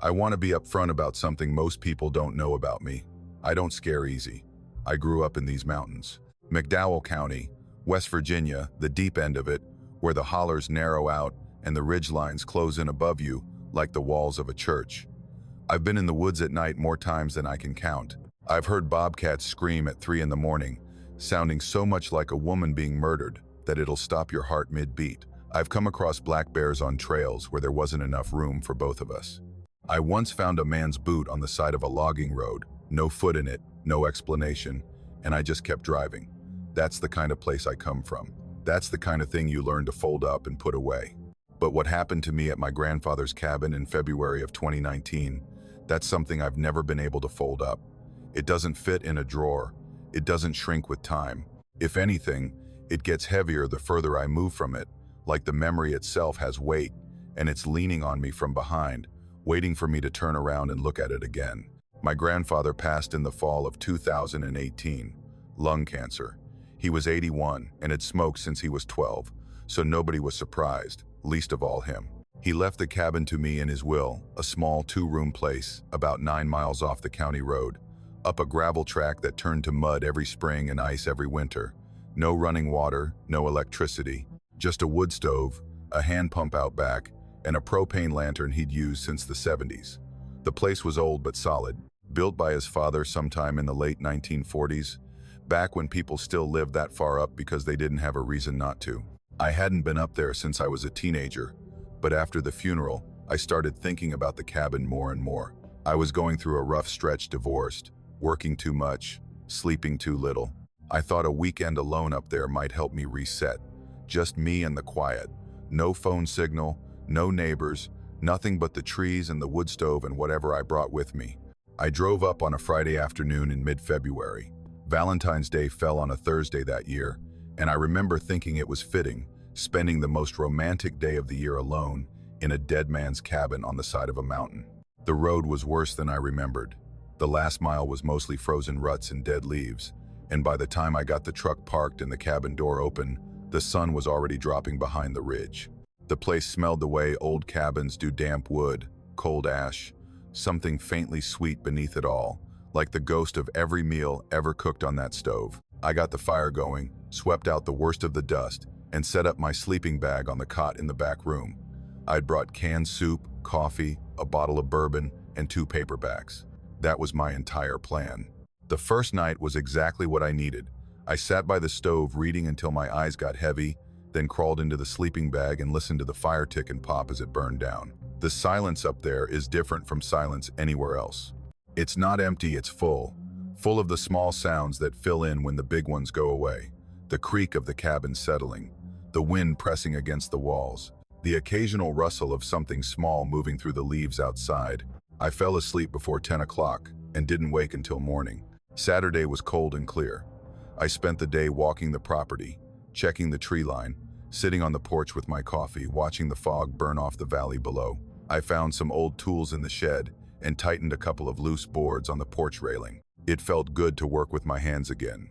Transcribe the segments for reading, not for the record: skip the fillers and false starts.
I want to be upfront about something most people don't know about me. I don't scare easy. I grew up in these mountains. McDowell County, West Virginia, the deep end of it, where the hollers narrow out and the ridge lines close in above you like the walls of a church. I've been in the woods at night more times than I can count. I've heard bobcats scream at 3 in the morning, sounding so much like a woman being murdered that it'll stop your heart mid-beat. I've come across black bears on trails where there wasn't enough room for both of us. I once found a man's boot on the side of a logging road, no foot in it, no explanation, and I just kept driving. That's the kind of place I come from. That's the kind of thing you learn to fold up and put away. But what happened to me at my grandfather's cabin in February of 2019, that's something I've never been able to fold up. It doesn't fit in a drawer. It doesn't shrink with time. If anything, it gets heavier the further I move from it, like the memory itself has weight, and it's leaning on me from behind, waiting for me to turn around and look at it again. My grandfather passed in the fall of 2018, lung cancer. He was 81 and had smoked since he was 12, so nobody was surprised, least of all him. He left the cabin to me in his will, a small 2-room place about 9 miles off the county road, up a gravel track that turned to mud every spring and ice every winter. No running water, no electricity, just a wood stove, a hand pump out back, and a propane lantern he'd used since the 70s. The place was old but solid, built by his father sometime in the late 1940s, back when people still lived that far up because they didn't have a reason not to. I hadn't been up there since I was a teenager, but after the funeral, I started thinking about the cabin more and more. I was going through a rough stretch, divorced, working too much, sleeping too little. I thought a weekend alone up there might help me reset. Just me and the quiet. No phone signal, no neighbors, nothing but the trees and the wood stove and whatever I brought with me. I drove up on a Friday afternoon in mid-February. Valentine's Day fell on a Thursday that year, and I remember thinking it was fitting, spending the most romantic day of the year alone in a dead man's cabin on the side of a mountain. The road was worse than I remembered. The last mile was mostly frozen ruts and dead leaves, and by the time I got the truck parked and the cabin door open, the sun was already dropping behind the ridge. The place smelled the way old cabins do: damp wood, cold ash, something faintly sweet beneath it all, like the ghost of every meal ever cooked on that stove. I got the fire going, swept out the worst of the dust, and set up my sleeping bag on the cot in the back room. I'd brought canned soup, coffee, a bottle of bourbon, and 2 paperbacks. That was my entire plan. The first night was exactly what I needed. I sat by the stove reading until my eyes got heavy, then crawled into the sleeping bag and listened to the fire tick and pop as it burned down. The silence up there is different from silence anywhere else. It's not empty, it's full of the small sounds that fill in when the big ones go away. The creak of the cabin settling, the wind pressing against the walls, the occasional rustle of something small moving through the leaves outside. I fell asleep before 10 o'clock and didn't wake until morning. Saturday was cold and clear. I spent the day walking the property, checking the tree line, sitting on the porch with my coffee, watching the fog burn off the valley below. I found some old tools in the shed and tightened a couple of loose boards on the porch railing. It felt good to work with my hands again.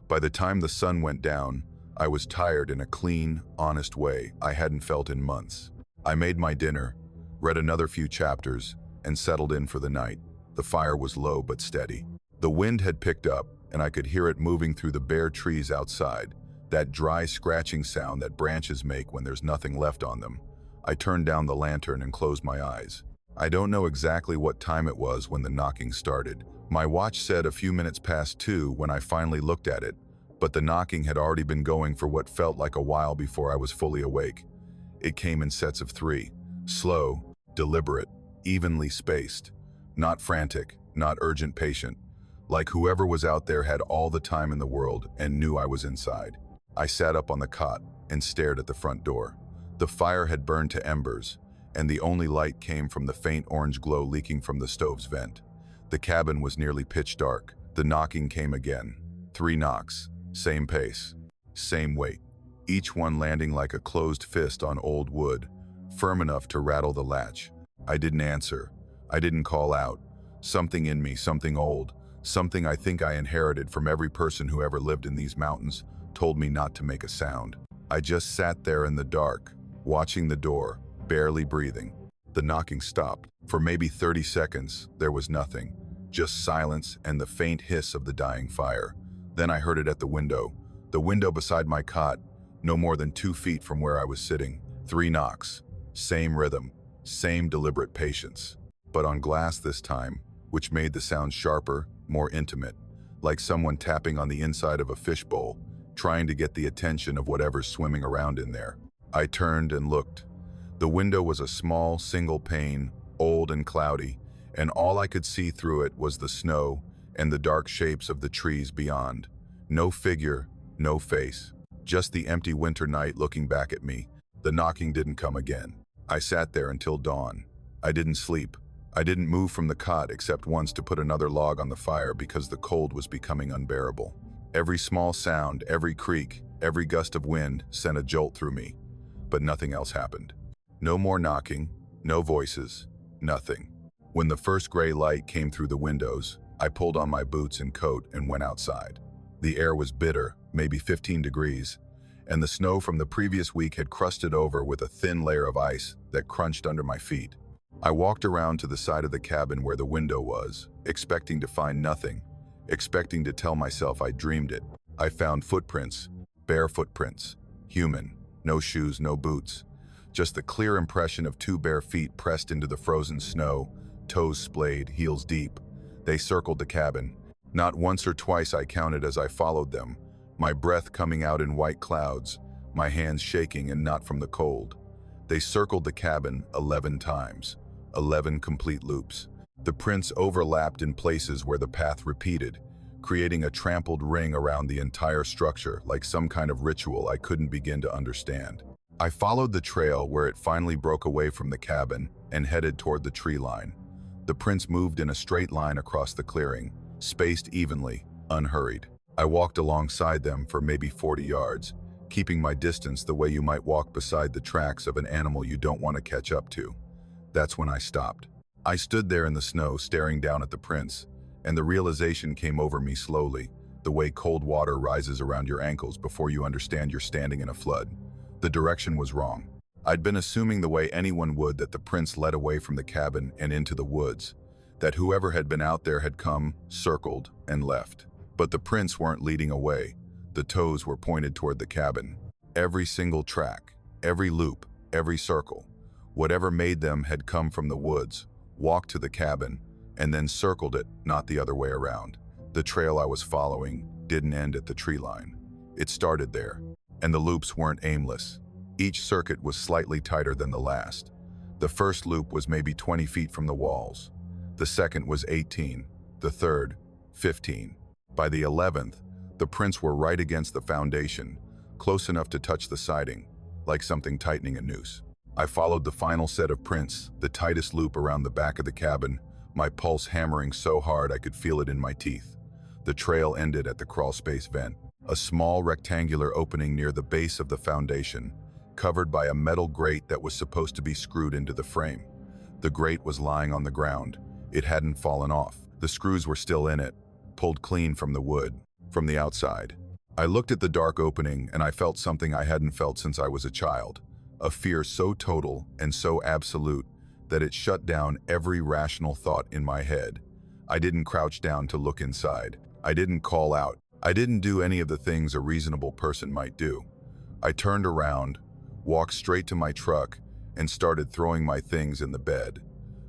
By the time the sun went down, I was tired in a clean, honest way I hadn't felt in months. I made my dinner, read another few chapters, and settled in for the night. The fire was low but steady. The wind had picked up, and I could hear it moving through the bare trees outside, that dry scratching sound that branches make when there's nothing left on them. I turned down the lantern and closed my eyes. I don't know exactly what time it was when the knocking started. My watch said a few minutes past 2 when I finally looked at it, but the knocking had already been going for what felt like a while before I was fully awake. It came in sets of 3, slow, deliberate, evenly spaced, not frantic, not urgent, patient, like whoever was out there had all the time in the world and knew I was inside. I sat up on the cot and stared at the front door. The fire had burned to embers, and the only light came from the faint orange glow leaking from the stove's vent. The cabin was nearly pitch dark. The knocking came again. 3 knocks, same pace, same weight, each one landing like a closed fist on old wood, firm enough to rattle the latch. I didn't answer. I didn't call out. Something in me, something old, something I think I inherited from every person who ever lived in these mountains, told me not to make a sound. I just sat there in the dark, watching the door, barely breathing. The knocking stopped. For maybe 30 seconds, there was nothing, just silence and the faint hiss of the dying fire. Then I heard it at the window beside my cot, no more than 2 feet from where I was sitting. 3 knocks, same rhythm, same deliberate patience, but on glass this time, which made the sound sharper, more intimate, like someone tapping on the inside of a fishbowl, trying to get the attention of whatever's swimming around in there. I turned and looked. The window was a small, single pane, old and cloudy, and all I could see through it was the snow and the dark shapes of the trees beyond. No figure, no face, just the empty winter night looking back at me. The knocking didn't come again. I sat there until dawn. I didn't sleep. I didn't move from the cot except once to put another log on the fire because the cold was becoming unbearable. Every small sound, every creak, every gust of wind sent a jolt through me, but nothing else happened. No more knocking, no voices, nothing. When the first gray light came through the windows, I pulled on my boots and coat and went outside. The air was bitter, maybe 15 degrees, and the snow from the previous week had crusted over with a thin layer of ice that crunched under my feet. I walked around to the side of the cabin where the window was, expecting to find nothing, expecting to tell myself I dreamed it. I found footprints, bare footprints, human, no shoes, no boots, just the clear impression of 2 bare feet pressed into the frozen snow, toes splayed, heels deep. They circled the cabin. Not once or twice I counted as I followed them, my breath coming out in white clouds, my hands shaking and not from the cold. They circled the cabin 11 times, 11 complete loops. The prints overlapped in places where the path repeated, creating a trampled ring around the entire structure like some kind of ritual I couldn't begin to understand. I followed the trail where it finally broke away from the cabin and headed toward the tree line. The prints moved in a straight line across the clearing, spaced evenly, unhurried. I walked alongside them for maybe 40 yards, keeping my distance the way you might walk beside the tracks of an animal you don't want to catch up to. That's when I stopped. I stood there in the snow staring down at the prints, and the realization came over me slowly, the way cold water rises around your ankles before you understand you're standing in a flood. The direction was wrong. I'd been assuming the way anyone would that the prints led away from the cabin and into the woods, that whoever had been out there had come, circled, and left. But the prints weren't leading away. The toes were pointed toward the cabin. Every single track, every loop, every circle, whatever made them had come from the woods, walked to the cabin, and then circled it, not the other way around. The trail I was following didn't end at the tree line. It started there, and the loops weren't aimless. Each circuit was slightly tighter than the last. The first loop was maybe 20 feet from the walls. The second was 18, the third, 15. By the 11th, the prints were right against the foundation, close enough to touch the siding, like something tightening a noose. I followed the final set of prints, the tightest loop around the back of the cabin, my pulse hammering so hard I could feel it in my teeth. The trail ended at the crawlspace vent, a small rectangular opening near the base of the foundation, covered by a metal grate that was supposed to be screwed into the frame. The grate was lying on the ground. It hadn't fallen off. The screws were still in it, pulled clean from the wood, from the outside. I looked at the dark opening and I felt something I hadn't felt since I was a child, a fear so total and so absolute that it shut down every rational thought in my head. I didn't crouch down to look inside. I didn't call out. I didn't do any of the things a reasonable person might do. I turned around, walked straight to my truck, and started throwing my things in the bed.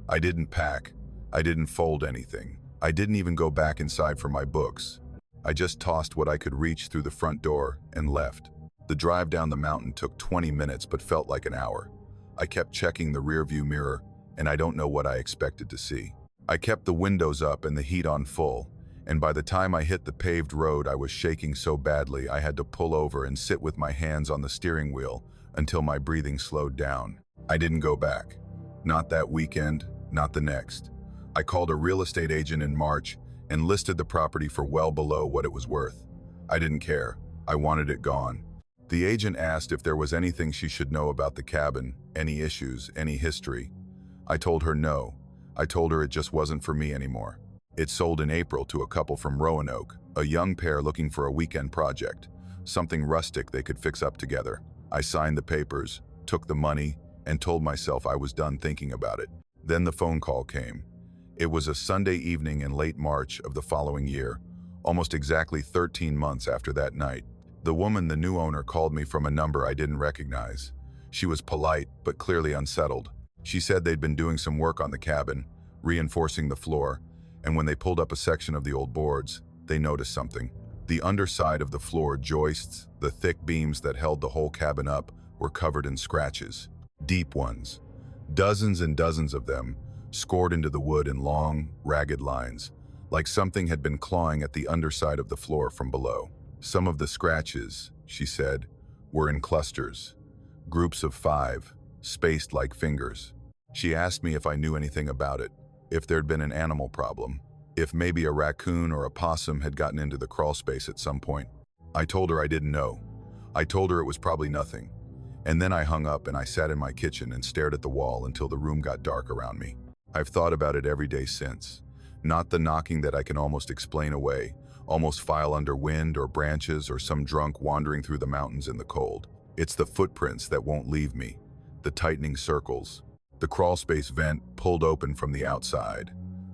I didn't pack. I didn't fold anything. I didn't even go back inside for my books. I just tossed what I could reach through the front door and left. The drive down the mountain took 20 minutes but felt like an hour. I kept checking the rearview mirror, and I don't know what I expected to see. I kept the windows up and the heat on full, and by the time I hit the paved road I was shaking so badly I had to pull over and sit with my hands on the steering wheel until my breathing slowed down. I didn't go back. Not that weekend, not the next. I called a real estate agent in March and listed the property for well below what it was worth. I didn't care. I wanted it gone. The agent asked if there was anything she should know about the cabin, any issues, any history. I told her no. I told her it just wasn't for me anymore. It sold in April to a couple from Roanoke, a young pair looking for a weekend project, something rustic they could fix up together. I signed the papers, took the money, and told myself I was done thinking about it. Then the phone call came. It was a Sunday evening in late March of the following year, almost exactly 13 months after that night. The woman, the new owner, called me from a number I didn't recognize. She was polite, but clearly unsettled. She said they'd been doing some work on the cabin, reinforcing the floor, and when they pulled up a section of the old boards, they noticed something. The underside of the floor joists, the thick beams that held the whole cabin up, were covered in scratches. Deep ones. Dozens and dozens of them, scored into the wood in long, ragged lines, like something had been clawing at the underside of the floor from below. Some of the scratches, she said, were in clusters, groups of 5, spaced like fingers. She asked me if I knew anything about it, if there'd been an animal problem, if maybe a raccoon or a possum had gotten into the crawl space at some point. I told her I didn't know. I told her it was probably nothing. And then I hung up and I sat in my kitchen and stared at the wall until the room got dark around me. I've thought about it every day since. Not the knocking that I can almost explain away, almost file under wind or branches or some drunk wandering through the mountains in the cold. It's the footprints that won't leave me, the tightening circles, the crawl space vent pulled open from the outside,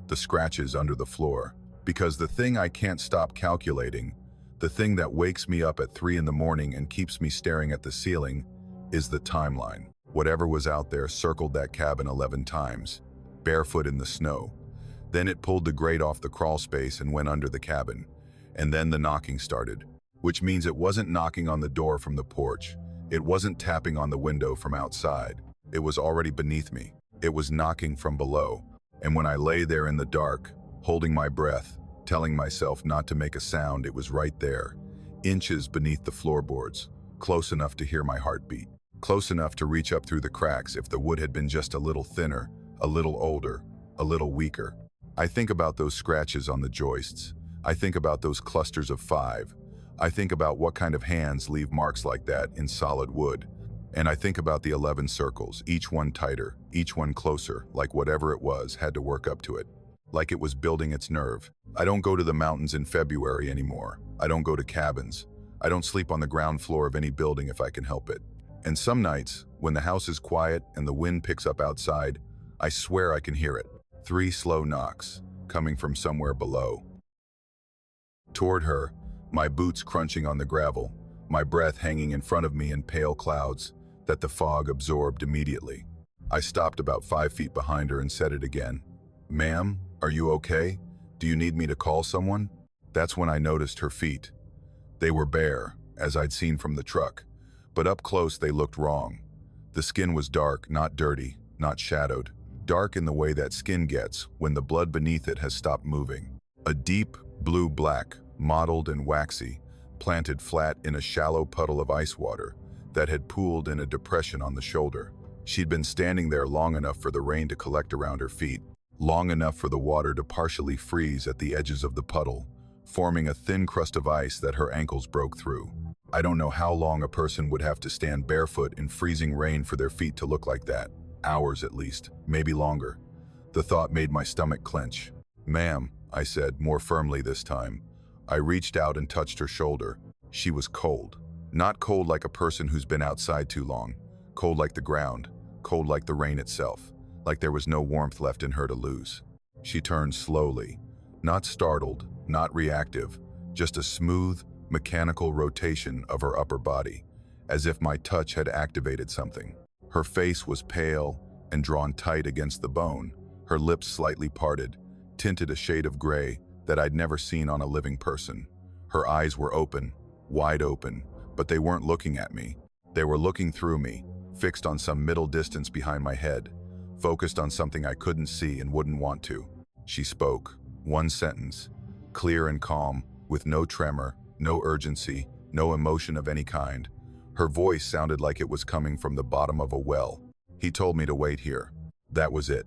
the scratches under the floor. Because the thing I can't stop calculating, the thing that wakes me up at 3 in the morning and keeps me staring at the ceiling, is the timeline. Whatever was out there circled that cabin 11 times, barefoot in the snow. Then it pulled the grate off the crawl space and went under the cabin. And then the knocking started, which means it wasn't knocking on the door from the porch. It wasn't tapping on the window from outside. It was already beneath me. It was knocking from below. And when I lay there in the dark, holding my breath, telling myself not to make a sound, it was right there, inches beneath the floorboards, close enough to hear my heartbeat, close enough to reach up through the cracks if the wood had been just a little thinner, a little older, a little weaker. I think about those scratches on the joists. I think about those clusters of 5. I think about what kind of hands leave marks like that in solid wood. And I think about the 11 circles, each one tighter, each one closer, like whatever it was had to work up to it, like it was building its nerve. I don't go to the mountains in February anymore. I don't go to cabins. I don't sleep on the ground floor of any building if I can help it. And some nights, when the house is quiet and the wind picks up outside, I swear I can hear it. 3 slow knocks, coming from somewhere below. Toward her, my boots crunching on the gravel, my breath hanging in front of me in pale clouds that the fog absorbed immediately. I stopped about 5 feet behind her and said it again. "Ma'am, are you okay? Do you need me to call someone?" That's when I noticed her feet. They were bare, as I'd seen from the truck, but up close they looked wrong. The skin was dark, not dirty, not shadowed. Dark in the way that skin gets when the blood beneath it has stopped moving. A deep blue-black, mottled and waxy, planted flat in a shallow puddle of ice water that had pooled in a depression on the shoulder. She'd been standing there long enough for the rain to collect around her feet, long enough for the water to partially freeze at the edges of the puddle, forming a thin crust of ice that her ankles broke through. I don't know how long a person would have to stand barefoot in freezing rain for their feet to look like that. Hours at least, maybe longer. The thought made my stomach clench. "Ma'am," I said, more firmly this time. I reached out and touched her shoulder. She was cold. Not cold like a person who's been outside too long. Cold like the ground. Cold like the rain itself. Like there was no warmth left in her to lose. She turned slowly. Not startled, not reactive. Just a smooth, mechanical rotation of her upper body, as if my touch had activated something. Her face was pale and drawn tight against the bone, her lips slightly parted, tinted a shade of gray that I'd never seen on a living person. Her eyes were open, wide open, but they weren't looking at me. They were looking through me, fixed on some middle distance behind my head, focused on something I couldn't see and wouldn't want to. She spoke, one sentence, clear and calm, with no tremor, no urgency, no emotion of any kind. Her voice sounded like it was coming from the bottom of a well. "He told me to wait here." That was it.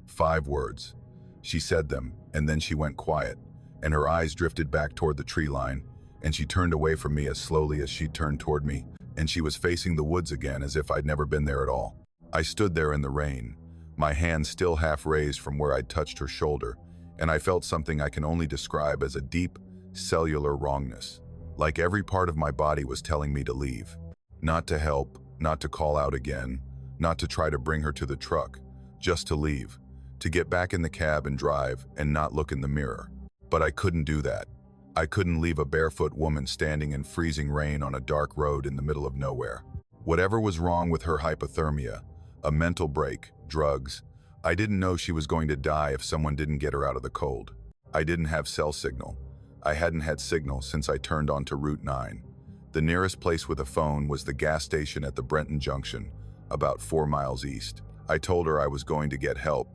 5 words. She said them, and then she went quiet, and her eyes drifted back toward the tree line, and she turned away from me as slowly as she'd turned toward me, and she was facing the woods again as if I'd never been there at all. I stood there in the rain, my hand still half raised from where I'd touched her shoulder, and I felt something I can only describe as a deep, cellular wrongness. Like every part of my body was telling me to leave. Not to help, not to call out again, not to try to bring her to the truck, just to leave. to get back in the cab and drive and not look in the mirror. But I couldn't do that. I couldn't leave a barefoot woman standing in freezing rain on a dark road in the middle of nowhere. Whatever was wrong with her, hypothermia, a mental break, drugs, I didn't know she was going to die if someone didn't get her out of the cold. I didn't have cell signal. I hadn't had signal since I turned onto Route 9. The nearest place with a phone was the gas station at the Brenton Junction, about 4 miles east. I told her I was going to get help.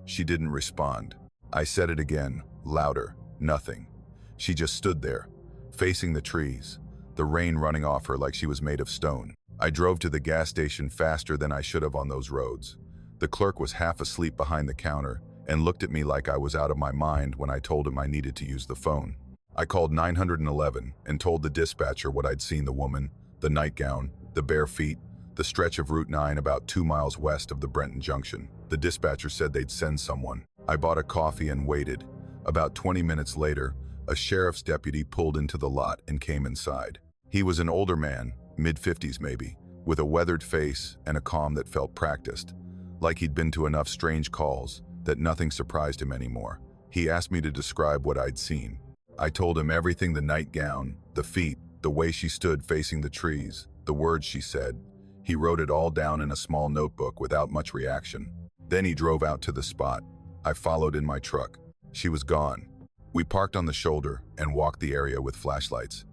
She didn't respond. I said it again, louder, nothing. She just stood there, facing the trees, the rain running off her like she was made of stone. I drove to the gas station faster than I should have on those roads. The clerk was half asleep behind the counter and looked at me like I was out of my mind when I told him I needed to use the phone. I called 911 and told the dispatcher what I'd seen: the woman, the nightgown, the bare feet, the stretch of Route 9 about 2 miles west of the Brenton Junction. The dispatcher said they'd send someone. I bought a coffee and waited. About 20 minutes later, a sheriff's deputy pulled into the lot and came inside. He was an older man, mid-50s maybe, with a weathered face and a calm that felt practiced, like he'd been to enough strange calls that nothing surprised him anymore. He asked me to describe what I'd seen. I told him everything: the nightgown, the feet, the way she stood facing the trees, the words she said. He wrote it all down in a small notebook without much reaction. Then he drove out to the spot. I followed in my truck. She was gone. We parked on the shoulder and walked the area with flashlights.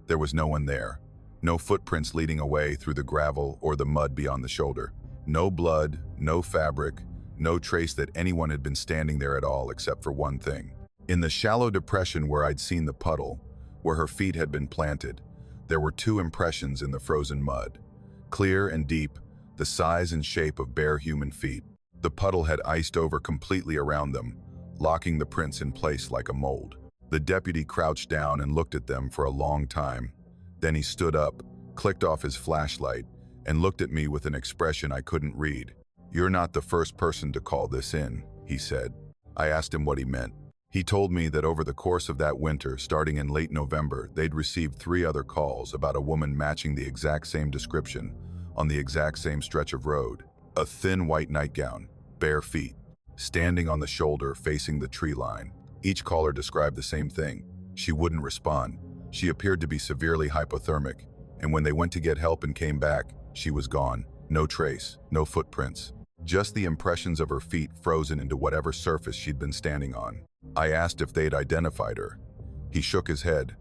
There was no one there. No footprints leading away through the gravel or the mud beyond the shoulder. No blood, no fabric, no trace that anyone had been standing there at all, except for one thing. In the shallow depression where I'd seen the puddle, where her feet had been planted, there were 2 impressions in the frozen mud. Clear and deep, the size and shape of bare human feet. The puddle had iced over completely around them, locking the prints in place like a mold. The deputy crouched down and looked at them for a long time. Then he stood up, clicked off his flashlight, and looked at me with an expression I couldn't read. "You're not the first person to call this in," he said. I asked him what he meant. He told me that over the course of that winter, starting in late November, they'd received 3 other calls about a woman matching the exact same description on the exact same stretch of road. A thin white nightgown, bare feet, standing on the shoulder facing the tree line. Each caller described the same thing. She wouldn't respond. She appeared to be severely hypothermic, and when they went to get help and came back, she was gone. No trace, no footprints. Just the impressions of her feet frozen into whatever surface she'd been standing on. I asked if they'd identified her. He shook his head.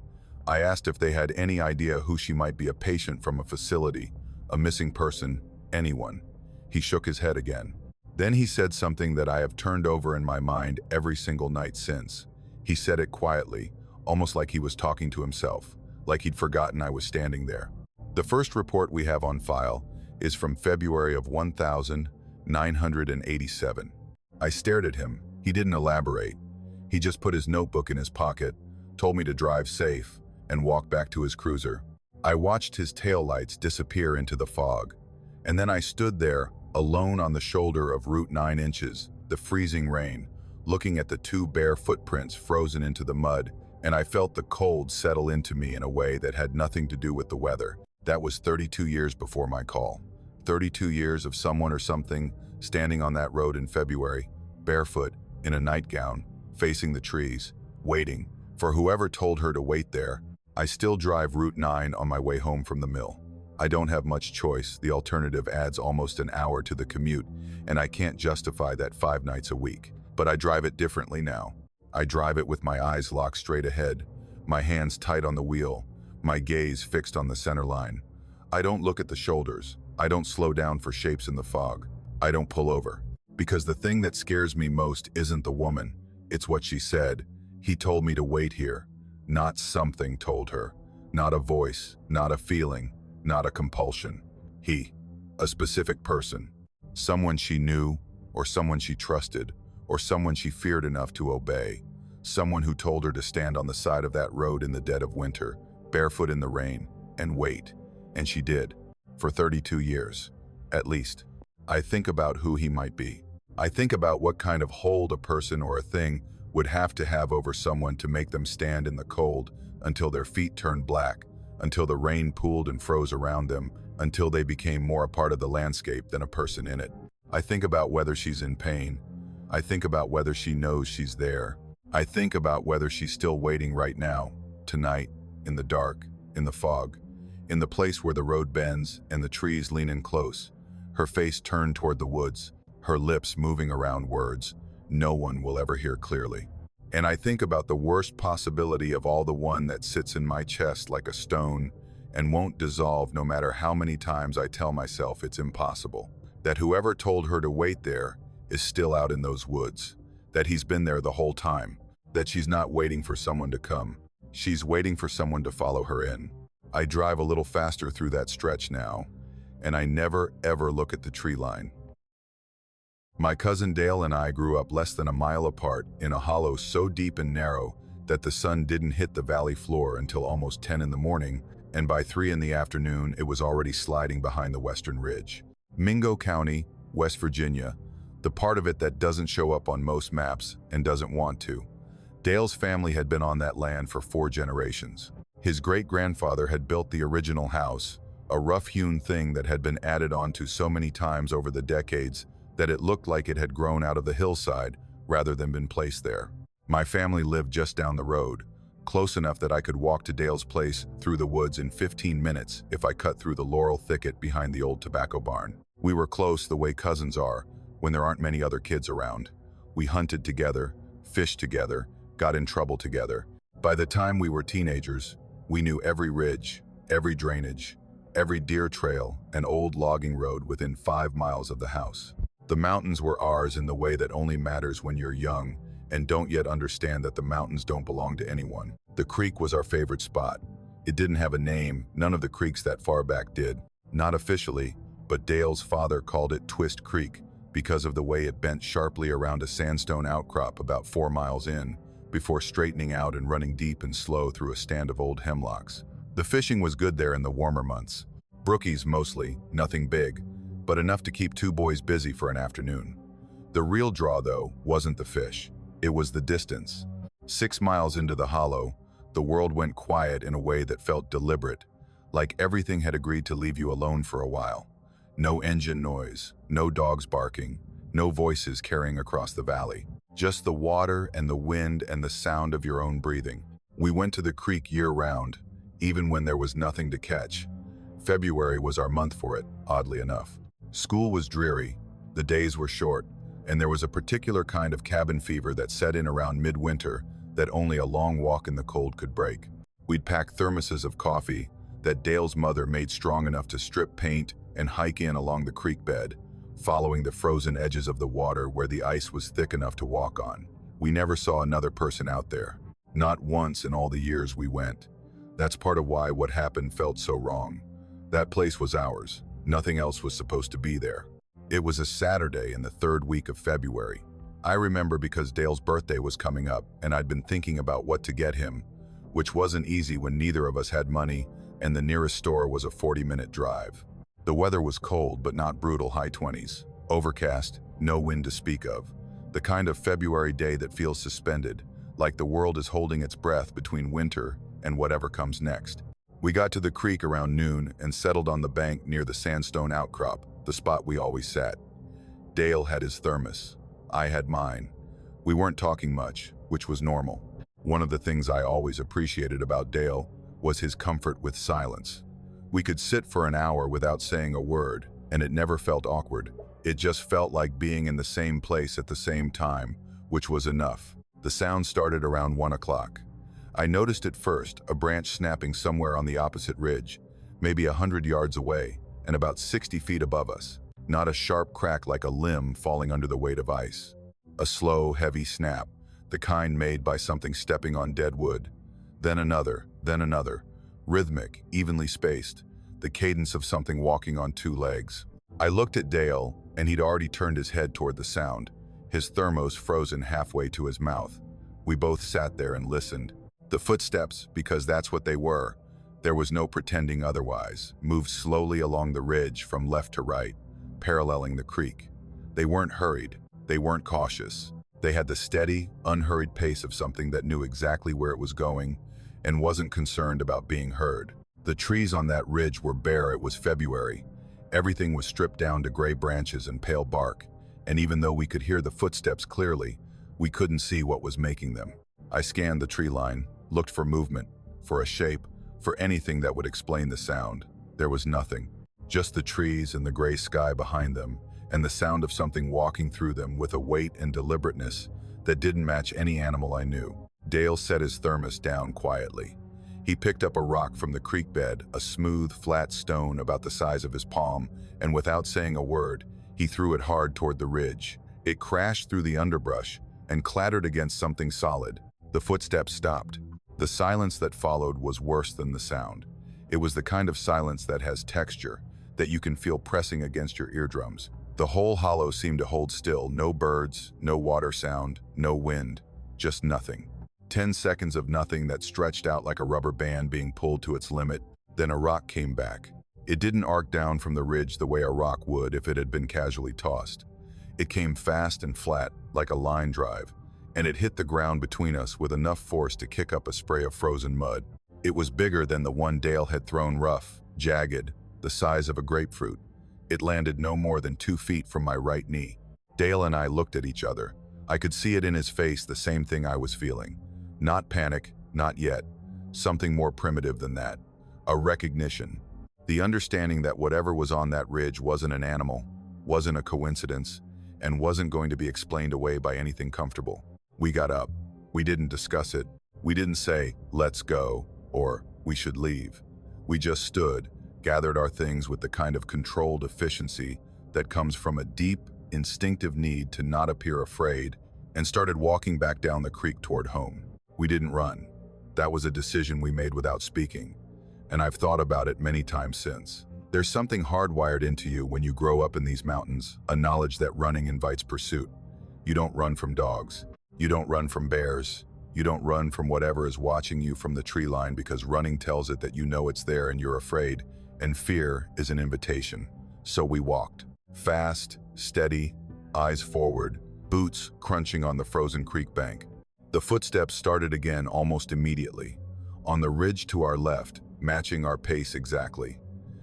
I asked if they had any idea who she might be: a patient from a facility, a missing person, anyone. He shook his head again. Then he said something that I have turned over in my mind every single night since. He said it quietly, almost like he was talking to himself, like he'd forgotten I was standing there. The first report we have on file is from February of 1987. I stared at him. He didn't elaborate. He just put his notebook in his pocket, told me to drive safe, and walk back to his cruiser. I watched his taillights disappear into the fog, and then I stood there, alone on the shoulder of Route 9 inches, the freezing rain, looking at the 2 bare footprints frozen into the mud, and I felt the cold settle into me in a way that had nothing to do with the weather. That was 32 years before my call. 32 years of someone or something standing on that road in February, barefoot, in a nightgown, facing the trees, waiting for whoever told her to wait there. I still drive Route 9 on my way home from the mill. I don't have much choice. The alternative adds almost an hour to the commute, and I can't justify that 5 nights a week. But I drive it differently now. I drive it with my eyes locked straight ahead, my hands tight on the wheel, my gaze fixed on the center line. I don't look at the shoulders. I don't slow down for shapes in the fog. I don't pull over. Because the thing that scares me most isn't the woman. It's what she said. He told me to wait here. Not something told her. Not a voice, not a feeling, not a compulsion. He, a specific person. Someone she knew, or someone she trusted, or someone she feared enough to obey. Someone who told her to stand on the side of that road in the dead of winter, barefoot in the rain, and wait. And she did. For 32 years, at least. I think about who he might be. I think about what kind of hold a person or a thing would have to have over someone to make them stand in the cold until their feet turned black, until the rain pooled and froze around them, until they became more a part of the landscape than a person in it. I think about whether she's in pain, I think about whether she knows she's there. I think about whether she's still waiting right now, tonight, in the dark, in the fog, in the place where the road bends and the trees lean in close, her face turned toward the woods, her lips moving around words no one will ever hear clearly. And I think about the worst possibility of all, the one that sits in my chest like a stone and won't dissolve no matter how many times I tell myself it's impossible. That whoever told her to wait there is still out in those woods. That he's been there the whole time. That she's not waiting for someone to come. She's waiting for someone to follow her in. I drive a little faster through that stretch now, and I never ever look at the tree line. My cousin Dale and I grew up less than a mile apart in a hollow so deep and narrow that the sun didn't hit the valley floor until almost 10 in the morning, and by 3 in the afternoon it was already sliding behind the western ridge. Mingo County, West Virginia, the part of it that doesn't show up on most maps and doesn't want to. Dale's family had been on that land for 4 generations. His great-grandfather had built the original house, a rough-hewn thing that had been added onto so many times over the decades that it looked like it had grown out of the hillside rather than been placed there. My family lived just down the road, close enough that I could walk to Dale's place through the woods in 15 minutes if I cut through the laurel thicket behind the old tobacco barn. We were close the way cousins are when there aren't many other kids around. We hunted together, fished together, got in trouble together. By the time we were teenagers, we knew every ridge, every drainage, every deer trail, and old logging road within 5 miles of the house. The mountains were ours in the way that only matters when you're young and don't yet understand that the mountains don't belong to anyone. The creek was our favorite spot. It didn't have a name, none of the creeks that far back did. Not officially, but Dale's father called it Twist Creek because of the way it bent sharply around a sandstone outcrop about 4 miles in, before straightening out and running deep and slow through a stand of old hemlocks. The fishing was good there in the warmer months. Brookies mostly, nothing big, but enough to keep 2 boys busy for an afternoon. The real draw, though, wasn't the fish. It was the distance. 6 miles into the hollow, the world went quiet in a way that felt deliberate, like everything had agreed to leave you alone for a while. No engine noise, no dogs barking, no voices carrying across the valley. Just the water and the wind and the sound of your own breathing. We went to the creek year-round, even when there was nothing to catch. February was our month for it, oddly enough. School was dreary, the days were short, and there was a particular kind of cabin fever that set in around midwinter that only a long walk in the cold could break. We'd pack thermoses of coffee that Dale's mother made strong enough to strip paint and hike in along the creek bed, following the frozen edges of the water where the ice was thick enough to walk on. We never saw another person out there, not once in all the years we went. That's part of why what happened felt so wrong. That place was ours. Nothing else was supposed to be there. It was a Saturday in the 3rd week of February. I remember because Dale's birthday was coming up and I'd been thinking about what to get him, which wasn't easy when neither of us had money and the nearest store was a 40-minute drive. The weather was cold but not brutal, high 20s. Overcast, no wind to speak of. The kind of February day that feels suspended, like the world is holding its breath between winter and whatever comes next. We got to the creek around noon and settled on the bank near the sandstone outcrop, the spot we always sat. Dale had his thermos. I had mine. We weren't talking much, which was normal. One of the things I always appreciated about Dale was his comfort with silence. We could sit for an hour without saying a word, and it never felt awkward. It just felt like being in the same place at the same time, which was enough. The sound started around 1 o'clock. I noticed it first, a branch snapping somewhere on the opposite ridge, maybe 100 yards away, and about 60 feet above us. Not a sharp crack like a limb falling under the weight of ice. A slow, heavy snap, the kind made by something stepping on dead wood. Then another, rhythmic, evenly spaced, the cadence of something walking on 2 legs. I looked at Dale, and he'd already turned his head toward the sound, his thermos frozen halfway to his mouth. We both sat there and listened. The footsteps, because that's what they were, there was no pretending otherwise, moved slowly along the ridge from left to right, paralleling the creek. They weren't hurried, they weren't cautious. They had the steady, unhurried pace of something that knew exactly where it was going and wasn't concerned about being heard. The trees on that ridge were bare. It was February. Everything was stripped down to gray branches and pale bark, and even though we could hear the footsteps clearly, we couldn't see what was making them. I scanned the tree line, looked for movement, for a shape, for anything that would explain the sound. There was nothing. Just the trees and the gray sky behind them, and the sound of something walking through them with a weight and deliberateness that didn't match any animal I knew. Dale set his thermos down quietly. He picked up a rock from the creek bed, a smooth, flat stone about the size of his palm, and without saying a word, he threw it hard toward the ridge. It crashed through the underbrush and clattered against something solid. The footsteps stopped. The silence that followed was worse than the sound. It was the kind of silence that has texture, that you can feel pressing against your eardrums. The whole hollow seemed to hold still, no birds, no water sound, no wind, just nothing. 10 seconds of nothing that stretched out like a rubber band being pulled to its limit. Then a rock came back. It didn't arc down from the ridge the way a rock would if it had been casually tossed. It came fast and flat, like a line drive, and it hit the ground between us with enough force to kick up a spray of frozen mud. It was bigger than the one Dale had thrown, rough, jagged, the size of a grapefruit. It landed no more than 2 feet from my right knee. Dale and I looked at each other. I could see it in his face, the same thing I was feeling. Not panic, not yet. Something more primitive than that. A recognition. The understanding that whatever was on that ridge wasn't an animal, wasn't a coincidence, and wasn't going to be explained away by anything comfortable. We got up. We didn't discuss it. We didn't say, "Let's go," or "We should leave." We just stood, gathered our things with the kind of controlled efficiency that comes from a deep, instinctive need to not appear afraid, and started walking back down the creek toward home. We didn't run. That was a decision we made without speaking, and I've thought about it many times since. There's something hardwired into you when you grow up in these mountains, a knowledge that running invites pursuit. You don't run from dogs. You don't run from bears. You don't run from whatever is watching you from the tree line, because running tells it that you know it's there and you're afraid, and fear is an invitation. So we walked. Fast, steady, eyes forward, boots crunching on the frozen creek bank. The footsteps started again almost immediately, on the ridge to our left, matching our pace exactly.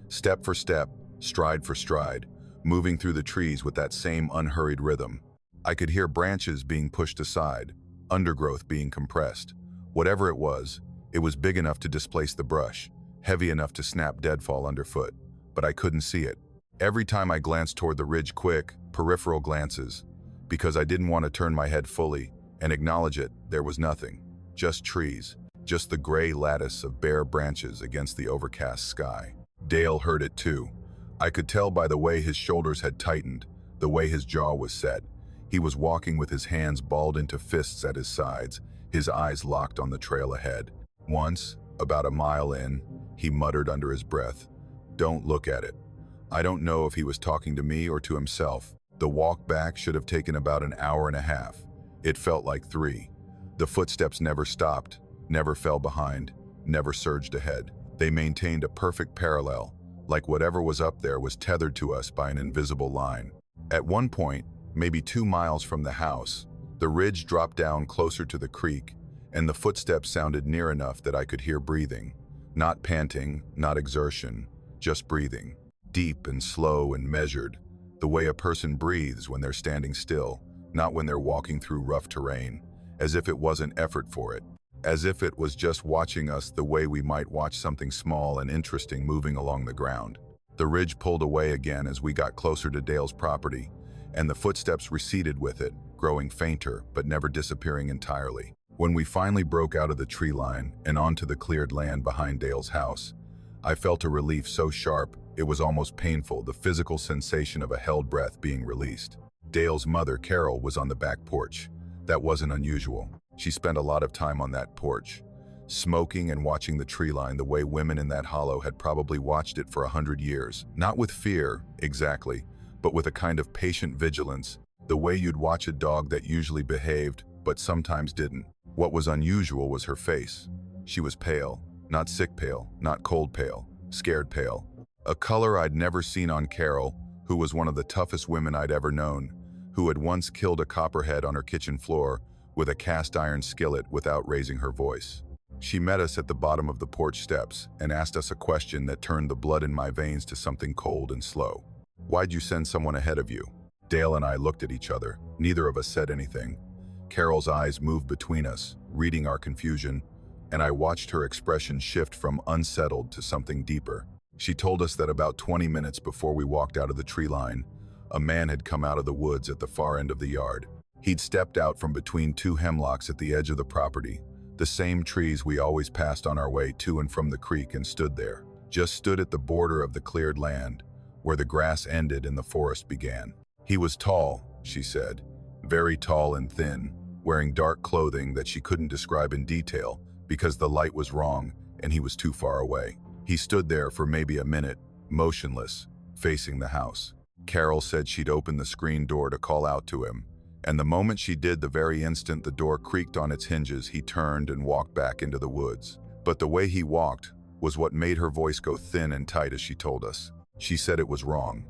Step for step, stride for stride, moving through the trees with that same unhurried rhythm. I could hear branches being pushed aside, undergrowth being compressed. Whatever it was big enough to displace the brush, heavy enough to snap deadfall underfoot, but I couldn't see it. Every time I glanced toward the ridge, quick, peripheral glances, because I didn't want to turn my head fully and acknowledge it, there was nothing. Just trees, just the gray lattice of bare branches against the overcast sky. Dale heard it too. I could tell by the way his shoulders had tightened, the way his jaw was set. He was walking with his hands balled into fists at his sides, his eyes locked on the trail ahead. Once, about a mile in, he muttered under his breath, "Don't look at it." I don't know if he was talking to me or to himself. The walk back should have taken about an hour and a half. It felt like 3. The footsteps never stopped, never fell behind, never surged ahead. They maintained a perfect parallel, like whatever was up there was tethered to us by an invisible line. At one point, maybe 2 miles from the house, the ridge dropped down closer to the creek, and the footsteps sounded near enough that I could hear breathing. Not panting, not exertion, just breathing. Deep and slow and measured, the way a person breathes when they're standing still, not when they're walking through rough terrain, as if it wasn't effort for it, as if it was just watching us the way we might watch something small and interesting moving along the ground. The ridge pulled away again as we got closer to Dale's property, and the footsteps receded with it, growing fainter but never disappearing entirely. When we finally broke out of the tree line and onto the cleared land behind Dale's house, I felt a relief so sharp it was almost painful, the physical sensation of a held breath being released. Dale's mother, Carol, was on the back porch. That wasn't unusual. She spent a lot of time on that porch, smoking and watching the tree line the way women in that hollow had probably watched it for 100 years. Not with fear, exactly, but with a kind of patient vigilance, the way you'd watch a dog that usually behaved, but sometimes didn't. What was unusual was her face. She was pale, not sick pale, not cold pale, scared pale. A color I'd never seen on Carol, who was one of the toughest women I'd ever known, who had once killed a copperhead on her kitchen floor with a cast iron skillet without raising her voice. She met us at the bottom of the porch steps and asked us a question that turned the blood in my veins to something cold and slow. "Why'd you send someone ahead of you?" Dale and I looked at each other. Neither of us said anything. Carol's eyes moved between us, reading our confusion, and I watched her expression shift from unsettled to something deeper. She told us that about 20 minutes before we walked out of the tree line, a man had come out of the woods at the far end of the yard. He'd stepped out from between two hemlocks at the edge of the property, the same trees we always passed on our way to and from the creek, and stood there. Just stood at the border of the cleared land, where the grass ended and the forest began. He was tall, she said, very tall and thin, wearing dark clothing that she couldn't describe in detail because the light was wrong and he was too far away. He stood there for maybe a minute, motionless, facing the house. Carol said she'd opened the screen door to call out to him, and the moment she did, the very instant the door creaked on its hinges, he turned and walked back into the woods. But the way he walked was what made her voice go thin and tight as she told us. She said it was wrong.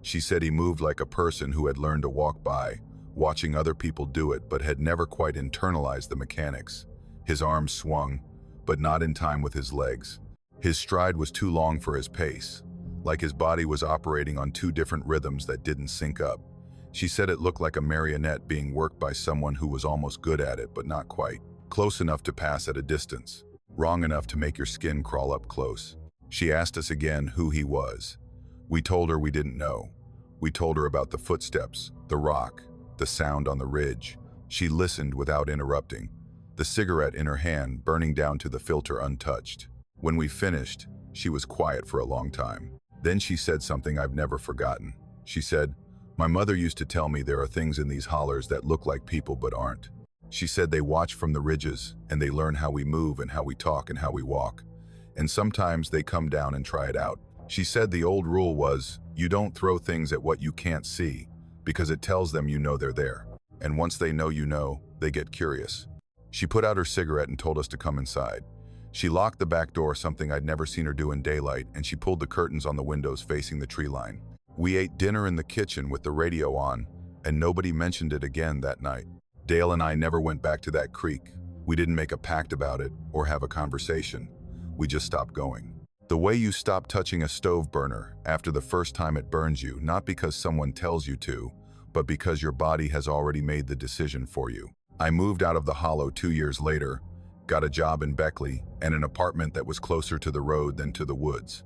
She said he moved like a person who had learned to walk by, watching other people do it, but had never quite internalized the mechanics. His arms swung, but not in time with his legs. His stride was too long for his pace, like his body was operating on two different rhythms that didn't sync up. She said it looked like a marionette being worked by someone who was almost good at it, but not quite. Close enough to pass at a distance, wrong enough to make your skin crawl up close. She asked us again who he was. We told her we didn't know. We told her about the footsteps, the rock, the sound on the ridge. She listened without interrupting, the cigarette in her hand burning down to the filter untouched. When we finished, she was quiet for a long time. Then she said something I've never forgotten. She said, "My mother used to tell me there are things in these hollers that look like people but aren't." She said they watch from the ridges and they learn how we move and how we talk and how we walk. And sometimes they come down and try it out. She said the old rule was, you don't throw things at what you can't see, because it tells them you know they're there. And once they know you know, they get curious. She put out her cigarette and told us to come inside. She locked the back door, something I'd never seen her do in daylight, and she pulled the curtains on the windows facing the tree line. We ate dinner in the kitchen with the radio on, and nobody mentioned it again that night. Dale and I never went back to that creek. We didn't make a pact about it or have a conversation. We just stopped going. The way you stop touching a stove burner after the first time it burns you, not because someone tells you to, but because your body has already made the decision for you. I moved out of the hollow 2 years later, got a job in Beckley and an apartment that was closer to the road than to the woods.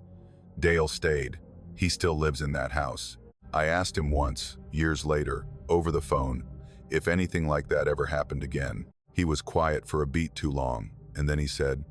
Dale stayed. He still lives in that house. I asked him once, years later, over the phone, if anything like that ever happened again. He was quiet for a beat too long, and then he said,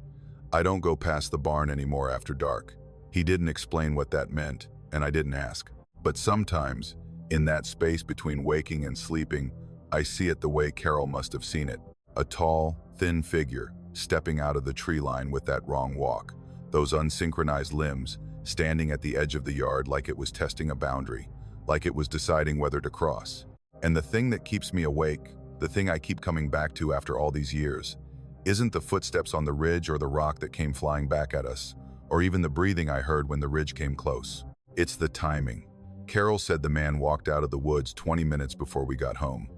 "I don't go past the barn anymore after dark." He didn't explain what that meant, and I didn't ask. But sometimes, in that space between waking and sleeping, I see it the way Carol must have seen it. A tall, thin figure, stepping out of the tree line with that wrong walk, those unsynchronized limbs, standing at the edge of the yard like it was testing a boundary, like it was deciding whether to cross. And the thing that keeps me awake, the thing I keep coming back to after all these years, isn't the footsteps on the ridge or the rock that came flying back at us, or even the breathing I heard when the ridge came close. It's the timing. Carol said the man walked out of the woods 20 minutes before we got home.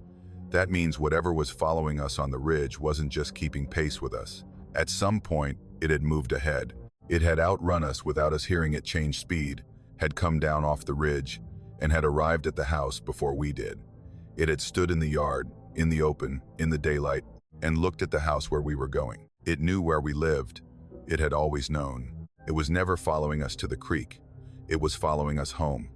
That means whatever was following us on the ridge wasn't just keeping pace with us. At some point, it had moved ahead. It had outrun us without us hearing it change speed, had come down off the ridge, and had arrived at the house before we did. It had stood in the yard, in the open, in the daylight, and looked at the house where we were going. It knew where we lived. It had always known. It was never following us to the creek. It was following us home.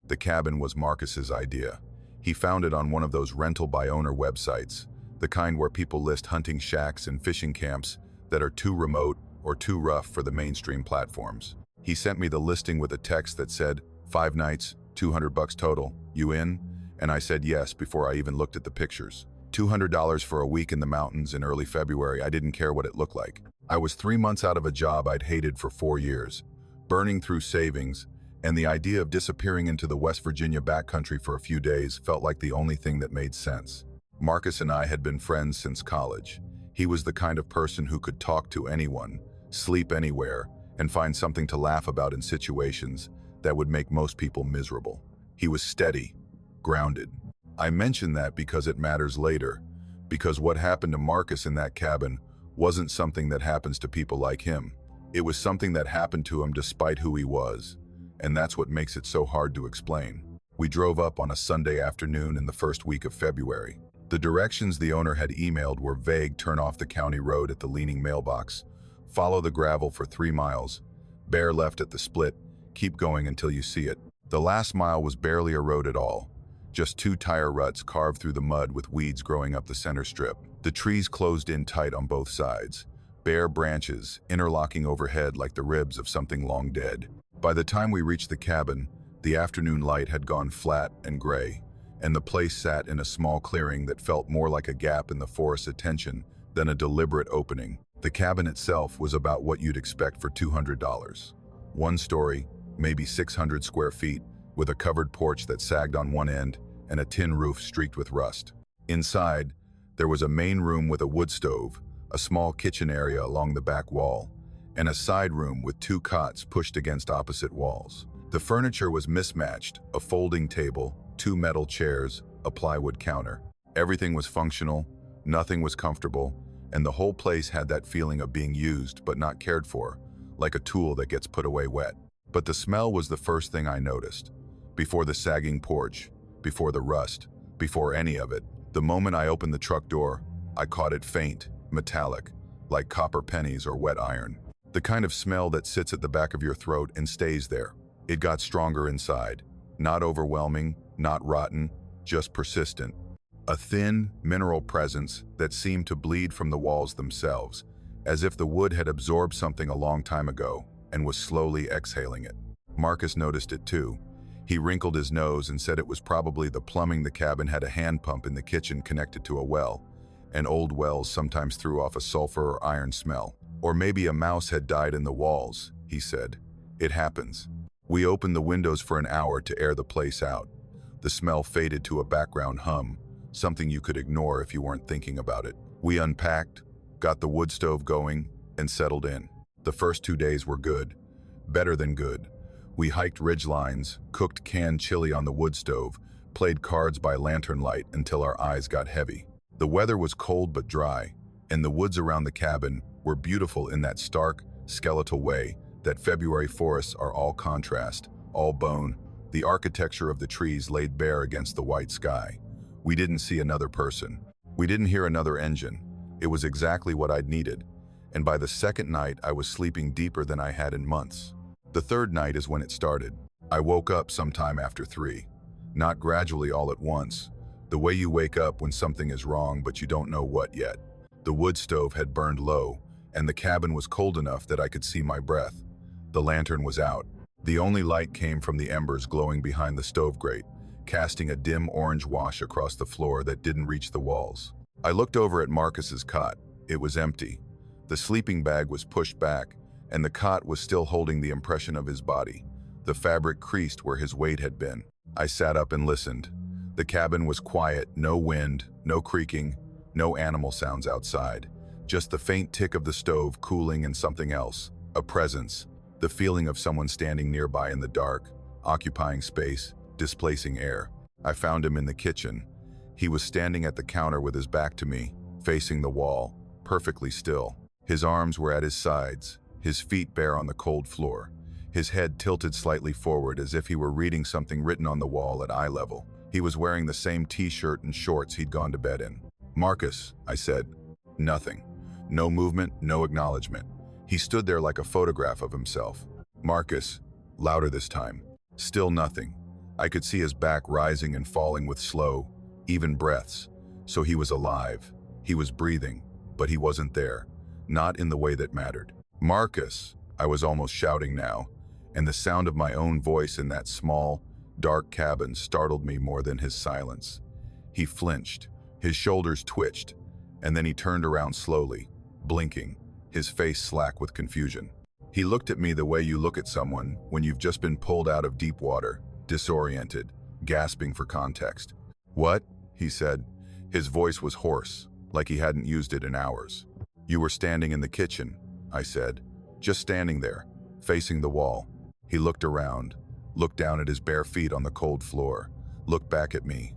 The cabin was Marcus's idea. He found it on one of those rental-by-owner websites, the kind where people list hunting shacks and fishing camps that are too remote or too rough for the mainstream platforms. He sent me the listing with a text that said, 5 nights, $200 total, you in? And I said yes before I even looked at the pictures. $200 for a week in the mountains in early February. I didn't care what it looked like. I was 3 months out of a job I'd hated for 4 years, burning through savings, and the idea of disappearing into the West Virginia backcountry for a few days felt like the only thing that made sense. Marcus and I had been friends since college. He was the kind of person who could talk to anyone, sleep anywhere, and find something to laugh about in situations that would make most people miserable. He was steady, grounded. I mention that because it matters later, because what happened to Marcus in that cabin wasn't something that happens to people like him. It was something that happened to him despite who he was, and that's what makes it so hard to explain. We drove up on a Sunday afternoon in the first week of February. The directions the owner had emailed were vague: turn off the county road at the leaning mailbox, follow the gravel for 3 miles, bear left at the split, keep going until you see it. The last mile was barely a road at all, just 2 tire ruts carved through the mud with weeds growing up the center strip. The trees closed in tight on both sides, bare branches interlocking overhead like the ribs of something long dead. By the time we reached the cabin, the afternoon light had gone flat and gray, and the place sat in a small clearing that felt more like a gap in the forest's attention than a deliberate opening. The cabin itself was about what you'd expect for $200. 1 story, maybe 600 square feet, with a covered porch that sagged on one end and a tin roof streaked with rust. Inside, there was a main room with a wood stove, a small kitchen area along the back wall, and a side room with 2 cots pushed against opposite walls. The furniture was mismatched: a folding table, 2 metal chairs, a plywood counter. Everything was functional, nothing was comfortable, and the whole place had that feeling of being used but not cared for, like a tool that gets put away wet. But the smell was the first thing I noticed. Before the sagging porch, before the rust, before any of it. The moment I opened the truck door, I caught it faint, metallic, like copper pennies or wet iron. The kind of smell that sits at the back of your throat and stays there. It got stronger inside. Not overwhelming, not rotten, just persistent. A thin, mineral presence that seemed to bleed from the walls themselves, as if the wood had absorbed something a long time ago and was slowly exhaling it. Marcus noticed it too. He wrinkled his nose and said it was probably the plumbing. The cabin had a hand pump in the kitchen connected to a well, and old wells sometimes threw off a sulfur or iron smell. Or maybe a mouse had died in the walls, he said. It happens. We opened the windows for an hour to air the place out. The smell faded to a background hum, something you could ignore if you weren't thinking about it. We unpacked, got the wood stove going, and settled in. The first 2 days were good, better than good. We hiked ridgelines, cooked canned chili on the wood stove, played cards by lantern light until our eyes got heavy. The weather was cold but dry, and the woods around the cabin were beautiful in that stark, skeletal way that February forests are: all contrast, all bone, the architecture of the trees laid bare against the white sky. We didn't see another person. We didn't hear another engine. It was exactly what I'd needed, and by the second night I was sleeping deeper than I had in months. The third night is when it started. I woke up sometime after 3. Not gradually all at once, the way you wake up when something is wrong but you don't know what yet. The wood stove had burned low, and the cabin was cold enough that I could see my breath. The lantern was out. The only light came from the embers glowing behind the stove grate, casting a dim orange wash across the floor that didn't reach the walls. I looked over at Marcus's cot. It was empty. The sleeping bag was pushed back, and the cot was still holding the impression of his body. The fabric creased where his weight had been. I sat up and listened. The cabin was quiet, no wind, no creaking, no animal sounds outside. Just the faint tick of the stove cooling and something else, a presence, the feeling of someone standing nearby in the dark, occupying space, displacing air. I found him in the kitchen. He was standing at the counter with his back to me, facing the wall, perfectly still. His arms were at his sides, his feet bare on the cold floor, his head tilted slightly forward as if he were reading something written on the wall at eye level. He was wearing the same t-shirt and shorts he'd gone to bed in. "Marcus," I said. Nothing. No movement, no acknowledgement. He stood there like a photograph of himself. "Marcus," louder this time. Still nothing. I could see his back rising and falling with slow, even breaths. So he was alive. He was breathing, but he wasn't there. Not in the way that mattered. "Marcus," I was almost shouting now, and the sound of my own voice in that small, dark cabin startled me more than his silence. He flinched, his shoulders twitched, and then he turned around slowly, blinking, his face slack with confusion. He looked at me the way you look at someone when you've just been pulled out of deep water, disoriented, gasping for context. "What?" he said. His voice was hoarse, like he hadn't used it in hours. "You were standing in the kitchen," I said. "Just standing there, facing the wall." He looked around, looked down at his bare feet on the cold floor, looked back at me.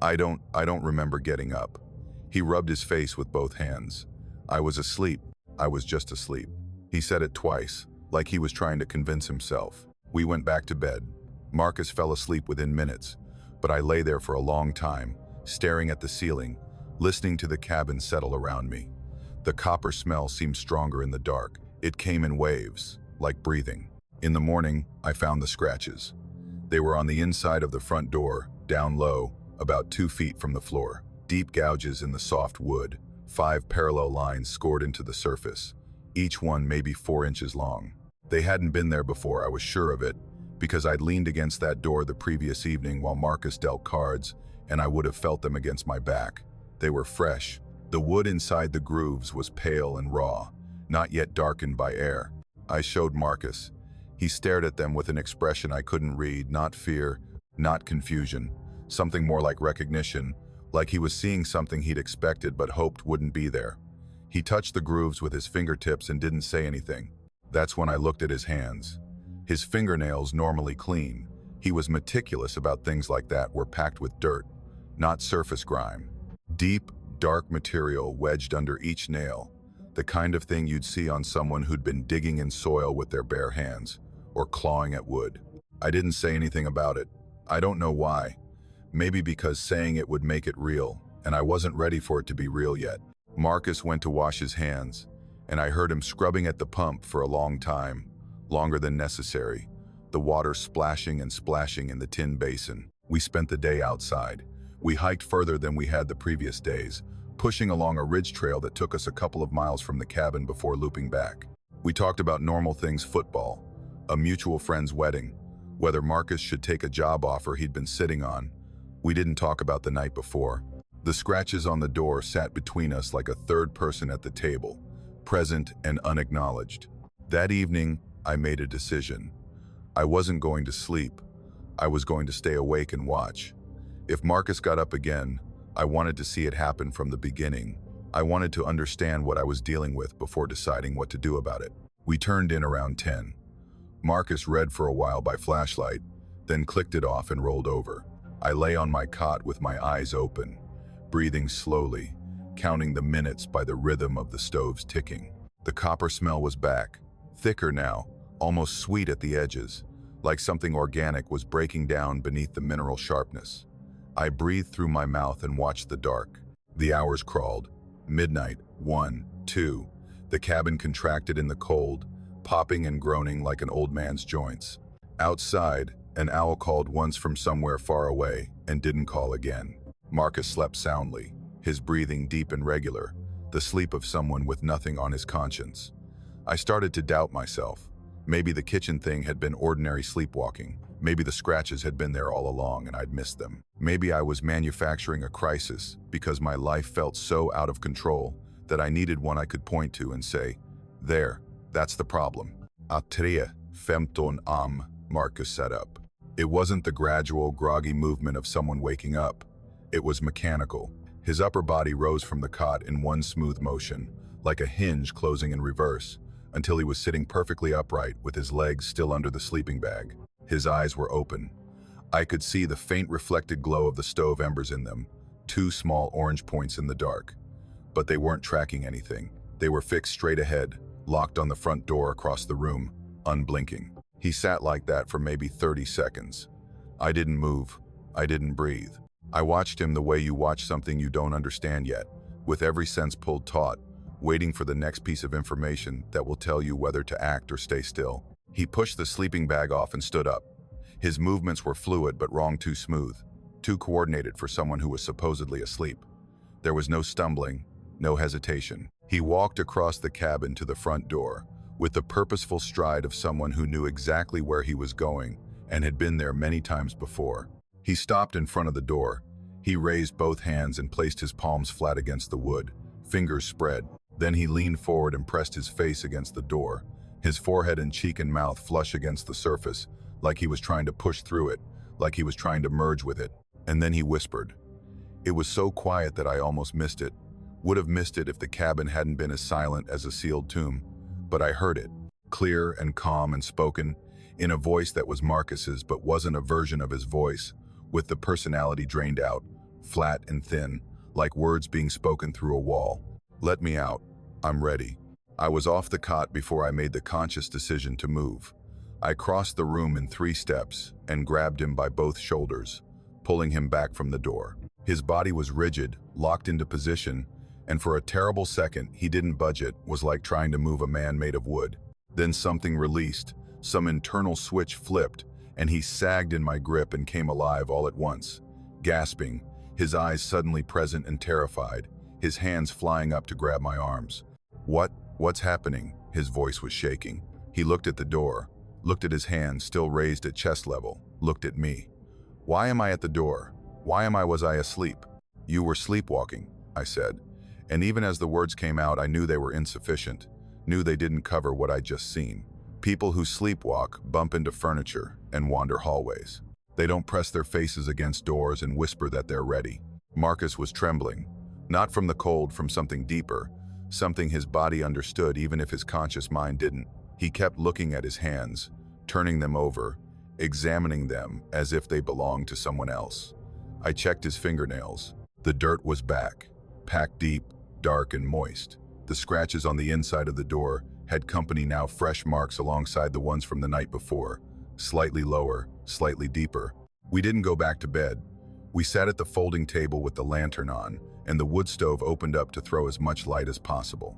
I don't remember getting up." He rubbed his face with both hands. "I was asleep. I was just asleep." He said it twice, like he was trying to convince himself. We went back to bed. Marcus fell asleep within minutes, but I lay there for a long time, staring at the ceiling, listening to the cabin settle around me. The copper smell seemed stronger in the dark. It came in waves, like breathing. In the morning, I found the scratches. They were on the inside of the front door, down low, about 2 feet from the floor. Deep gouges in the soft wood, 5 parallel lines scored into the surface, each one maybe 4 inches long. They hadn't been there before, I was sure of it, because I'd leaned against that door the previous evening while Marcus dealt cards, and I would have felt them against my back. They were fresh. The wood inside the grooves was pale and raw, not yet darkened by air. I showed Marcus. He stared at them with an expression I couldn't read, not fear, not confusion, something more like recognition, like he was seeing something he'd expected but hoped wouldn't be there. He touched the grooves with his fingertips and didn't say anything. That's when I looked at his hands. His fingernails, normally clean, he was meticulous about things like that, were packed with dirt, not surface grime. Deep, dark material wedged under each nail, the kind of thing you'd see on someone who'd been digging in soil with their bare hands, or clawing at wood. I didn't say anything about it. I don't know why. Maybe because saying it would make it real, and I wasn't ready for it to be real yet. Marcus went to wash his hands, and I heard him scrubbing at the pump for a long time, longer than necessary, the water splashing and splashing in the tin basin. We spent the day outside. We hiked further than we had the previous days, pushing along a ridge trail that took us a couple of miles from the cabin before looping back. We talked about normal things: football, a mutual friend's wedding, whether Marcus should take a job offer he'd been sitting on. We didn't talk about the night before. The scratches on the door sat between us like a third person at the table, present and unacknowledged. That evening, I made a decision. I wasn't going to sleep. I was going to stay awake and watch. If Marcus got up again, I wanted to see it happen from the beginning. I wanted to understand what I was dealing with before deciding what to do about it. We turned in around 10. Marcus read for a while by flashlight, then clicked it off and rolled over. I lay on my cot with my eyes open, breathing slowly, counting the minutes by the rhythm of the stove's ticking. The copper smell was back, thicker now, almost sweet at the edges, like something organic was breaking down beneath the mineral sharpness. I breathed through my mouth and watched the dark. The hours crawled. Midnight, 1, 2. The cabin contracted in the cold, popping and groaning like an old man's joints. Outside, an owl called once from somewhere far away and didn't call again. Marcus slept soundly, his breathing deep and regular, the sleep of someone with nothing on his conscience. I started to doubt myself. Maybe the kitchen thing had been ordinary sleepwalking. Maybe the scratches had been there all along and I'd missed them. Maybe I was manufacturing a crisis because my life felt so out of control that I needed one I could point to and say, "There, that's the problem." Atria, 15 Marcus sat up. It wasn't the gradual, groggy movement of someone waking up. It was mechanical. His upper body rose from the cot in one smooth motion, like a hinge closing in reverse, until he was sitting perfectly upright with his legs still under the sleeping bag. His eyes were open. I could see the faint reflected glow of the stove embers in them, 2 small orange points in the dark. But they weren't tracking anything. They were fixed straight ahead, locked on the front door across the room, unblinking. He sat like that for maybe 30 seconds. I didn't move. I didn't breathe. I watched him the way you watch something you don't understand yet, with every sense pulled taut, waiting for the next piece of information that will tell you whether to act or stay still. He pushed the sleeping bag off and stood up. His movements were fluid but wrong too smooth, too coordinated for someone who was supposedly asleep. There was no stumbling, no hesitation. He walked across the cabin to the front door, with the purposeful stride of someone who knew exactly where he was going and had been there many times before. He stopped in front of the door. He raised both hands and placed his palms flat against the wood, fingers spread. Then he leaned forward and pressed his face against the door, his forehead and cheek and mouth flush against the surface, like he was trying to push through it, like he was trying to merge with it. And then he whispered. It was so quiet that I almost missed it. Would have missed it if the cabin hadn't been as silent as a sealed tomb. But I heard it, clear and calm and spoken, in a voice that was Marcus's but wasn't a version of his voice, with the personality drained out, flat and thin, like words being spoken through a wall. Let me out. I'm ready. I was off the cot before I made the conscious decision to move. I crossed the room in 3 steps and grabbed him by both shoulders, pulling him back from the door. His body was rigid, locked into position, and for a terrible second, he didn't budge. It was like trying to move a man made of wood. Then something released, some internal switch flipped, and he sagged in my grip and came alive all at once, gasping, his eyes suddenly present and terrified, his hands flying up to grab my arms. What's happening? His voice was shaking. He looked at the door, looked at his hands still raised at chest level, looked at me. Why am I at the door? Was I asleep? You were sleepwalking, I said. And even as the words came out, I knew they were insufficient, knew they didn't cover what I'd just seen. People who sleepwalk bump into furniture and wander hallways. They don't press their faces against doors and whisper that they're ready. Marcus was trembling, not from the cold, from something deeper, something his body understood even if his conscious mind didn't. He kept looking at his hands, turning them over, examining them as if they belonged to someone else. I checked his fingernails. The dirt was back, packed deep, dark and moist. The scratches on the inside of the door had company now, fresh marks alongside the ones from the night before, slightly lower, slightly deeper. We didn't go back to bed. We sat at the folding table with the lantern on, and the wood stove opened up to throw as much light as possible.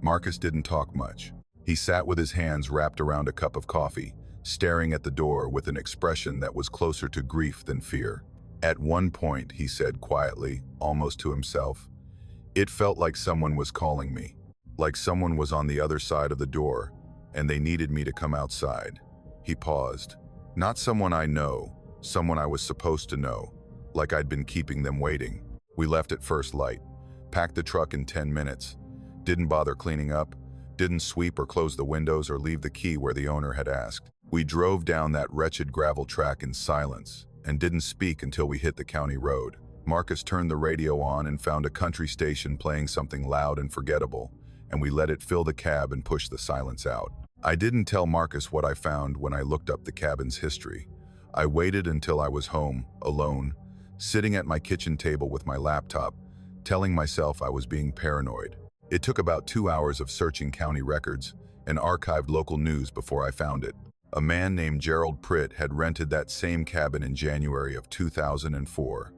Marcus didn't talk much. He sat with his hands wrapped around a cup of coffee, staring at the door with an expression that was closer to grief than fear. At one point, he said quietly, almost to himself, "It felt like someone was calling me, like someone was on the other side of the door, and they needed me to come outside." He paused. "Not someone I know, someone I was supposed to know, like I'd been keeping them waiting." We left at first light, packed the truck in 10 minutes, didn't bother cleaning up, didn't sweep or close the windows or leave the key where the owner had asked. We drove down that wretched gravel track in silence and didn't speak until we hit the county road. Marcus turned the radio on and found a country station playing something loud and forgettable, and we let it fill the cab and push the silence out. I didn't tell Marcus what I found when I looked up the cabin's history. I waited until I was home, alone, sitting at my kitchen table with my laptop, telling myself I was being paranoid. It took about 2 hours of searching county records and archived local news before I found it. A man named Gerald Pritt had rented that same cabin in January of 2004.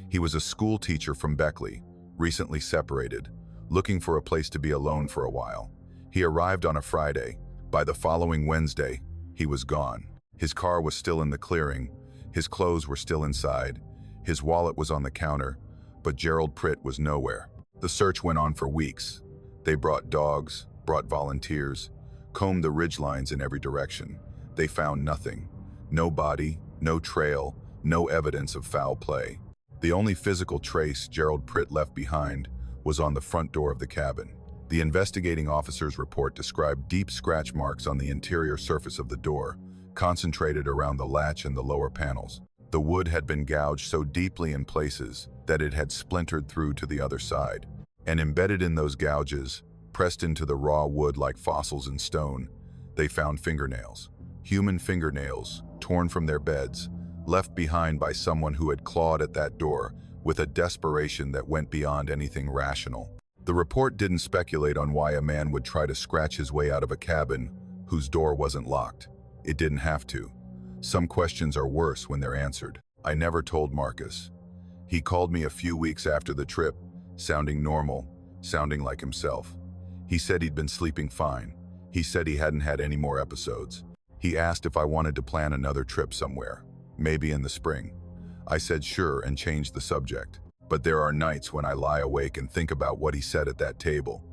He was a school teacher from Beckley, recently separated, looking for a place to be alone for a while. He arrived on a Friday. By the following Wednesday, he was gone. His car was still in the clearing, his clothes were still inside, his wallet was on the counter, but Gerald Pritt was nowhere. The search went on for weeks. They brought dogs, brought volunteers, combed the ridgelines in every direction. They found nothing. No body, no trail, no evidence of foul play. The only physical trace Gerald Pritt left behind was on the front door of the cabin. The investigating officer's report described deep scratch marks on the interior surface of the door, concentrated around the latch and the lower panels. The wood had been gouged so deeply in places that it had splintered through to the other side. And embedded in those gouges, pressed into the raw wood like fossils in stone, they found fingernails. Human fingernails, torn from their beds, left behind by someone who had clawed at that door with a desperation that went beyond anything rational. The report didn't speculate on why a man would try to scratch his way out of a cabin whose door wasn't locked. It didn't have to. Some questions are worse when they're answered. I never told Marcus. He called me a few weeks after the trip, sounding normal, sounding like himself. He said he'd been sleeping fine. He said he hadn't had any more episodes. He asked if I wanted to plan another trip somewhere, maybe in the spring. I said sure and changed the subject. But there are nights when I lie awake and think about what he said at that table,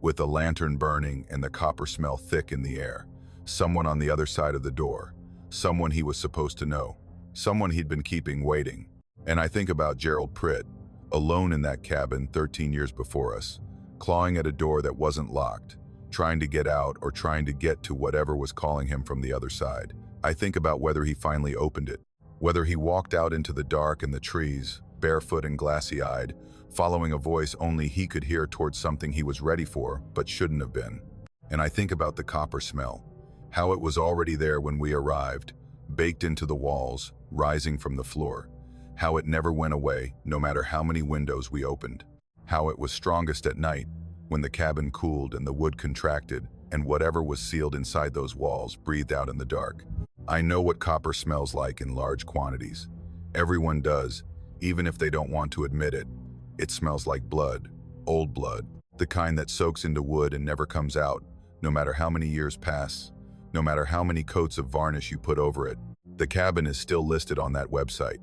with the lantern burning and the copper smell thick in the air. Someone on the other side of the door, someone he was supposed to know, someone he'd been keeping waiting. And I think about Gerald Pritt, alone in that cabin 13 years before us, clawing at a door that wasn't locked, trying to get out or trying to get to whatever was calling him from the other side. I think about whether he finally opened it, whether he walked out into the dark and the trees, barefoot and glassy-eyed, following a voice only he could hear towards something he was ready for but shouldn't have been. And I think about the copper smell, how it was already there when we arrived, baked into the walls, rising from the floor, how it never went away no matter how many windows we opened, how it was strongest at night when the cabin cooled and the wood contracted and whatever was sealed inside those walls breathed out in the dark. I know what copper smells like in large quantities. Everyone does, even if they don't want to admit it. It smells like blood, old blood, the kind that soaks into wood and never comes out, no matter how many years pass, no matter how many coats of varnish you put over it. The cabin is still listed on that website.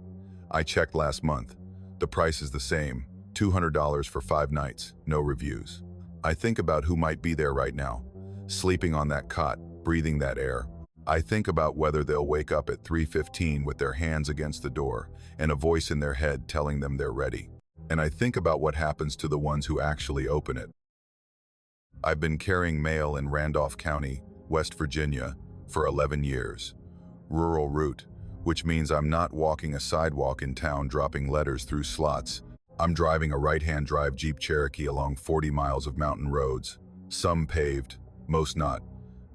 I checked last month. The price is the same, $200 for 5 nights, no reviews. I think about who might be there right now, sleeping on that cot, breathing that air. I think about whether they'll wake up at 3:15 with their hands against the door and a voice in their head telling them they're ready. And I think about what happens to the ones who actually open it. I've been carrying mail in Randolph County, West Virginia, for 11 years. Rural route, which means I'm not walking a sidewalk in town dropping letters through slots. I'm driving a right-hand drive Jeep Cherokee along 40 miles of mountain roads, some paved, most not,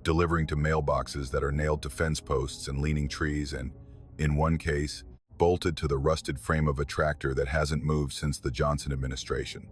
delivering to mailboxes that are nailed to fence posts and leaning trees and, in one case, bolted to the rusted frame of a tractor that hasn't moved since the Johnson administration.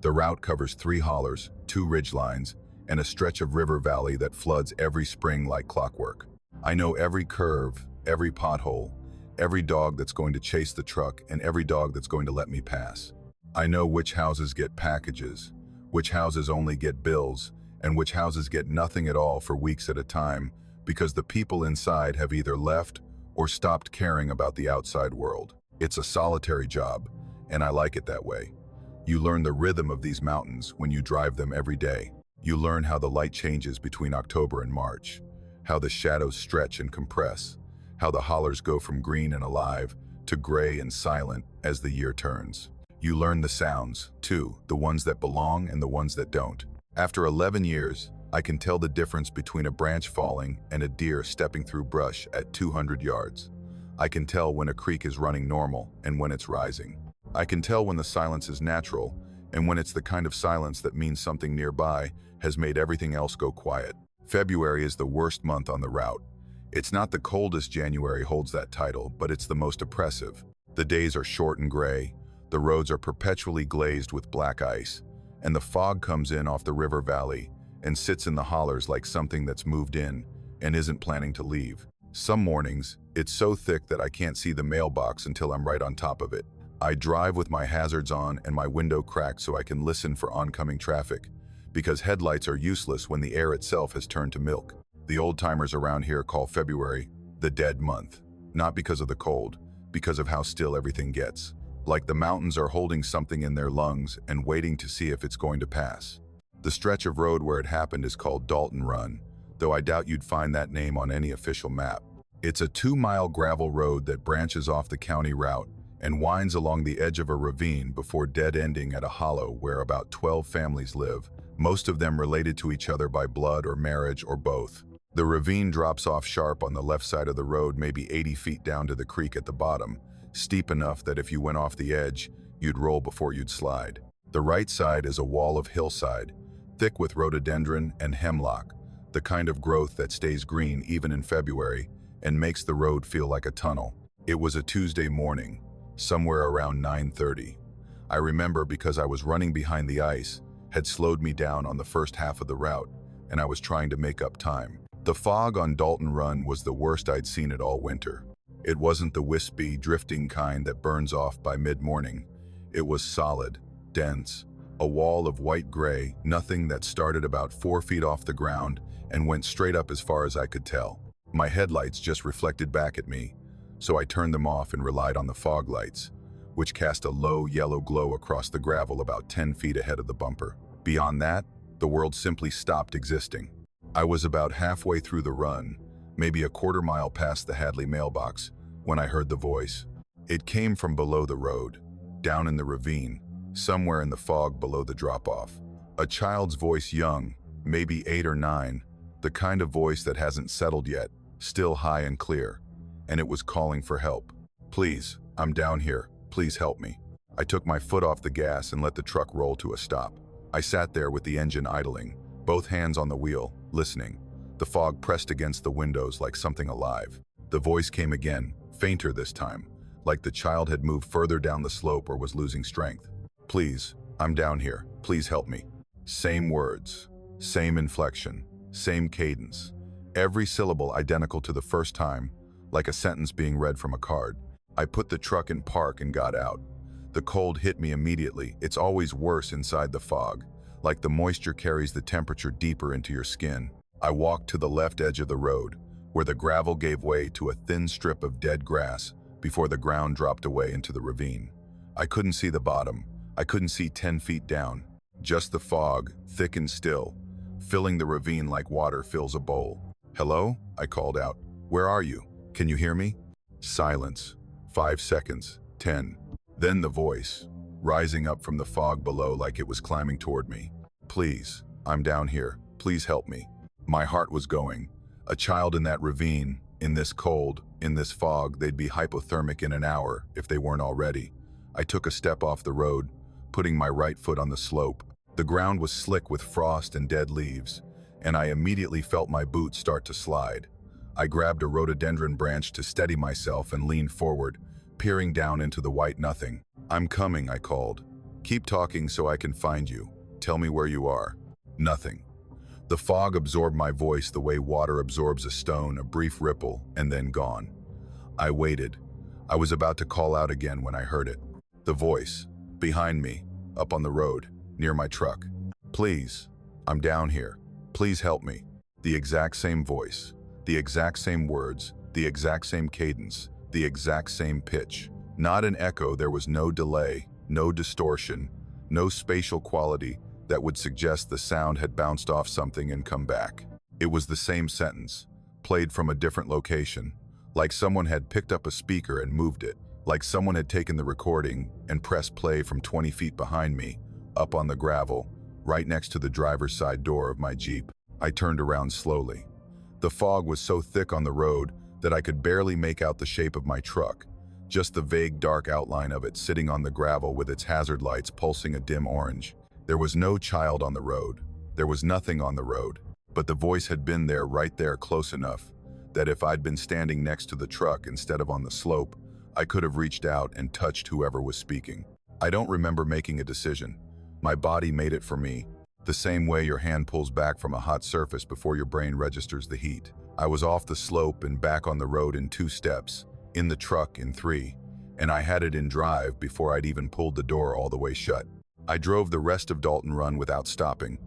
The route covers 3 hollers, 2 ridgelines, and a stretch of river valley that floods every spring like clockwork. I know every curve, every pothole, every dog that's going to chase the truck, and every dog that's going to let me pass. I know which houses get packages, which houses only get bills, and which houses get nothing at all for weeks at a time because the people inside have either left or stopped caring about the outside world. It's a solitary job, and I like it that way. You learn the rhythm of these mountains when you drive them every day. You learn how the light changes between October and March, how the shadows stretch and compress, how the hollers go from green and alive to gray and silent as the year turns. You learn the sounds, too, the ones that belong and the ones that don't. After 11 years, I can tell the difference between a branch falling and a deer stepping through brush at 200 yards. I can tell when a creek is running normal and when it's rising. I can tell when the silence is natural and when it's the kind of silence that means something nearby has made everything else go quiet. February is the worst month on the route. It's not the coldest. January holds that title, but it's the most oppressive. The days are short and gray, the roads are perpetually glazed with black ice, and the fog comes in off the river valley and sits in the hollers like something that's moved in and isn't planning to leave. Some mornings, it's so thick that I can't see the mailbox until I'm right on top of it. I drive with my hazards on and my window cracked so I can listen for oncoming traffic, because headlights are useless when the air itself has turned to milk. The old-timers around here call February the dead month, not because of the cold, because of how still everything gets. Like the mountains are holding something in their lungs and waiting to see if it's going to pass. The stretch of road where it happened is called Dalton Run, though I doubt you'd find that name on any official map. It's a 2-mile gravel road that branches off the county route and winds along the edge of a ravine before dead-ending at a hollow where about 12 families live, most of them related to each other by blood or marriage or both. The ravine drops off sharp on the left side of the road, maybe 80 feet down to the creek at the bottom, steep enough that if you went off the edge, you'd roll before you'd slide. The right side is a wall of hillside, thick with rhododendron and hemlock, the kind of growth that stays green even in February and makes the road feel like a tunnel. It was a Tuesday morning, somewhere around 9:30. I remember because I was running behind the ice, had slowed me down on the first half of the route, and I was trying to make up time. The fog on Dalton Run was the worst I'd seen it all winter. It wasn't the wispy, drifting kind that burns off by mid-morning. It was solid, dense, a wall of white-gray, nothing that started about 4 feet off the ground and went straight up as far as I could tell. My headlights just reflected back at me, so I turned them off and relied on the fog lights, which cast a low yellow glow across the gravel about 10 feet ahead of the bumper. Beyond that, the world simply stopped existing. I was about halfway through the run, maybe a quarter mile past the Hadley mailbox, when I heard the voice. It came from below the road, down in the ravine, somewhere in the fog below the drop-off. A child's voice, young, maybe 8 or 9, the kind of voice that hasn't settled yet, still high and clear, and it was calling for help. "Please, I'm down here, please help me." I took my foot off the gas and let the truck roll to a stop. I sat there with the engine idling, both hands on the wheel, listening. The fog pressed against the windows like something alive. The voice came again, fainter this time, like the child had moved further down the slope or was losing strength. "Please, I'm down here, please help me." Same words, same inflection, same cadence. Every syllable identical to the first time, like a sentence being read from a card. I put the truck in park and got out. The cold hit me immediately. It's always worse inside the fog, like the moisture carries the temperature deeper into your skin. I walked to the left edge of the road, where the gravel gave way to a thin strip of dead grass before the ground dropped away into the ravine. I couldn't see the bottom. I couldn't see 10 feet down. Just the fog, thick and still, filling the ravine like water fills a bowl. "Hello?" I called out. "Where are you? Can you hear me?" Silence. 5 seconds. 10. Then the voice, rising up from the fog below like it was climbing toward me. "Please, I'm down here. Please help me." My heart was going. A child in that ravine, in this cold, in this fog, they'd be hypothermic in an hour if they weren't already. I took a step off the road, putting my right foot on the slope. The ground was slick with frost and dead leaves, and I immediately felt my boots start to slide. I grabbed a rhododendron branch to steady myself and leaned forward, peering down into the white nothing. "I'm coming," I called. "Keep talking so I can find you. Tell me where you are." Nothing. The fog absorbed my voice the way water absorbs a stone, a brief ripple, and then gone. I waited. I was about to call out again when I heard it. The voice, behind me, up on the road, near my truck. "Please, I'm down here. Please help me." The exact same voice, the exact same words, the exact same cadence, the exact same pitch. Not an echo. There was no delay, no distortion, no spatial quality that would suggest the sound had bounced off something and come back. It was the same sentence, played from a different location, like someone had picked up a speaker and moved it, like someone had taken the recording and pressed play from 20 feet behind me, up on the gravel, right next to the driver's side door of my Jeep. I turned around slowly. The fog was so thick on the road that I could barely make out the shape of my truck, just the vague dark outline of it sitting on the gravel with its hazard lights pulsing a dim orange. There was no child on the road. There was nothing on the road, but the voice had been there, right there, close enough that if I'd been standing next to the truck instead of on the slope, I could have reached out and touched whoever was speaking. I don't remember making a decision. My body made it for me, the same way your hand pulls back from a hot surface before your brain registers the heat. I was off the slope and back on the road in 2 steps, in the truck in 3, and I had it in drive before I'd even pulled the door all the way shut. I drove the rest of Dalton Run without stopping,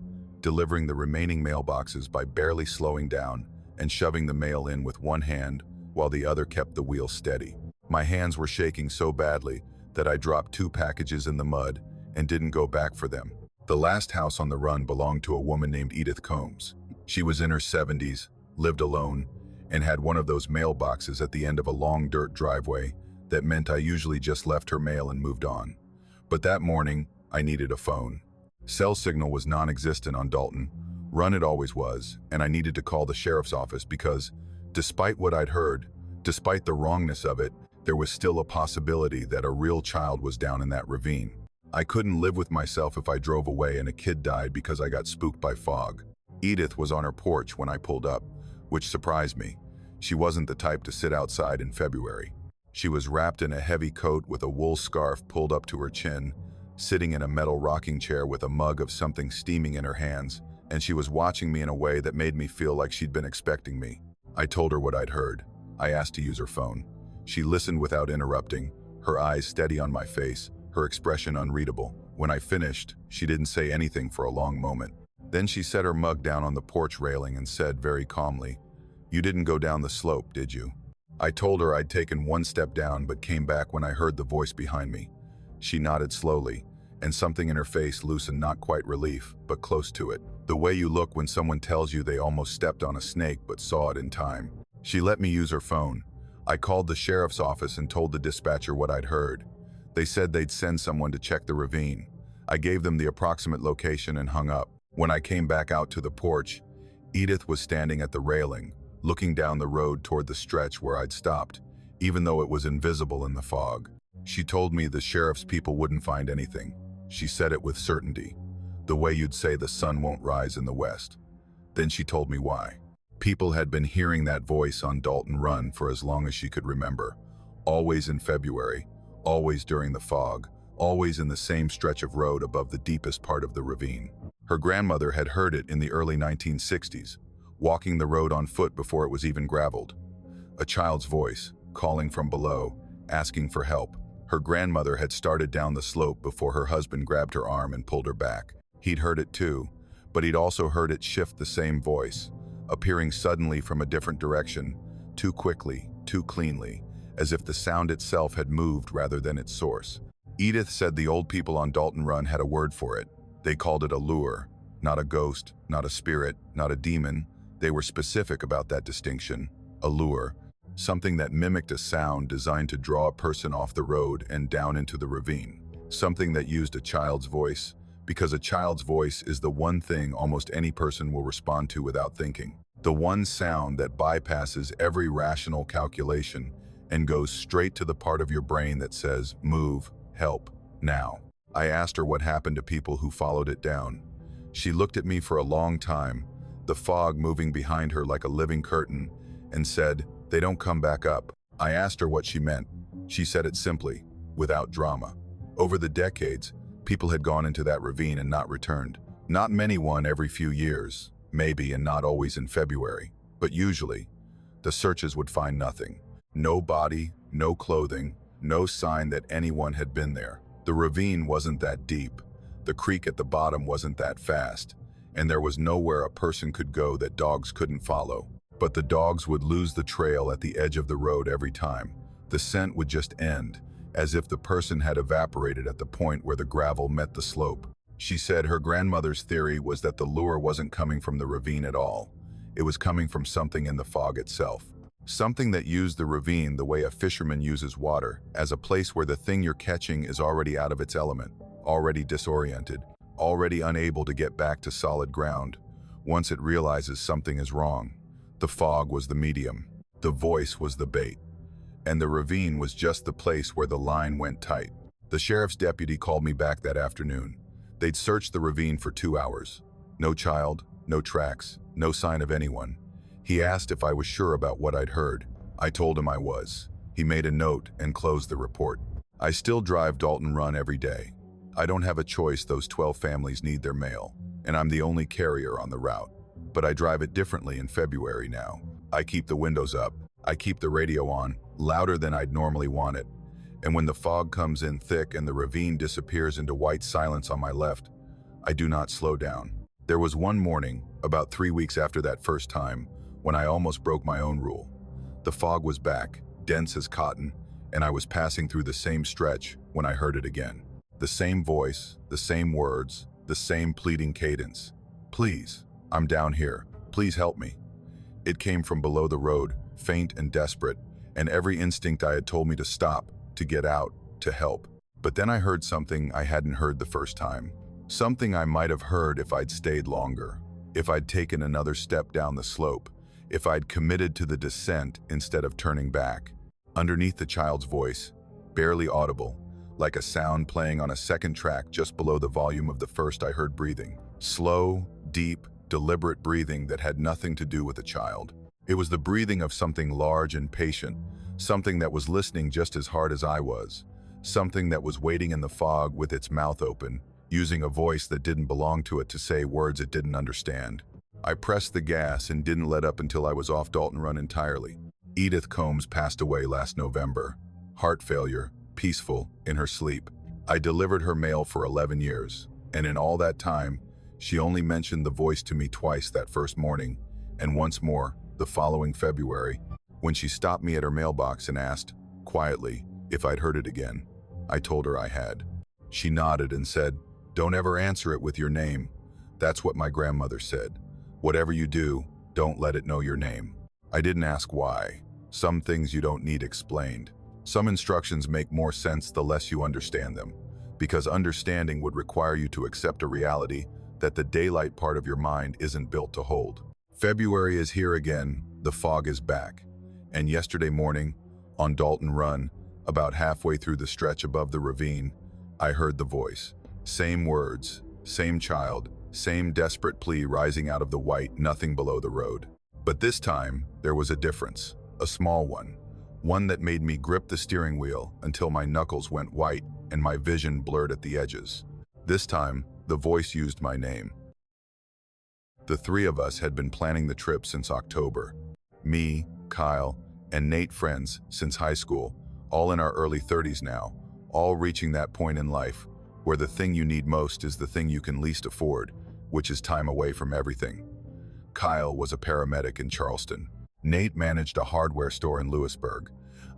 delivering the remaining mailboxes by barely slowing down and shoving the mail in with one hand while the other kept the wheel steady. My hands were shaking so badly that I dropped 2 packages in the mud and didn't go back for them. The last house on the run belonged to a woman named Edith Combs. She was in her 70s, lived alone, and had one of those mailboxes at the end of a long dirt driveway that meant I usually just left her mail and moved on. But that morning, I needed a phone. Cell signal was non-existent on Dalton. Run it always was, and I needed to call the sheriff's office because, despite what I'd heard, despite the wrongness of it, there was still a possibility that a real child was down in that ravine. I couldn't live with myself if I drove away and a kid died because I got spooked by fog. Edith was on her porch when I pulled up, which surprised me. She wasn't the type to sit outside in February. She was wrapped in a heavy coat with a wool scarf pulled up to her chin, sitting in a metal rocking chair with a mug of something steaming in her hands, and she was watching me in a way that made me feel like she'd been expecting me. I told her what I'd heard. I asked to use her phone. She listened without interrupting, her eyes steady on my face, her expression unreadable. When I finished, she didn't say anything for a long moment. Then she set her mug down on the porch railing and said very calmly, "You didn't go down the slope, did you?" I told her I'd taken 1 step down but came back when I heard the voice behind me. She nodded slowly, and something in her face loosened, not quite relief, but close to it. The way you look when someone tells you they almost stepped on a snake but saw it in time. She let me use her phone. I called the sheriff's office and told the dispatcher what I'd heard. They said they'd send someone to check the ravine. I gave them the approximate location and hung up. When I came back out to the porch, Edith was standing at the railing, looking down the road toward the stretch where I'd stopped, even though it was invisible in the fog. She told me the sheriff's people wouldn't find anything. She said it with certainty, the way you'd say the sun won't rise in the west. Then she told me why. People had been hearing that voice on Dalton Run for as long as she could remember. Always in February, always during the fog, always in the same stretch of road above the deepest part of the ravine. Her grandmother had heard it in the early 1960s, walking the road on foot before it was even graveled. A child's voice, calling from below, asking for help. Her grandmother had started down the slope before her husband grabbed her arm and pulled her back. He'd heard it too, but he'd also heard it shift the same voice, appearing suddenly from a different direction, too quickly, too cleanly, as if the sound itself had moved rather than its source. Edith said the old people on Dalton Run had a word for it. They called it a lure. Not a ghost, not a spirit, not a demon. They were specific about that distinction. A lure. Something that mimicked a sound designed to draw a person off the road and down into the ravine. Something that used a child's voice, because a child's voice is the one thing almost any person will respond to without thinking. The one sound that bypasses every rational calculation and goes straight to the part of your brain that says, move, help, now. I asked her what happened to people who followed it down. She looked at me for a long time, the fog moving behind her like a living curtain, and said, "They don't come back up." I asked her what she meant. She said it simply, without drama. Over the decades, people had gone into that ravine and not returned. Not many, one every few years, maybe, and not always in February. But usually, the searches would find nothing. No body, no clothing, no sign that anyone had been there. The ravine wasn't that deep. The creek at the bottom wasn't that fast. And there was nowhere a person could go that dogs couldn't follow. But the dogs would lose the trail at the edge of the road every time. The scent would just end, as if the person had evaporated at the point where the gravel met the slope. She said her grandmother's theory was that the lure wasn't coming from the ravine at all. It was coming from something in the fog itself. Something that used the ravine the way a fisherman uses water, as a place where the thing you're catching is already out of its element, already disoriented, already unable to get back to solid ground, once it realizes something is wrong. The fog was the medium, the voice was the bait, and the ravine was just the place where the line went tight. The sheriff's deputy called me back that afternoon. They'd searched the ravine for 2 hours. No child, no tracks, no sign of anyone. He asked if I was sure about what I'd heard. I told him I was. He made a note and closed the report. I still drive Dalton Run every day. I don't have a choice. Those 12 families need their mail, and I'm the only carrier on the route. But I drive it differently in February now. I keep the windows up. I keep the radio on, louder than I'd normally want it. And when the fog comes in thick and the ravine disappears into white silence on my left, I do not slow down. There was one morning, about 3 weeks after that first time, when I almost broke my own rule. The fog was back, dense as cotton, and I was passing through the same stretch when I heard it again. The same voice, the same words, the same pleading cadence. "Please, I'm down here. Please help me." It came from below the road, faint and desperate, and every instinct I had told me to stop, to get out, to help. But then I heard something I hadn't heard the first time. Something I might have heard if I'd stayed longer, if I'd taken another step down the slope, if I'd committed to the descent instead of turning back. Underneath the child's voice, barely audible, like a sound playing on a second track just below the volume of the first, I heard breathing. Slow, deep, deliberate breathing that had nothing to do with a child. It was the breathing of something large and patient, something that was listening just as hard as I was, something that was waiting in the fog with its mouth open, using a voice that didn't belong to it to say words it didn't understand. I pressed the gas and didn't let up until I was off Dalton Run entirely. Edith Combs passed away last November. Heart failure, peaceful, in her sleep. I delivered her mail for 11 years, and in all that time, she only mentioned the voice to me twice that first morning, and once more, the following February, when she stopped me at her mailbox and asked, quietly, if I'd heard it again. I told her I had. She nodded and said, "Don't ever answer it with your name. That's what my grandmother said. Whatever you do, don't let it know your name." I didn't ask why. Some things you don't need explained. Some instructions make more sense the less you understand them, because understanding would require you to accept a reality that the daylight part of your mind isn't built to hold. February is here again, the fog is back, and yesterday morning, on Dalton Run, about halfway through the stretch above the ravine, I heard the voice. Same words, same child, same desperate plea rising out of the white nothing below the road. But this time, there was a difference, a small one that made me grip the steering wheel until my knuckles went white and my vision blurred at the edges. This time, the voice used my name. The three of us had been planning the trip since October. Me, Kyle, and Nate, friends since high school, all in our early 30s now, all reaching that point in life where the thing you need most is the thing you can least afford, which is time away from everything. Kyle was a paramedic in Charleston. Nate managed a hardware store in Lewisburg.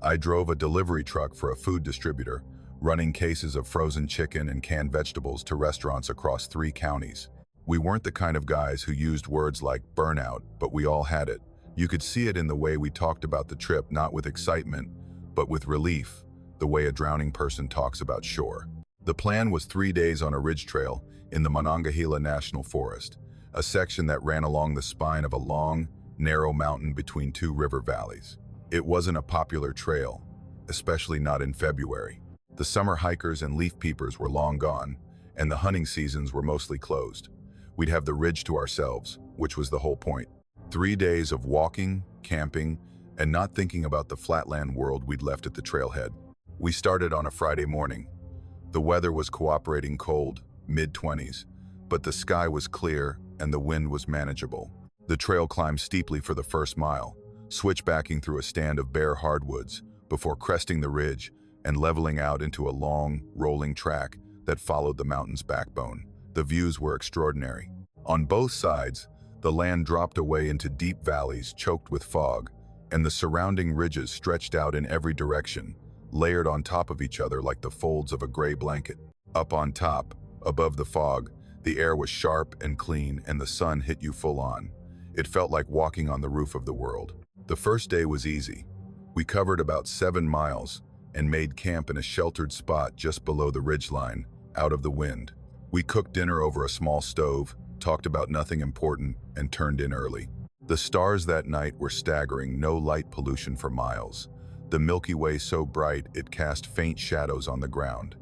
I drove a delivery truck for a food distributor, running cases of frozen chicken and canned vegetables to restaurants across 3 counties. We weren't the kind of guys who used words like burnout, but we all had it. You could see it in the way we talked about the trip, not with excitement, but with relief, the way a drowning person talks about shore. The plan was 3 days on a ridge trail in the Monongahela National Forest, a section that ran along the spine of a long, narrow mountain between 2 river valleys. It wasn't a popular trail, especially not in February. The summer hikers and leaf peepers were long gone, and the hunting seasons were mostly closed. We'd have the ridge to ourselves, which was the whole point. 3 days of walking, camping, and not thinking about the flatland world we'd left at the trailhead. We started on a Friday morning. The weather was cooperating cold, mid-20s, but the sky was clear and the wind was manageable. The trail climbed steeply for the first mile, switchbacking through a stand of bare hardwoods before cresting the ridge and leveling out into a long, rolling track that followed the mountain's backbone. The views were extraordinary. On both sides, the land dropped away into deep valleys choked with fog, and the surrounding ridges stretched out in every direction, layered on top of each other like the folds of a gray blanket. Up on top, above the fog, the air was sharp and clean and the sun hit you full on. It felt like walking on the roof of the world. The first day was easy. We covered about 7 miles and made camp in a sheltered spot just below the ridgeline, out of the wind. We cooked dinner over a small stove, talked about nothing important, and turned in early. The stars that night were staggering, no light pollution for miles. The Milky Way so bright it cast faint shadows on the ground.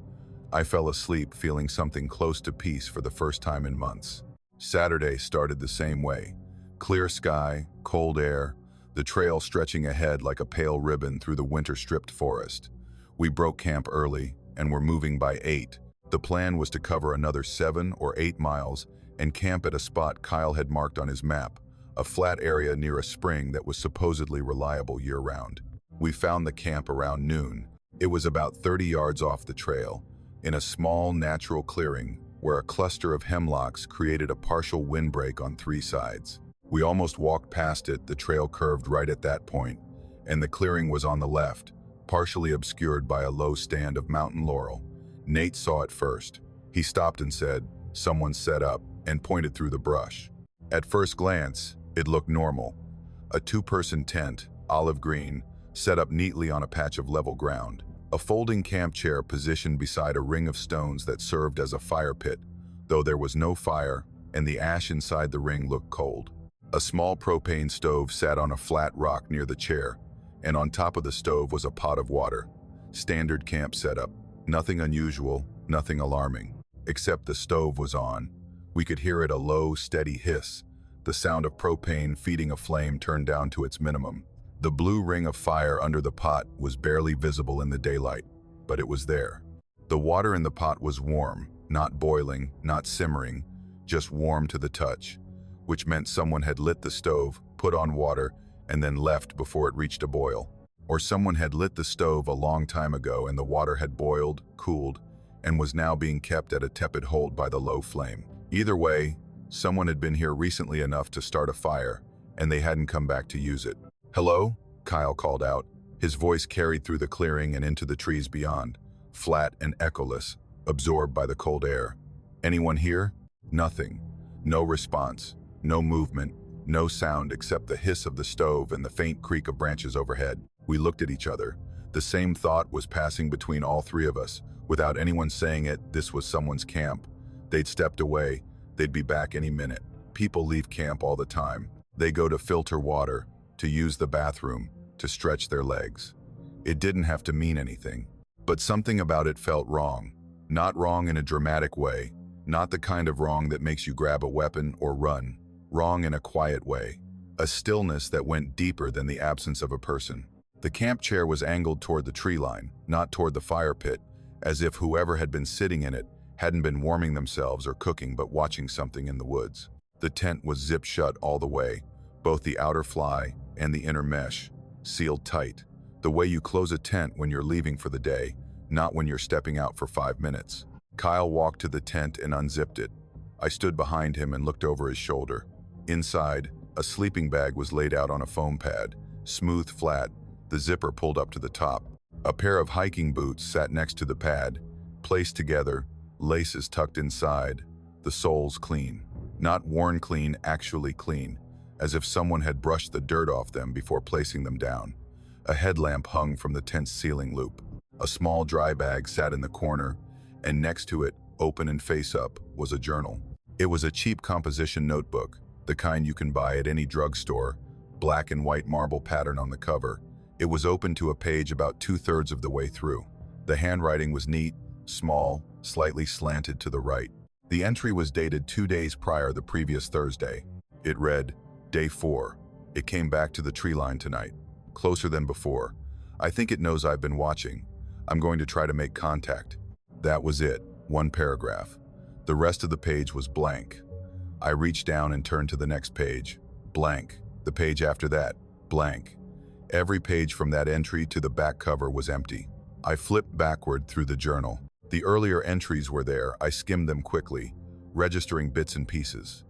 I fell asleep feeling something close to peace for the first time in months. Saturday started the same way. Clear sky, cold air, the trail stretching ahead like a pale ribbon through the winter-stripped forest. We broke camp early and were moving by 8. The plan was to cover another 7 or 8 miles and camp at a spot Kyle had marked on his map, a flat area near a spring that was supposedly reliable year-round. We found the camp around noon. It was about 30 yards off the trail, in a small natural clearing where a cluster of hemlocks created a partial windbreak on 3 sides. We almost walked past it. The trail curved right at that point, and the clearing was on the left, partially obscured by a low stand of mountain laurel. Nate saw it first. He stopped and said, "Someone set up," and pointed through the brush. At first glance, it looked normal. A 2-person tent, olive green, set up neatly on a patch of level ground. A folding camp chair positioned beside a ring of stones that served as a fire pit, though there was no fire, and the ash inside the ring looked cold. A small propane stove sat on a flat rock near the chair, and on top of the stove was a pot of water. Standard camp setup. Nothing unusual, nothing alarming. Except the stove was on. We could hear it, a low, steady hiss, the sound of propane feeding a flame turned down to its minimum. The blue ring of fire under the pot was barely visible in the daylight, but it was there. The water in the pot was warm, not boiling, not simmering, just warm to the touch, which meant someone had lit the stove, put on water, and then left before it reached a boil. Or someone had lit the stove a long time ago and the water had boiled, cooled, and was now being kept at a tepid hold by the low flame. Either way, someone had been here recently enough to start a fire, and they hadn't come back to use it. "Hello?" Kyle called out. His voice carried through the clearing and into the trees beyond, flat and echoless, absorbed by the cold air. "Anyone here?" Nothing. No response. No movement. No sound except the hiss of the stove and the faint creak of branches overhead. We looked at each other. The same thought was passing between all 3 of us. Without anyone saying it, this was someone's camp. They'd stepped away. They'd be back any minute. People leave camp all the time. They go to filter water, to use the bathroom, to stretch their legs. It didn't have to mean anything. But something about it felt wrong. Not wrong in a dramatic way. Not the kind of wrong that makes you grab a weapon or run. Wrong in a quiet way. A stillness that went deeper than the absence of a person. The camp chair was angled toward the tree line, not toward the fire pit, as if whoever had been sitting in it hadn't been warming themselves or cooking but watching something in the woods. The tent was zipped shut all the way, both the outer fly and the inner mesh, sealed tight. The way you close a tent when you're leaving for the day, not when you're stepping out for 5 minutes. Kyle walked to the tent and unzipped it. I stood behind him and looked over his shoulder. Inside, a sleeping bag was laid out on a foam pad, smooth flat, the zipper pulled up to the top. A pair of hiking boots sat next to the pad, placed together, laces tucked inside, the soles clean. Not worn clean, actually clean, as if someone had brushed the dirt off them before placing them down. A headlamp hung from the tent's ceiling loop. A small dry bag sat in the corner, and next to it, open and face up, was a journal. It was a cheap composition notebook, the kind you can buy at any drugstore, black and white marble pattern on the cover. It was open to a page about 2/3 of the way through. The handwriting was neat, small, slightly slanted to the right. The entry was dated 2 days prior the previous Thursday. It read, Day 4. It came back to the tree line tonight. Closer than before. I think it knows I've been watching. I'm going to try to make contact. That was it, one paragraph. The rest of the page was blank. I reached down and turned to the next page. Blank. The page after that. Blank. Every page from that entry to the back cover was empty. I flipped backward through the journal. The earlier entries were there. I skimmed them quickly, registering bits and pieces.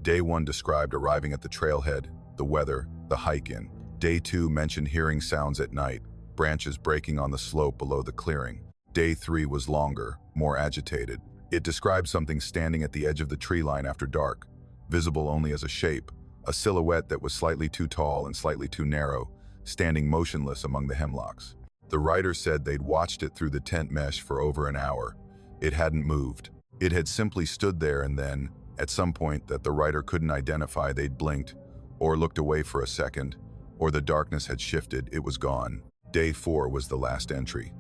Day 1 described arriving at the trailhead, the weather, the hike-in. Day 2 mentioned hearing sounds at night, branches breaking on the slope below the clearing. Day 3 was longer, more agitated. It described something standing at the edge of the tree line after dark, visible only as a shape, a silhouette that was slightly too tall and slightly too narrow, standing motionless among the hemlocks. The writer said they'd watched it through the tent mesh for over an hour. It hadn't moved. It had simply stood there, and then, at some point that the writer couldn't identify, they'd blinked, or looked away for a second, or the darkness had shifted, it was gone. Day 4 was the last entry.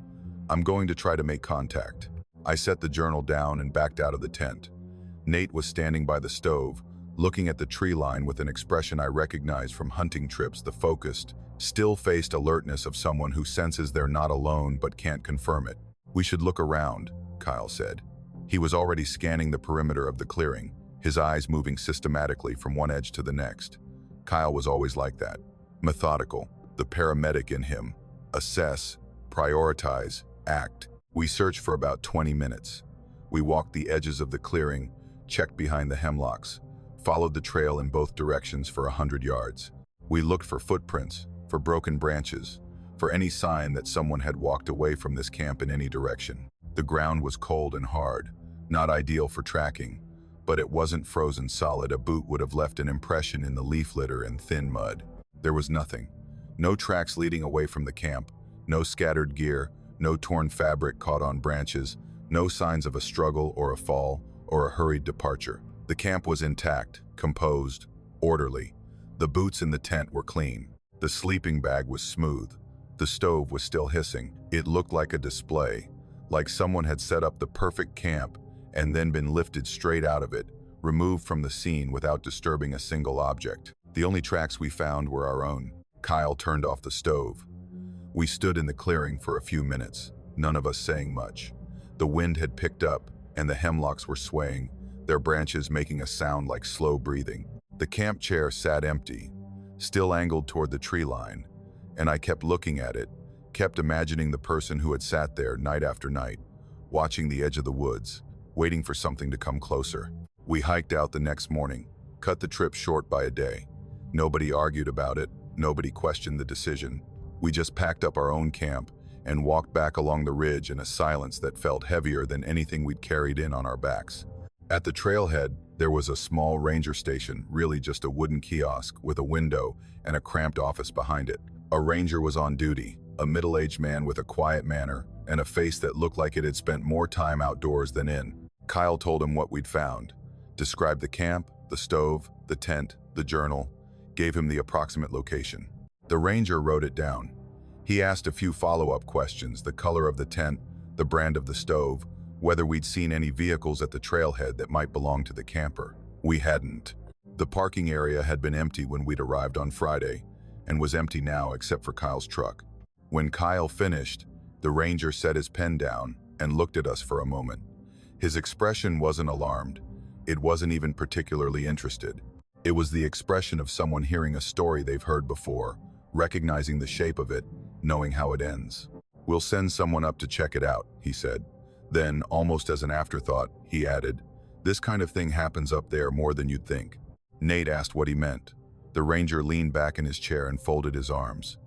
I'm going to try to make contact. I set the journal down and backed out of the tent. Nate was standing by the stove, looking at the tree line with an expression I recognized from hunting trips, the focused, still-faced alertness of someone who senses they're not alone but can't confirm it. We should look around, Kyle said. He was already scanning the perimeter of the clearing, his eyes moving systematically from one edge to the next. Kyle was always like that. Methodical, the paramedic in him. Assess, prioritize, act. We searched for about 20 minutes. We walked the edges of the clearing, checked behind the hemlocks, followed the trail in both directions for 100 yards. We looked for footprints, for broken branches, for any sign that someone had walked away from this camp in any direction. The ground was cold and hard, not ideal for tracking, but it wasn't frozen solid. A boot would have left an impression in the leaf litter and thin mud. There was nothing. No tracks leading away from the camp, no scattered gear, no torn fabric caught on branches, no signs of a struggle or a fall or a hurried departure. The camp was intact, composed, orderly. The boots in the tent were clean. The sleeping bag was smooth. The stove was still hissing. It looked like a display, like someone had set up the perfect camp and then been lifted straight out of it, removed from the scene without disturbing a single object. The only tracks we found were our own. Kyle turned off the stove. We stood in the clearing for a few minutes, none of us saying much. The wind had picked up, and the hemlocks were swaying, their branches making a sound like slow breathing. The camp chair sat empty, still angled toward the tree line, and I kept looking at it, kept imagining the person who had sat there night after night, watching the edge of the woods, waiting for something to come closer. We hiked out the next morning, cut the trip short by a day. Nobody argued about it, nobody questioned the decision. We just packed up our own camp and walked back along the ridge in a silence that felt heavier than anything we'd carried in on our backs. At the trailhead, there was a small ranger station, really just a wooden kiosk with a window and a cramped office behind it. A ranger was on duty, a middle-aged man with a quiet manner and a face that looked like it had spent more time outdoors than in. Kyle told him what we'd found, described the camp, the stove, the tent, the journal, gave him the approximate location. The ranger wrote it down. He asked a few follow-up questions, the color of the tent, the brand of the stove, whether we'd seen any vehicles at the trailhead that might belong to the camper. We hadn't. The parking area had been empty when we'd arrived on Friday, and was empty now except for Kyle's truck. When Kyle finished, the ranger set his pen down and looked at us for a moment. His expression wasn't alarmed, It wasn't even particularly interested. It was the expression of someone hearing a story they've heard before, recognizing the shape of it, knowing how it ends. "We'll send someone up to check it out," he said. Then, almost as an afterthought, he added, "This kind of thing happens up there more than you'd think." Nate asked what he meant. The ranger leaned back in his chair and folded his arms.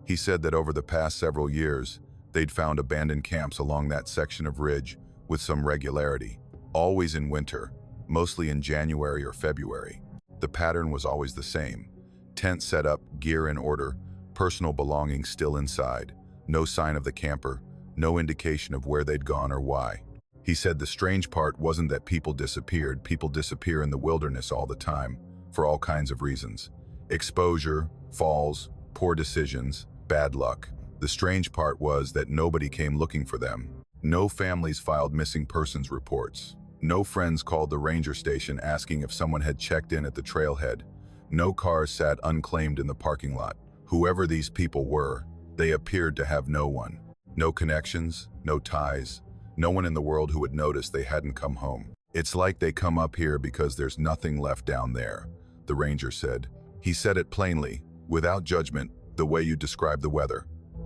He said that over the past several years, they'd found abandoned camps along that section of ridge with some regularity, always in winter, mostly in January or February. The pattern was always the same. Tent set up, gear in order, personal belongings still inside. No sign of the camper, no indication of where they'd gone or why. He said the strange part wasn't that people disappeared. People disappear in the wilderness all the time, for all kinds of reasons. Exposure, falls, poor decisions, bad luck. The strange part was that nobody came looking for them. No families filed missing persons reports. No friends called the ranger station asking if someone had checked in at the trailhead. No cars sat unclaimed in the parking lot. Whoever these people were, they appeared to have no one. No connections, no ties, no one in the world who would notice they hadn't come home. "It's like they come up here because there's nothing left down there," the ranger said. He said it plainly, without judgment, the way you describe the weather.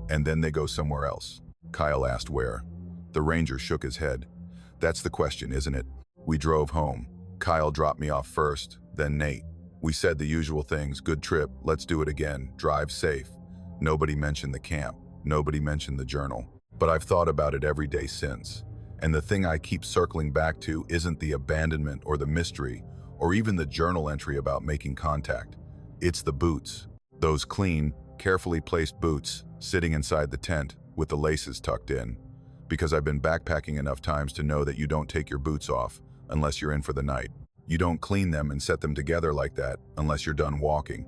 "And then they go somewhere else." Kyle asked where. The ranger shook his head. "That's the question, isn't it?" We drove home. Kyle dropped me off first, then Nate. We said the usual things: "Good trip, let's do it again, drive safe." Nobody mentioned the camp. Nobody mentioned the journal. But I've thought about it every day since. And the thing I keep circling back to isn't the abandonment or the mystery, or even the journal entry about making contact. It's the boots. Those clean, carefully placed boots, sitting inside the tent, with the laces tucked in. Because I've been backpacking enough times to know that you don't take your boots off unless you're in for the night. You don't clean them and set them together like that unless you're done walking.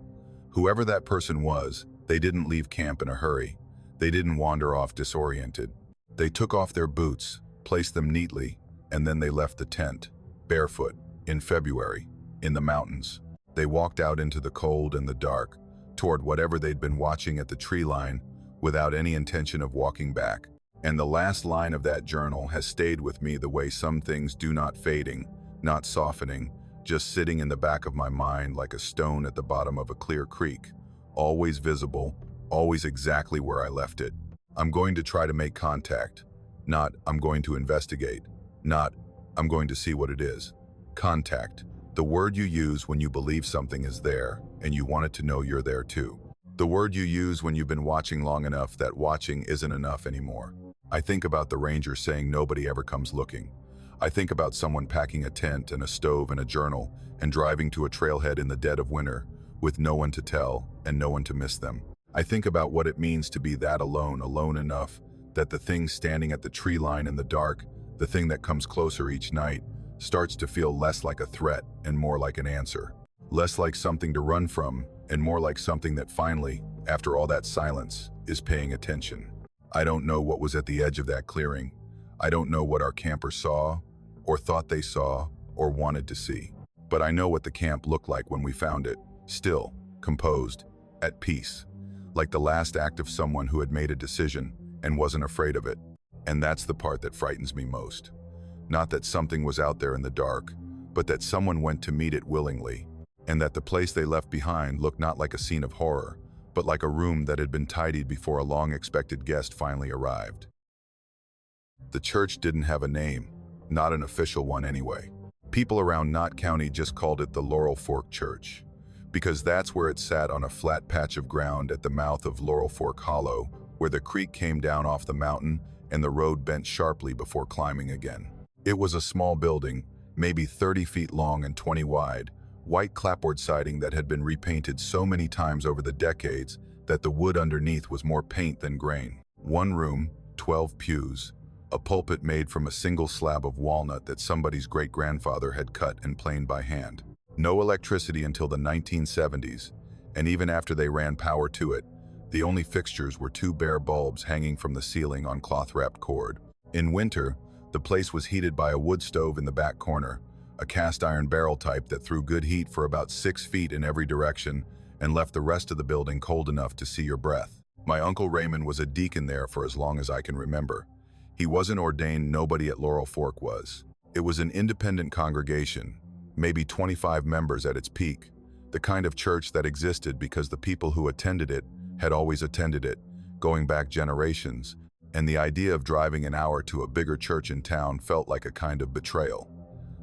Whoever that person was, they didn't leave camp in a hurry. They didn't wander off disoriented. They took off their boots, placed them neatly, and then they left the tent, barefoot, in February, in the mountains. They walked out into the cold and the dark, toward whatever they'd been watching at the tree line, without any intention of walking back. And the last line of that journal has stayed with me the way some things do, not fading, not softening, just sitting in the back of my mind like a stone at the bottom of a clear creek, always visible, always exactly where I left it. I'm going to try to make contact. Not, I'm going to investigate. Not, I'm going to see what it is. Contact. The word you use when you believe something is there, and you want it to know you're there too. The word you use when you've been watching long enough that watching isn't enough anymore. I think about the ranger saying nobody ever comes looking. I think about someone packing a tent and a stove and a journal and driving to a trailhead in the dead of winter, with no one to tell and no one to miss them. I think about what it means to be that alone, alone enough that the thing standing at the tree line in the dark, the thing that comes closer each night, starts to feel less like a threat and more like an answer. Less like something to run from and more like something that finally, after all that silence, is paying attention. I don't know what was at the edge of that clearing. I don't know what our camper saw, or thought they saw, or wanted to see. But I know what the camp looked like when we found it, still, composed, at peace. Like the last act of someone who had made a decision and wasn't afraid of it. And that's the part that frightens me most. Not that something was out there in the dark, but that someone went to meet it willingly, and that the place they left behind looked not like a scene of horror, but like a room that had been tidied before a long-expected guest finally arrived. The church didn't have a name, not an official one anyway. People around Knott County just called it the Laurel Fork Church, because that's where it sat on a flat patch of ground at the mouth of Laurel Fork Hollow, where the creek came down off the mountain and the road bent sharply before climbing again. It was a small building, maybe 30 feet long and 20 wide, white clapboard siding that had been repainted so many times over the decades that the wood underneath was more paint than grain. One room, 12 pews, a pulpit made from a single slab of walnut that somebody's great-grandfather had cut and planed by hand. No electricity until the 1970s, and even after they ran power to it, the only fixtures were two bare bulbs hanging from the ceiling on cloth-wrapped cord. In winter, the place was heated by a wood stove in the back corner, a cast-iron barrel type that threw good heat for about 6 feet in every direction and left the rest of the building cold enough to see your breath. My Uncle Raymond was a deacon there for as long as I can remember. He wasn't ordained, nobody at Laurel Fork was. It was an independent congregation, maybe 25 members at its peak, the kind of church that existed because the people who attended it had always attended it, going back generations, and the idea of driving an hour to a bigger church in town felt like a kind of betrayal.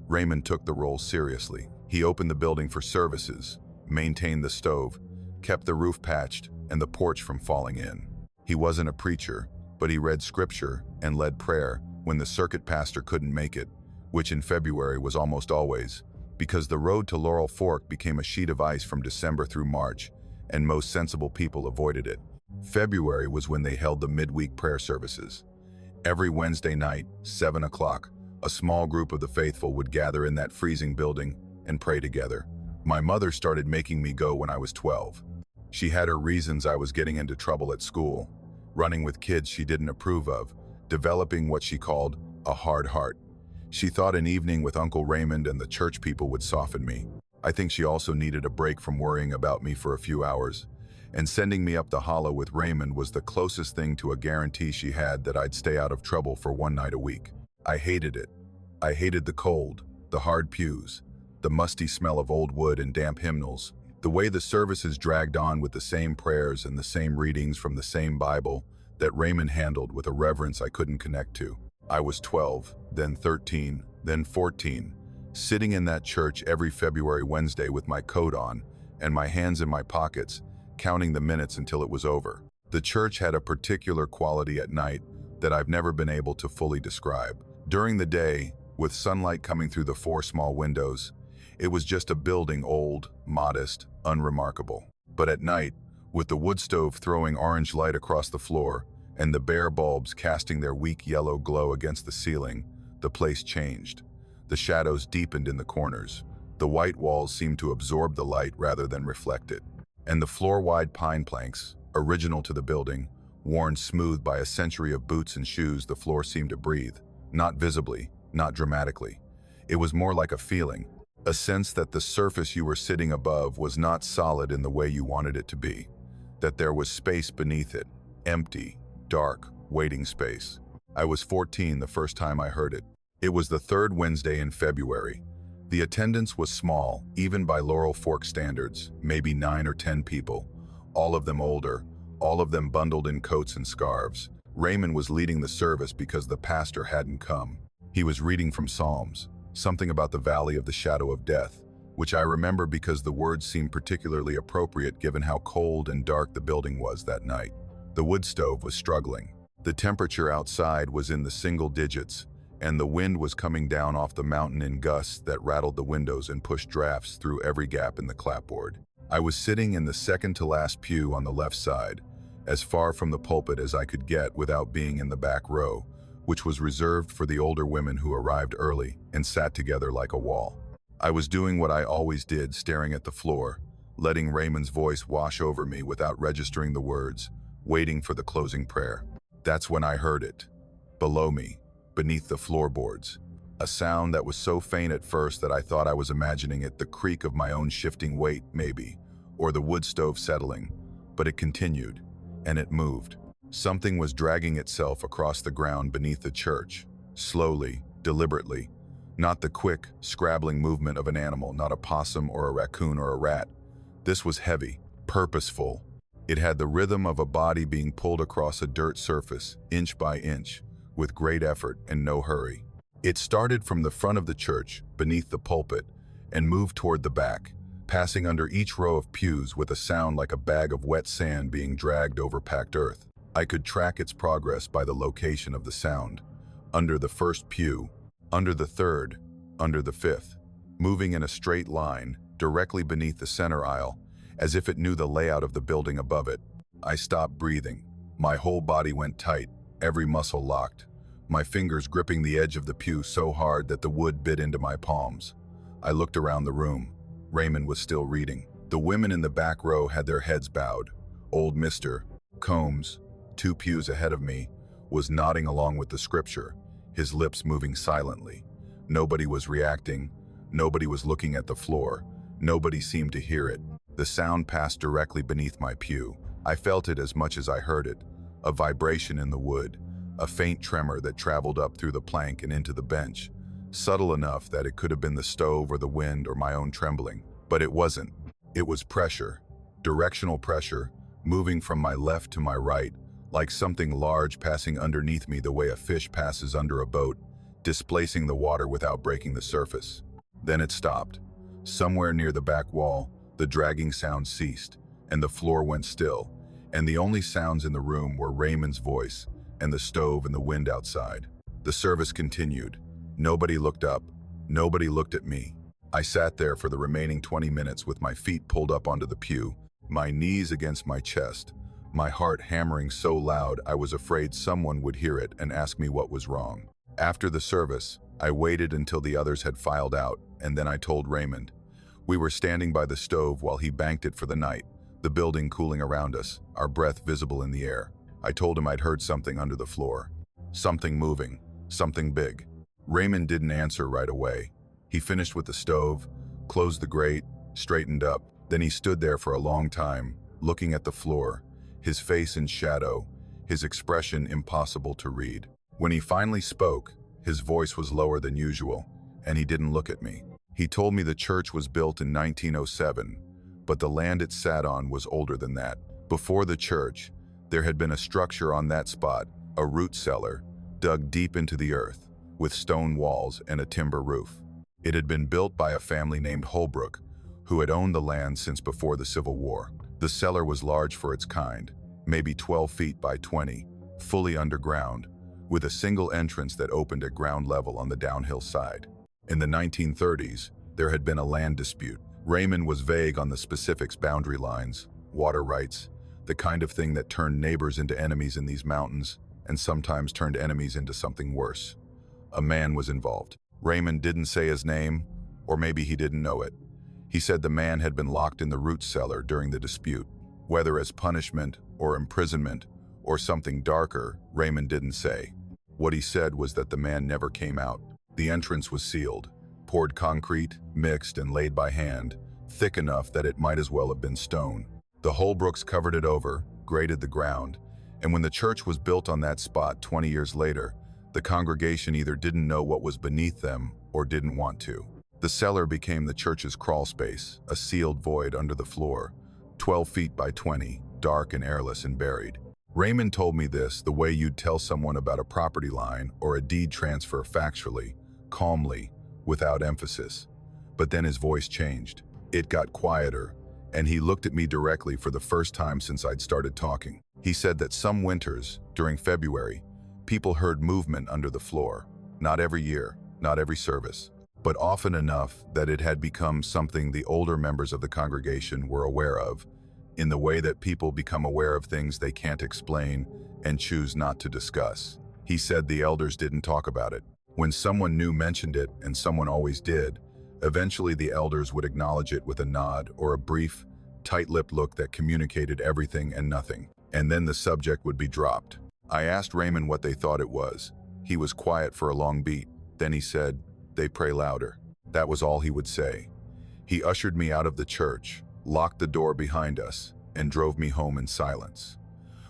Raymond took the role seriously. He opened the building for services, maintained the stove, kept the roof patched and the porch from falling in. He wasn't a preacher, but he read scripture and led prayer when the circuit pastor couldn't make it, which in February was almost always, because the road to Laurel Fork became a sheet of ice from December through March, and most sensible people avoided it. February was when they held the midweek prayer services. Every Wednesday night, 7 o'clock, a small group of the faithful would gather in that freezing building and pray together. My mother started making me go when I was 12. She had her reasons. I was getting into trouble at school, running with kids she didn't approve of, developing what she called a hard heart. She thought an evening with Uncle Raymond and the church people would soften me. I think she also needed a break from worrying about me for a few hours, and sending me up the hollow with Raymond was the closest thing to a guarantee she had that I'd stay out of trouble for one night a week. I hated it. I hated the cold, the hard pews, the musty smell of old wood and damp hymnals, the way the services dragged on with the same prayers and the same readings from the same Bible that Raymond handled with a reverence I couldn't connect to. I was 12, then 13, then 14, sitting in that church every February Wednesday with my coat on and my hands in my pockets, counting the minutes until it was over. The church had a particular quality at night that I've never been able to fully describe. During the day, with sunlight coming through the 4 small windows, it was just a building, old, modest, unremarkable. But at night, with the wood stove throwing orange light across the floor and the bare bulbs casting their weak yellow glow against the ceiling, the place changed. The shadows deepened in the corners. The white walls seemed to absorb the light rather than reflect it. And the floor-wide pine planks, original to the building, worn smooth by a century of boots and shoes, the floor seemed to breathe, not visibly, not dramatically. It was more like a feeling, a sense that the surface you were sitting above was not solid in the way you wanted it to be, that there was space beneath it, empty, dark, waiting space. I was 14 the first time I heard it. It was the 3rd Wednesday in February. The attendance was small, even by Laurel Fork standards, maybe 9 or 10 people, all of them older, all of them bundled in coats and scarves. Raymond was leading the service because the pastor hadn't come. He was reading from Psalms, something about the valley of the shadow of death, which I remember because the words seemed particularly appropriate given how cold and dark the building was that night. The wood stove was struggling. The temperature outside was in the single digits, and the wind was coming down off the mountain in gusts that rattled the windows and pushed drafts through every gap in the clapboard. I was sitting in the second-to-last pew on the left side, as far from the pulpit as I could get without being in the back row, which was reserved for the older women who arrived early and sat together like a wall. I was doing what I always did, staring at the floor, letting Raymond's voice wash over me without registering the words, waiting for the closing prayer. That's when I heard it. Below me, beneath the floorboards, a sound that was so faint at first that I thought I was imagining it, the creak of my own shifting weight, maybe, or the wood stove settling, but it continued, and it moved. Something was dragging itself across the ground beneath the church, slowly, deliberately, not the quick, scrabbling movement of an animal, not a possum or a raccoon or a rat. This was heavy, purposeful. It had the rhythm of a body being pulled across a dirt surface, inch by inch, with great effort and no hurry. It started from the front of the church, beneath the pulpit, and moved toward the back, passing under each row of pews with a sound like a bag of wet sand being dragged over packed earth. I could track its progress by the location of the sound. Under the first pew, under the third, under the fifth, moving in a straight line, directly beneath the center aisle, as if it knew the layout of the building above it. I stopped breathing. My whole body went tight, every muscle locked, my fingers gripping the edge of the pew so hard that the wood bit into my palms. I looked around the room. Raymond was still reading. The women in the back row had their heads bowed. Old Mr. Combs, 2 pews ahead of me, was nodding along with the scripture, his lips moving silently. Nobody was reacting. Nobody was looking at the floor. Nobody seemed to hear it. The sound passed directly beneath my pew. I felt it as much as I heard it, a vibration in the wood, a faint tremor that traveled up through the plank and into the bench, subtle enough that it could have been the stove or the wind or my own trembling. But it wasn't. It was pressure, directional pressure, moving from my left to my right, like something large passing underneath me the way a fish passes under a boat, displacing the water without breaking the surface. Then it stopped. Somewhere near the back wall, the dragging sound ceased, and the floor went still, and the only sounds in the room were Raymond's voice and the stove and the wind outside. The service continued. Nobody looked up. Nobody looked at me. I sat there for the remaining 20 minutes with my feet pulled up onto the pew, my knees against my chest, my heart hammering so loud I was afraid someone would hear it and ask me what was wrong. After the service, I waited until the others had filed out, and then I told Raymond. We were standing by the stove while he banked it for the night, the building cooling around us, our breath visible in the air. I told him I'd heard something under the floor. Something moving, something big. Raymond didn't answer right away. He finished with the stove, closed the grate, straightened up. Then he stood there for a long time, looking at the floor, his face in shadow, his expression impossible to read. When he finally spoke, his voice was lower than usual, and he didn't look at me. He told me the church was built in 1907, but the land it sat on was older than that. Before the church, there had been a structure on that spot, a root cellar, dug deep into the earth, with stone walls and a timber roof. It had been built by a family named Holbrook, who had owned the land since before the Civil War. The cellar was large for its kind, maybe 12 feet by 20, fully underground, with a single entrance that opened at ground level on the downhill side. In the 1930s, there had been a land dispute. Raymond was vague on the specifics, boundary lines, water rights, the kind of thing that turned neighbors into enemies in these mountains, and sometimes turned enemies into something worse. A man was involved. Raymond didn't say his name, or maybe he didn't know it. He said the man had been locked in the root cellar during the dispute. Whether as punishment or imprisonment or something darker, Raymond didn't say. What he said was that the man never came out. The entrance was sealed, poured concrete, mixed and laid by hand, thick enough that it might as well have been stone. The Holbrooks covered it over, graded the ground, and when the church was built on that spot 20 years later, the congregation either didn't know what was beneath them or didn't want to. The cellar became the church's crawl space, a sealed void under the floor, 12 feet by 20, dark and airless and buried. Raymond told me this the way you'd tell someone about a property line or a deed transfer, factually, calmly, without emphasis. But then his voice changed. It got quieter, and he looked at me directly for the first time since I'd started talking. He said that some winters, during February, people heard movement under the floor. Not every year, not every service, but often enough that it had become something the older members of the congregation were aware of, in the way that people become aware of things they can't explain and choose not to discuss. He said the elders didn't talk about it. When someone new mentioned it, and someone always did, eventually the elders would acknowledge it with a nod or a brief, tight-lipped look that communicated everything and nothing, and then the subject would be dropped. I asked Raymond what they thought it was. He was quiet for a long beat. Then he said, "They pray louder." That was all he would say. He ushered me out of the church, locked the door behind us, and drove me home in silence.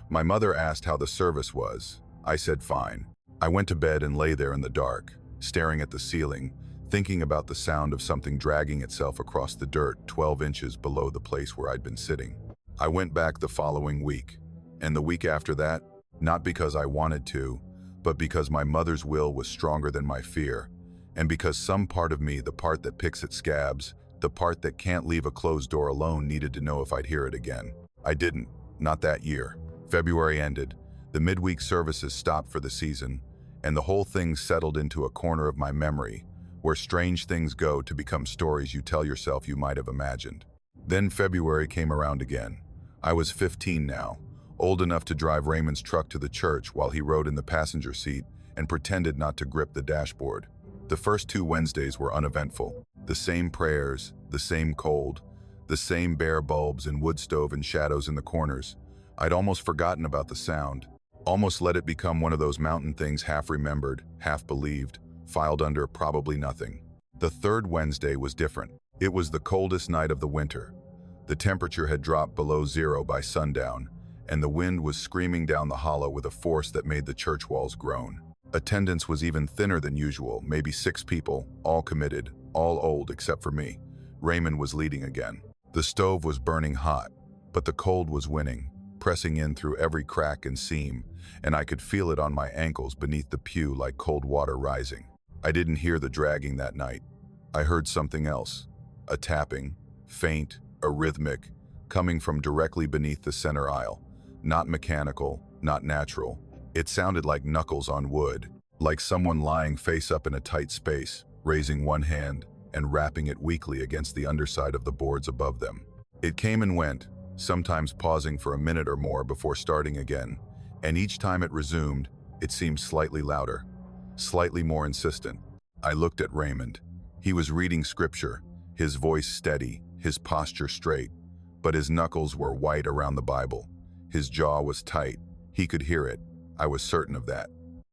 My mother asked how the service was. I said fine. I went to bed and lay there in the dark, staring at the ceiling, thinking about the sound of something dragging itself across the dirt 12 inches below the place where I'd been sitting. I went back the following week, and the week after that, not because I wanted to, but because my mother's will was stronger than my fear, and because some part of me, the part that picks at scabs, the part that can't leave a closed door alone, needed to know if I'd hear it again. I didn't, not that year. February ended, the midweek services stopped for the season, and the whole thing settled into a corner of my memory, where strange things go to become stories you tell yourself you might have imagined. Then February came around again. I was 15 now, old enough to drive Raymond's truck to the church while he rode in the passenger seat and pretended not to grip the dashboard. The first 2 Wednesdays were uneventful. The same prayers, the same cold, the same bare bulbs and wood stove and shadows in the corners. I'd almost forgotten about the sound, almost let it become one of those mountain things half remembered, half believed, filed under probably nothing. The third Wednesday was different. It was the coldest night of the winter. The temperature had dropped below zero by sundown, and the wind was screaming down the hollow with a force that made the church walls groan. Attendance was even thinner than usual, maybe 6 people, all committed, all old except for me. Raymond was leading again. The stove was burning hot, but the cold was winning, pressing in through every crack and seam, and I could feel it on my ankles beneath the pew like cold water rising. I didn't hear the dragging that night. I heard something else, a tapping, faint, a rhythmic, coming from directly beneath the center aisle. Not mechanical, not natural. It sounded like knuckles on wood, like someone lying face up in a tight space, raising one hand and rapping it weakly against the underside of the boards above them. It came and went, sometimes pausing for a minute or more before starting again, and each time it resumed, it seemed slightly louder, slightly more insistent. I looked at Raymond. He was reading scripture, his voice steady, his posture straight, but his knuckles were white around the Bible. His jaw was tight. He could hear it. I was certain of that.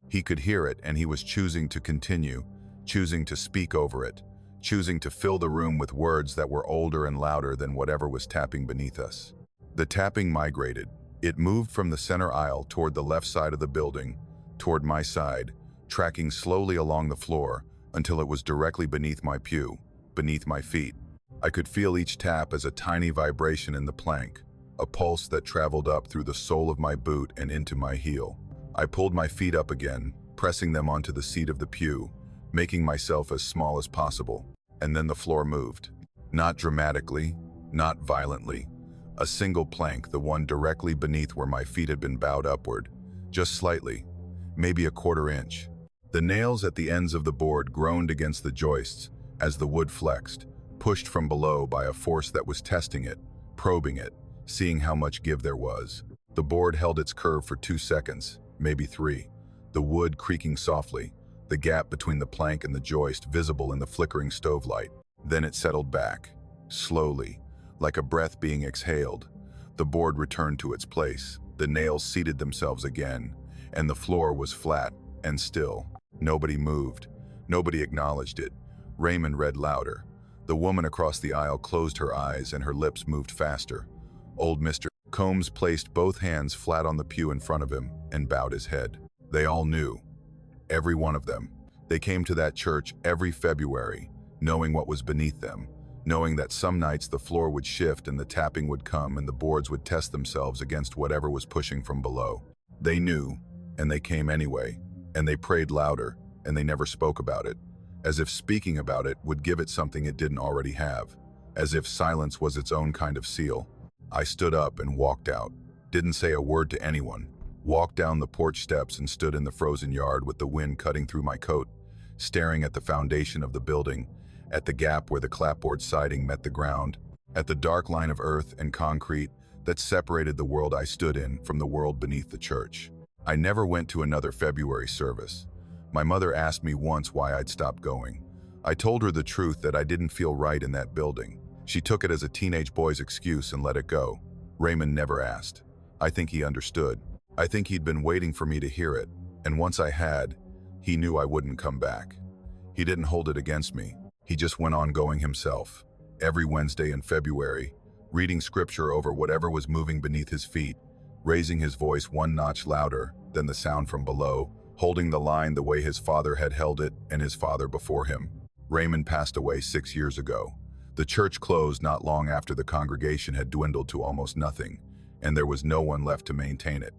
He could hear it, and he was choosing to continue, choosing to speak over it, choosing to fill the room with words that were older and louder than whatever was tapping beneath us. The tapping migrated. It moved from the center aisle toward the left side of the building, toward my side, tracking slowly along the floor until it was directly beneath my pew, beneath my feet. I could feel each tap as a tiny vibration in the plank, a pulse that traveled up through the sole of my boot and into my heel. I pulled my feet up again, pressing them onto the seat of the pew, making myself as small as possible, and then the floor moved. Not dramatically, not violently. A single plank, the one directly beneath where my feet had been bowed upward, just slightly, maybe a quarter inch. The nails at the ends of the board groaned against the joists as the wood flexed, pushed from below by a force that was testing it, probing it, seeing how much give there was. The board held its curve for 2 seconds, maybe 3, the wood creaking softly, the gap between the plank and the joist visible in the flickering stove light. Then it settled back, slowly, like a breath being exhaled. The board returned to its place, the nails seated themselves again, and the floor was flat and still. Nobody moved. Nobody acknowledged it. Raymond read louder. The woman across the aisle closed her eyes and her lips moved faster. Old Mr. Combs placed both hands flat on the pew in front of him and bowed his head. They all knew. Every one of them. They came to that church every February, knowing what was beneath them, knowing that some nights the floor would shift and the tapping would come and the boards would test themselves against whatever was pushing from below. They knew, and they came anyway, and they prayed louder, and they never spoke about it, as if speaking about it would give it something it didn't already have, as if silence was its own kind of seal. I stood up and walked out, didn't say a word to anyone, walked down the porch steps and stood in the frozen yard with the wind cutting through my coat, staring at the foundation of the building, at the gap where the clapboard siding met the ground, at the dark line of earth and concrete that separated the world I stood in from the world beneath the church. I never went to another February service. My mother asked me once why I'd stopped going. I told her the truth that I didn't feel right in that building. She took it as a teenage boy's excuse and let it go. Raymond never asked. I think he understood. I think he'd been waiting for me to hear it, and once I had, he knew I wouldn't come back. He didn't hold it against me. He just went on going himself. Every Wednesday in February, reading scripture over whatever was moving beneath his feet, raising his voice one notch louder than the sound from below, holding the line the way his father had held it and his father before him. Raymond passed away 6 years ago. The church closed not long after the congregation had dwindled to almost nothing, and there was no one left to maintain it.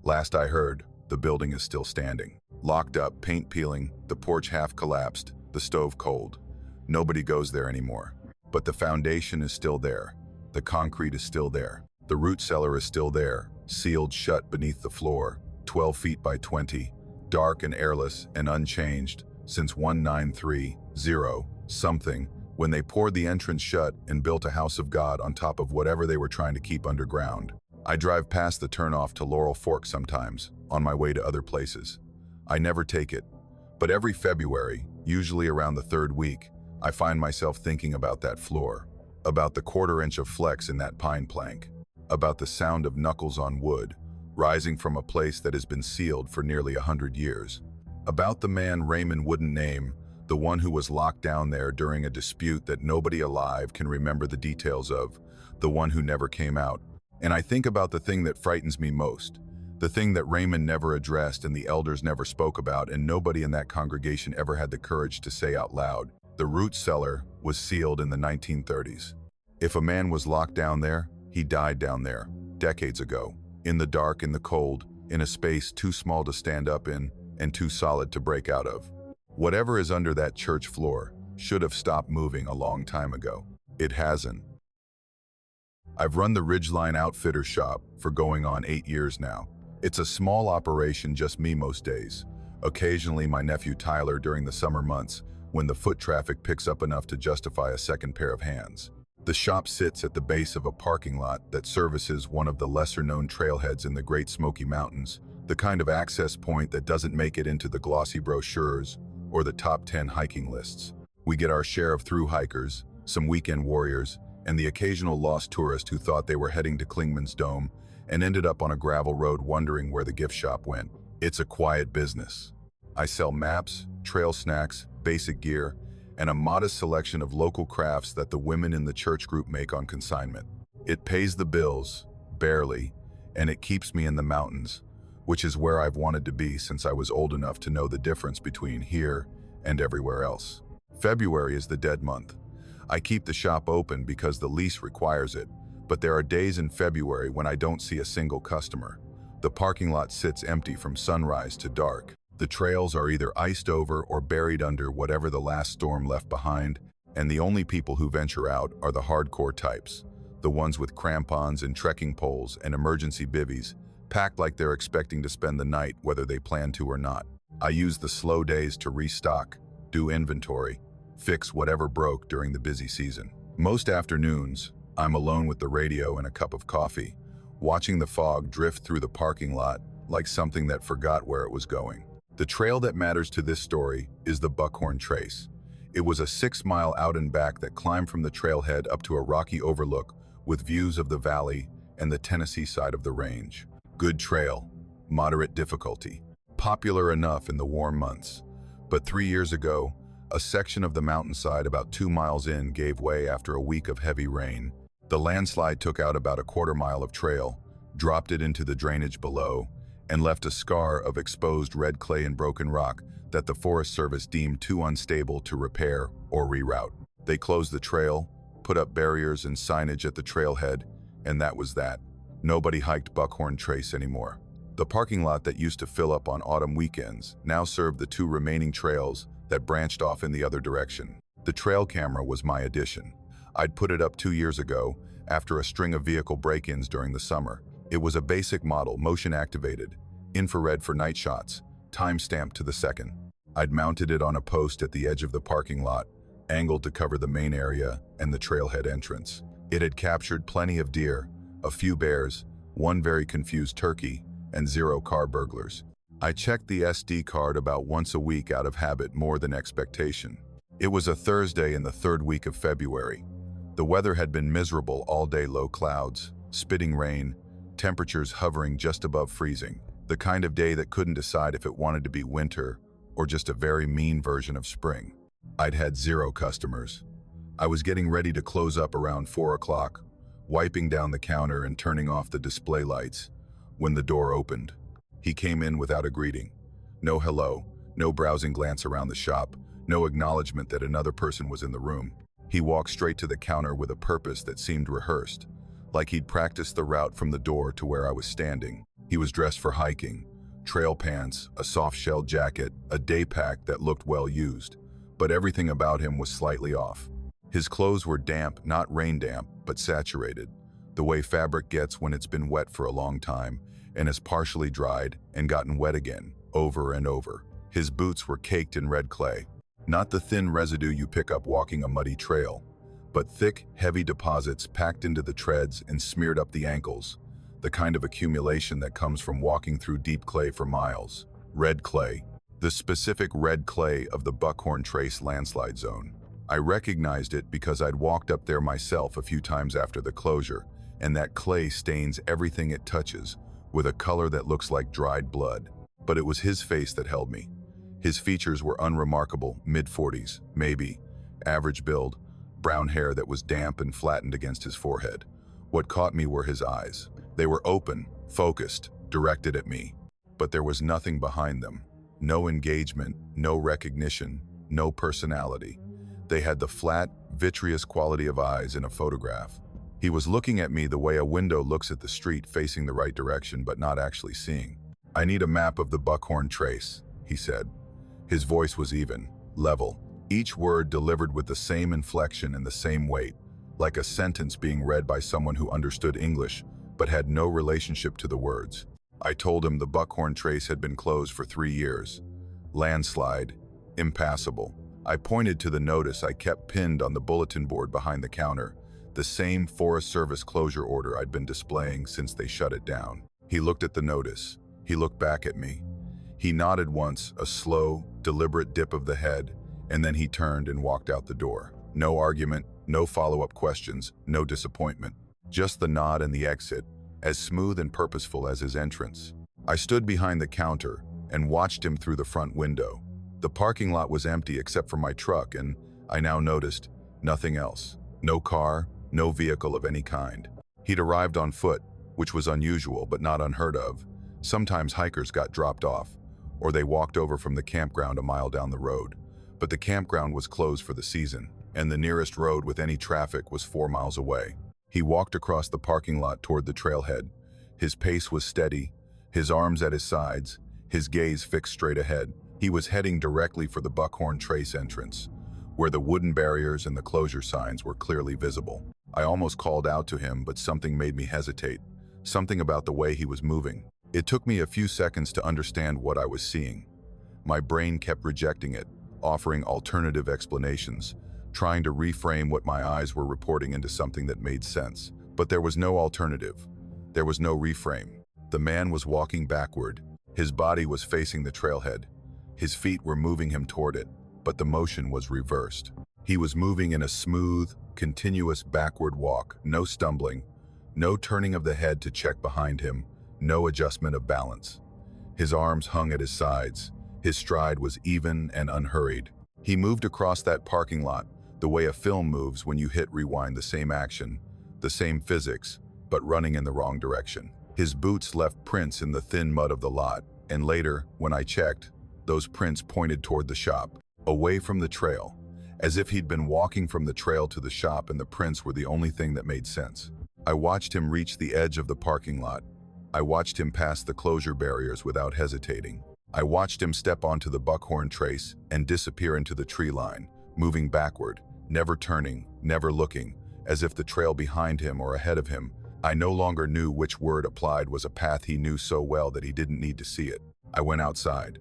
Last I heard, the building is still standing. Locked up, paint peeling, the porch half collapsed, the stove cold. Nobody goes there anymore. But the foundation is still there. The concrete is still there. The root cellar is still there, sealed shut beneath the floor, 12 feet by 20, dark and airless and unchanged since 1930-something, when they poured the entrance shut and built a house of God on top of whatever they were trying to keep underground. I drive past the turnoff to Laurel Fork sometimes, on my way to other places. I never take it, but every February, usually around the 3rd week, I find myself thinking about that floor, about the quarter-inch of flex in that pine plank, about the sound of knuckles on wood, rising from a place that has been sealed for nearly 100 years, about the man Raymond wouldn't name, the one who was locked down there during a dispute that nobody alive can remember the details of, the one who never came out. And I think about the thing that frightens me most, The thing that Raymond never addressed and the elders never spoke about, and nobody in that congregation ever had the courage to say out loud. The root cellar was sealed in the 1930s. If a man was locked down there, he died down there, decades ago, in the dark, in the cold, in a space too small to stand up in and too solid to break out of. Whatever is under that church floor should have stopped moving a long time ago. It hasn't. I've run the Ridgeline Outfitter shop for going on 8 years now. It's a small operation, just me most days. Occasionally my nephew Tyler during the summer months, when the foot traffic picks up enough to justify a second pair of hands. The shop sits at the base of a parking lot that services one of the lesser-known trailheads in the Great Smoky Mountains, the kind of access point that doesn't make it into the glossy brochures or the top 10 hiking lists. We get our share of through hikers, some weekend warriors, and the occasional lost tourist who thought they were heading to Klingman's Dome and ended up on a gravel road wondering where the gift shop went. It's a quiet business. I sell maps, trail snacks, basic gear, and a modest selection of local crafts that the women in the church group make on consignment. It pays the bills, barely, and it keeps me in the mountains, which is where I've wanted to be since I was old enough to know the difference between here and everywhere else. February is the dead month. I keep the shop open because the lease requires it, but there are days in February when I don't see a single customer. The parking lot sits empty from sunrise to dark. The trails are either iced over or buried under whatever the last storm left behind, and the only people who venture out are the hardcore types, the ones with crampons and trekking poles and emergency bivvies, packed like they're expecting to spend the night whether they plan to or not. I use the slow days to restock, do inventory, fix whatever broke during the busy season. Most afternoons, I'm alone with the radio and a cup of coffee, watching the fog drift through the parking lot like something that forgot where it was going. The trail that matters to this story is the Buckhorn Trace. It was a 6-mile out and back that climbed from the trailhead up to a rocky overlook with views of the valley and the Tennessee side of the range. Good trail, moderate difficulty, popular enough in the warm months. But 3 years ago, a section of the mountainside about 2 miles in gave way after a week of heavy rain. The landslide took out about a quarter-mile of trail, dropped it into the drainage below, and left a scar of exposed red clay and broken rock that the Forest Service deemed too unstable to repair or reroute. They closed the trail, put up barriers and signage at the trailhead, and that was that. Nobody hiked Buckhorn Trace anymore. The parking lot that used to fill up on autumn weekends now served the 2 remaining trails that branched off in the other direction. The trail camera was my addition. I'd put it up 2 years ago after a string of vehicle break-ins during the summer. It was a basic model, motion-activated, infrared for night shots, time-stamped to the second. I'd mounted it on a post at the edge of the parking lot, angled to cover the main area and the trailhead entrance. It had captured plenty of deer, a few bears, 1 very confused turkey, and 0 car burglars. I checked the SD card about once a week out of habit more than expectation. It was a Thursday in the 3rd week of February. The weather had been miserable all day, low clouds, spitting rain, temperatures hovering just above freezing. The kind of day that couldn't decide if it wanted to be winter or just a very mean version of spring. I'd had 0 customers. I was getting ready to close up around 4 o'clock, wiping down the counter and turning off the display lights, when the door opened. He came in without a greeting. No hello, no browsing glance around the shop, no acknowledgement that another person was in the room. He walked straight to the counter with a purpose that seemed rehearsed, like he'd practiced the route from the door to where I was standing. He was dressed for hiking, trail pants, a soft-shelled jacket, a day pack that looked well used, but everything about him was slightly off. His clothes were damp, not rain damp, but saturated, the way fabric gets when it's been wet for a long time and has partially dried and gotten wet again, over and over. His boots were caked in red clay, not the thin residue you pick up walking a muddy trail, but thick, heavy deposits packed into the treads and smeared up the ankles, the kind of accumulation that comes from walking through deep clay for miles. Red clay, the specific red clay of the Buckhorn Trace landslide zone. I recognized it because I'd walked up there myself a few times after the closure, and that clay stains everything it touches with a color that looks like dried blood. But it was his face that held me. His features were unremarkable, mid-40s, maybe, average build, brown hair that was damp and flattened against his forehead. What caught me were his eyes. They were open, focused, directed at me. But there was nothing behind them. No engagement, no recognition, no personality. They had the flat, vitreous quality of eyes in a photograph. He was looking at me the way a window looks at the street, facing the right direction but not actually seeing. "I need a map of the Buckhorn Trace," he said. His voice was even, level, each word delivered with the same inflection and the same weight, like a sentence being read by someone who understood English but had no relationship to the words. I told him the Buckhorn Trace had been closed for 3 years. Landslide, impassable. I pointed to the notice I kept pinned on the bulletin board behind the counter, the same Forest Service closure order I'd been displaying since they shut it down. He looked at the notice. He looked back at me. He nodded once, a slow, deliberate dip of the head, and then he turned and walked out the door. No argument, no follow-up questions, no disappointment. Just the nod and the exit, as smooth and purposeful as his entrance. I stood behind the counter and watched him through the front window. The parking lot was empty except for my truck, and I now noticed nothing else. No car, no vehicle of any kind. He'd arrived on foot, which was unusual but not unheard of. Sometimes hikers got dropped off, or they walked over from the campground a mile down the road. But the campground was closed for the season, and the nearest road with any traffic was 4 miles away. He walked across the parking lot toward the trailhead. His pace was steady, his arms at his sides, his gaze fixed straight ahead. He was heading directly for the Buckhorn Trace entrance, where the wooden barriers and the closure signs were clearly visible. I almost called out to him, but something made me hesitate. Something about the way he was moving. It took me a few seconds to understand what I was seeing. My brain kept rejecting it, offering alternative explanations, trying to reframe what my eyes were reporting into something that made sense. But there was no alternative. There was no reframe. The man was walking backward. His body was facing the trailhead. His feet were moving him toward it, but the motion was reversed. He was moving in a smooth, continuous backward walk, no stumbling, no turning of the head to check behind him, no adjustment of balance. His arms hung at his sides. His stride was even and unhurried. He moved across that parking lot the way a film moves when you hit rewind, the same action, the same physics, but running in the wrong direction. His boots left prints in the thin mud of the lot, and later, when I checked, those prints pointed toward the shop, away from the trail, as if he'd been walking from the trail to the shop and the prints were the only thing that made sense. I watched him reach the edge of the parking lot. I watched him pass the closure barriers without hesitating. I watched him step onto the Buckhorn Trace and disappear into the tree line, moving backward, never turning, never looking, as if the trail behind him or ahead of him. I no longer knew which word applied was a path he knew so well that he didn't need to see it. I went outside.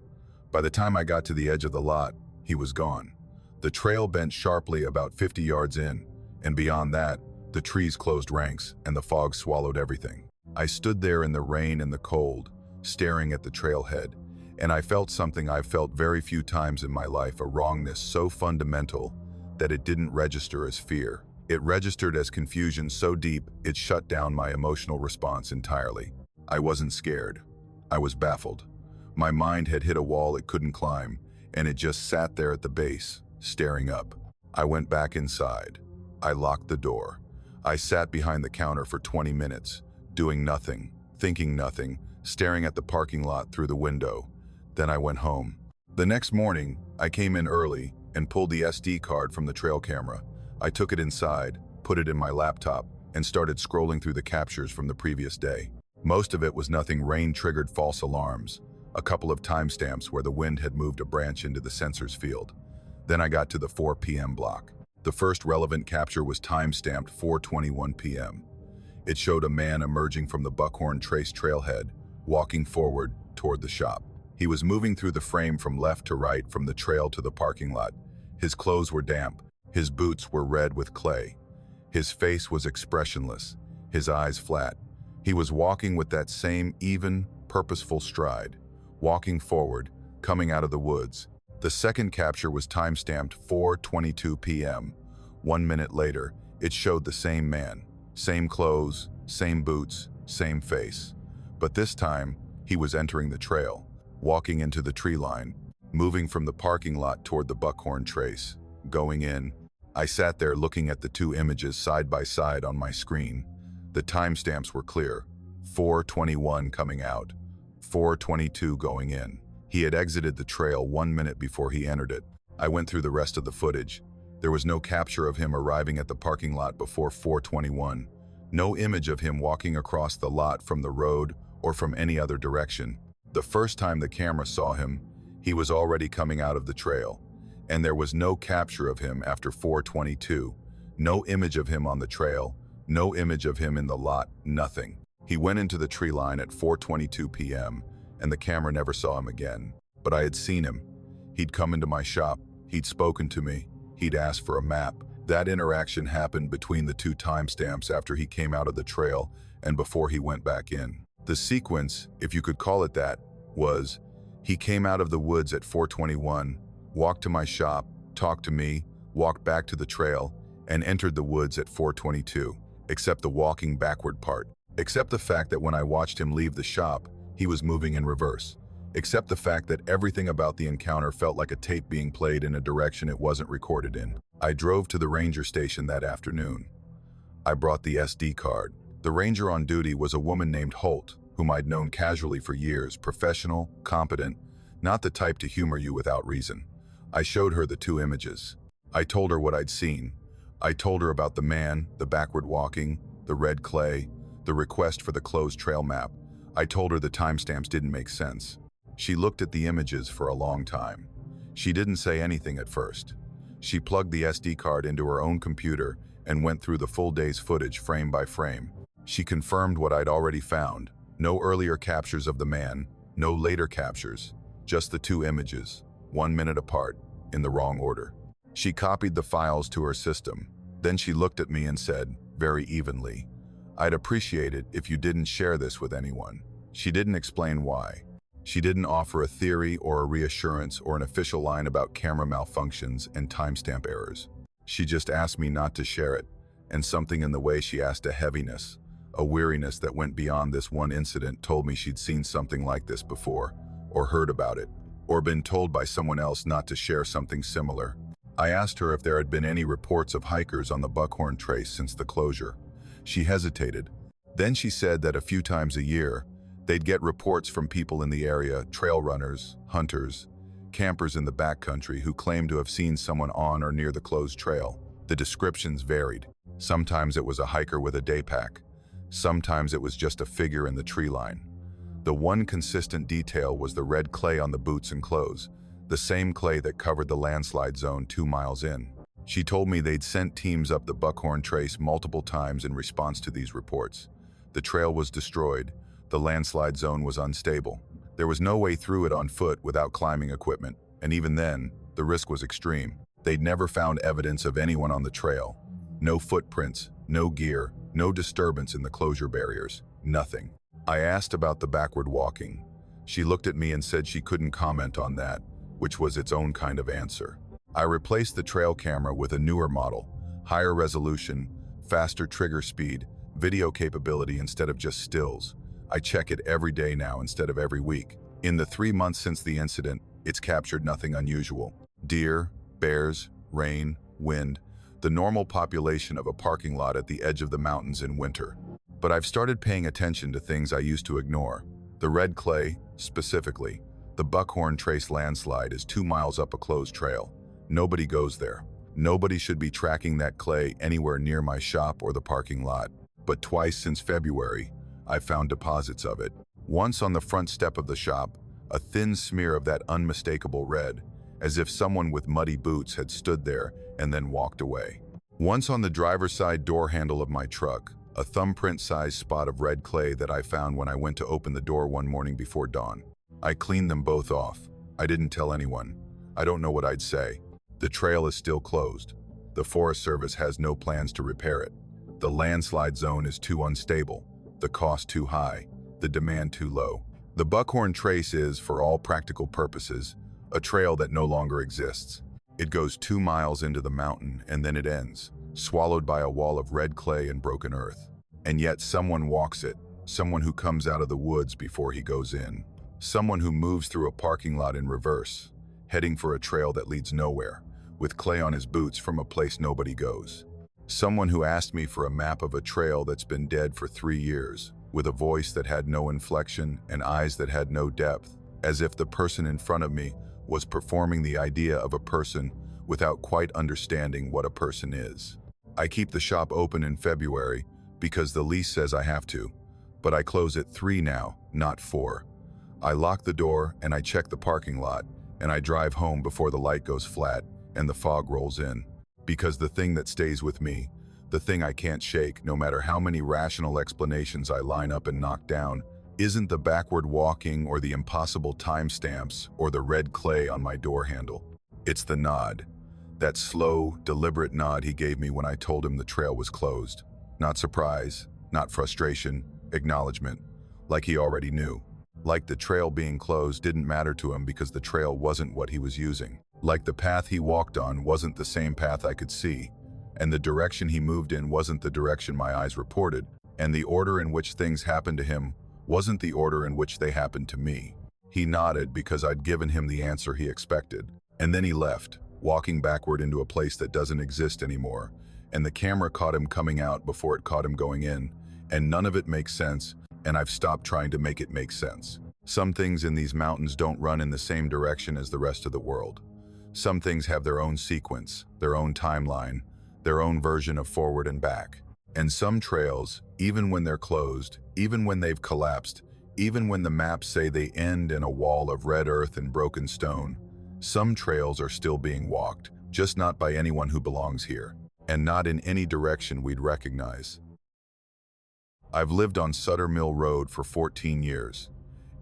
By the time I got to the edge of the lot, he was gone. The trail bent sharply about 50 yards in, and beyond that, the trees closed ranks and the fog swallowed everything. I stood there in the rain and the cold, staring at the trailhead, and I felt something I've felt very few times in my life, a wrongness so fundamental that it didn't register as fear. It registered as confusion so deep it shut down my emotional response entirely. I wasn't scared. I was baffled. My mind had hit a wall it couldn't climb, and it just sat there at the base, staring up. I went back inside. I locked the door. I sat behind the counter for 20 minutes, doing nothing, thinking nothing, staring at the parking lot through the window. Then I went home. The next morning, I came in early and pulled the SD card from the trail camera. I took it inside, put it in my laptop, and started scrolling through the captures from the previous day. Most of it was nothing rain-triggered false alarms, a couple of timestamps where the wind had moved a branch into the sensors field. Then I got to the 4 p.m. block. The first relevant capture was time-stamped 4:21 p.m. It showed a man emerging from the Buckhorn Trace trailhead, walking forward toward the shop. He was moving through the frame from left to right, from the trail to the parking lot. His clothes were damp. His boots were red with clay. His face was expressionless, his eyes flat. He was walking with that same even, purposeful stride, walking forward, coming out of the woods. The second capture was time-stamped 4:22 p.m. 1 minute later, it showed the same man, same clothes, same boots, same face. But this time, he was entering the trail, walking into the tree line, moving from the parking lot toward the Buckhorn Trace, going in. I sat there looking at the two images side by side on my screen. The timestamps were clear, 4:21 coming out, 4:22 going in. He had exited the trail 1 minute before he entered it. I went through the rest of the footage. There was no capture of him arriving at the parking lot before 4:21. No image of him walking across the lot from the road or from any other direction. The first time the camera saw him, he was already coming out of the trail. And there was no capture of him after 4:22. No image of him on the trail, no image of him in the lot, nothing. He went into the tree line at 4:22 p.m. and the camera never saw him again. But I had seen him. He'd come into my shop, he'd spoken to me, he'd asked for a map. That interaction happened between the two timestamps after he came out of the trail and before he went back in. The sequence, if you could call it that, was he came out of the woods at 4:21, walked to my shop, talked to me, walked back to the trail, and entered the woods at 4:22, except the walking backward part. Except the fact that when I watched him leave the shop, he was moving in reverse. Except the fact that everything about the encounter felt like a tape being played in a direction it wasn't recorded in. I drove to the ranger station that afternoon. I brought the SD card. The ranger on duty was a woman named Holt, whom I'd known casually for years, professional, competent, not the type to humor you without reason. I showed her the two images. I told her what I'd seen. I told her about the man, the backward walking, the red clay, the request for the closed trail map. I told her the timestamps didn't make sense. She looked at the images for a long time. She didn't say anything at first. She plugged the SD card into her own computer and went through the full day's footage frame by frame. She confirmed what I'd already found. No earlier captures of the man, no later captures, just the two images, 1 minute apart, in the wrong order. She copied the files to her system. Then she looked at me and said, very evenly, "I'd appreciate it if you didn't share this with anyone." She didn't explain why. She didn't offer a theory or a reassurance or an official line about camera malfunctions and timestamp errors. She just asked me not to share it, and something in the way she asked a heaviness, a weariness that went beyond this one incident told me she'd seen something like this before, or heard about it, or been told by someone else not to share something similar. I asked her if there had been any reports of hikers on the Buckhorn Trace since the closure. She hesitated. Then she said that a few times a year, they'd get reports from people in the area, trail runners, hunters, campers in the backcountry who claimed to have seen someone on or near the closed trail. The descriptions varied. Sometimes it was a hiker with a day pack. Sometimes it was just a figure in the tree line. The one consistent detail was the red clay on the boots and clothes, the same clay that covered the landslide zone 2 miles in. She told me they'd sent teams up the Buckhorn Trace multiple times in response to these reports. The trail was destroyed. The landslide zone was unstable. There was no way through it on foot without climbing equipment, and even then, the risk was extreme. They'd never found evidence of anyone on the trail. No footprints, no gear, no disturbance in the closure barriers, nothing. I asked about the backward walking. She looked at me and said she couldn't comment on that, which was its own kind of answer. I replaced the trail camera with a newer model, higher resolution, faster trigger speed, video capability instead of just stills. I check it every day now instead of every week. In the 3 months since the incident, it's captured nothing unusual. Deer, bears, rain, wind, the normal population of a parking lot at the edge of the mountains in winter. But I've started paying attention to things I used to ignore. The red clay, specifically, the Buckhorn Trace landslide is 2 miles up a closed trail. Nobody goes there. Nobody should be tracking that clay anywhere near my shop or the parking lot. But twice since February, I've found deposits of it. Once on the front step of the shop, a thin smear of that unmistakable red, as if someone with muddy boots had stood there and then walked away. Once on the driver's side door handle of my truck, a thumbprint-sized spot of red clay that I found when I went to open the door one morning before dawn. I cleaned them both off. I didn't tell anyone. I don't know what I'd say. The trail is still closed. The Forest Service has no plans to repair it. The landslide zone is too unstable, the cost too high, the demand too low. The Buckhorn Trace is, for all practical purposes, a trail that no longer exists. It goes 2 miles into the mountain and then it ends, swallowed by a wall of red clay and broken earth. And yet someone walks it, someone who comes out of the woods before he goes in. Someone who moves through a parking lot in reverse, heading for a trail that leads nowhere, with clay on his boots from a place nobody goes. Someone who asked me for a map of a trail that's been dead for 3 years, with a voice that had no inflection and eyes that had no depth, as if the person in front of me was performing the idea of a person without quite understanding what a person is. I keep the shop open in February because the lease says I have to, but I close at 3 now, not 4. I lock the door and I check the parking lot, and I drive home before the light goes flat and the fog rolls in. Because the thing that stays with me, the thing I can't shake no matter how many rational explanations I line up and knock down, isn't the backward walking or the impossible timestamps or the red clay on my door handle. It's the nod. That slow, deliberate nod he gave me when I told him the trail was closed. Not surprise, not frustration, acknowledgement, like he already knew. Like the trail being closed didn't matter to him because the trail wasn't what he was using. Like the path he walked on wasn't the same path I could see, and the direction he moved in wasn't the direction my eyes reported, and the order in which things happened to him wasn't the order in which they happened to me. He nodded because I'd given him the answer he expected, and then he left, walking backward into a place that doesn't exist anymore, and the camera caught him coming out before it caught him going in, and none of it makes sense, and I've stopped trying to make it make sense. Some things in these mountains don't run in the same direction as the rest of the world. Some things have their own sequence, their own timeline, their own version of forward and back. And some trails, even when they're closed, even when they've collapsed, even when the maps say they end in a wall of red earth and broken stone, some trails are still being walked, just not by anyone who belongs here, and not in any direction we'd recognize. I've lived on Sutter Mill Road for 14 years.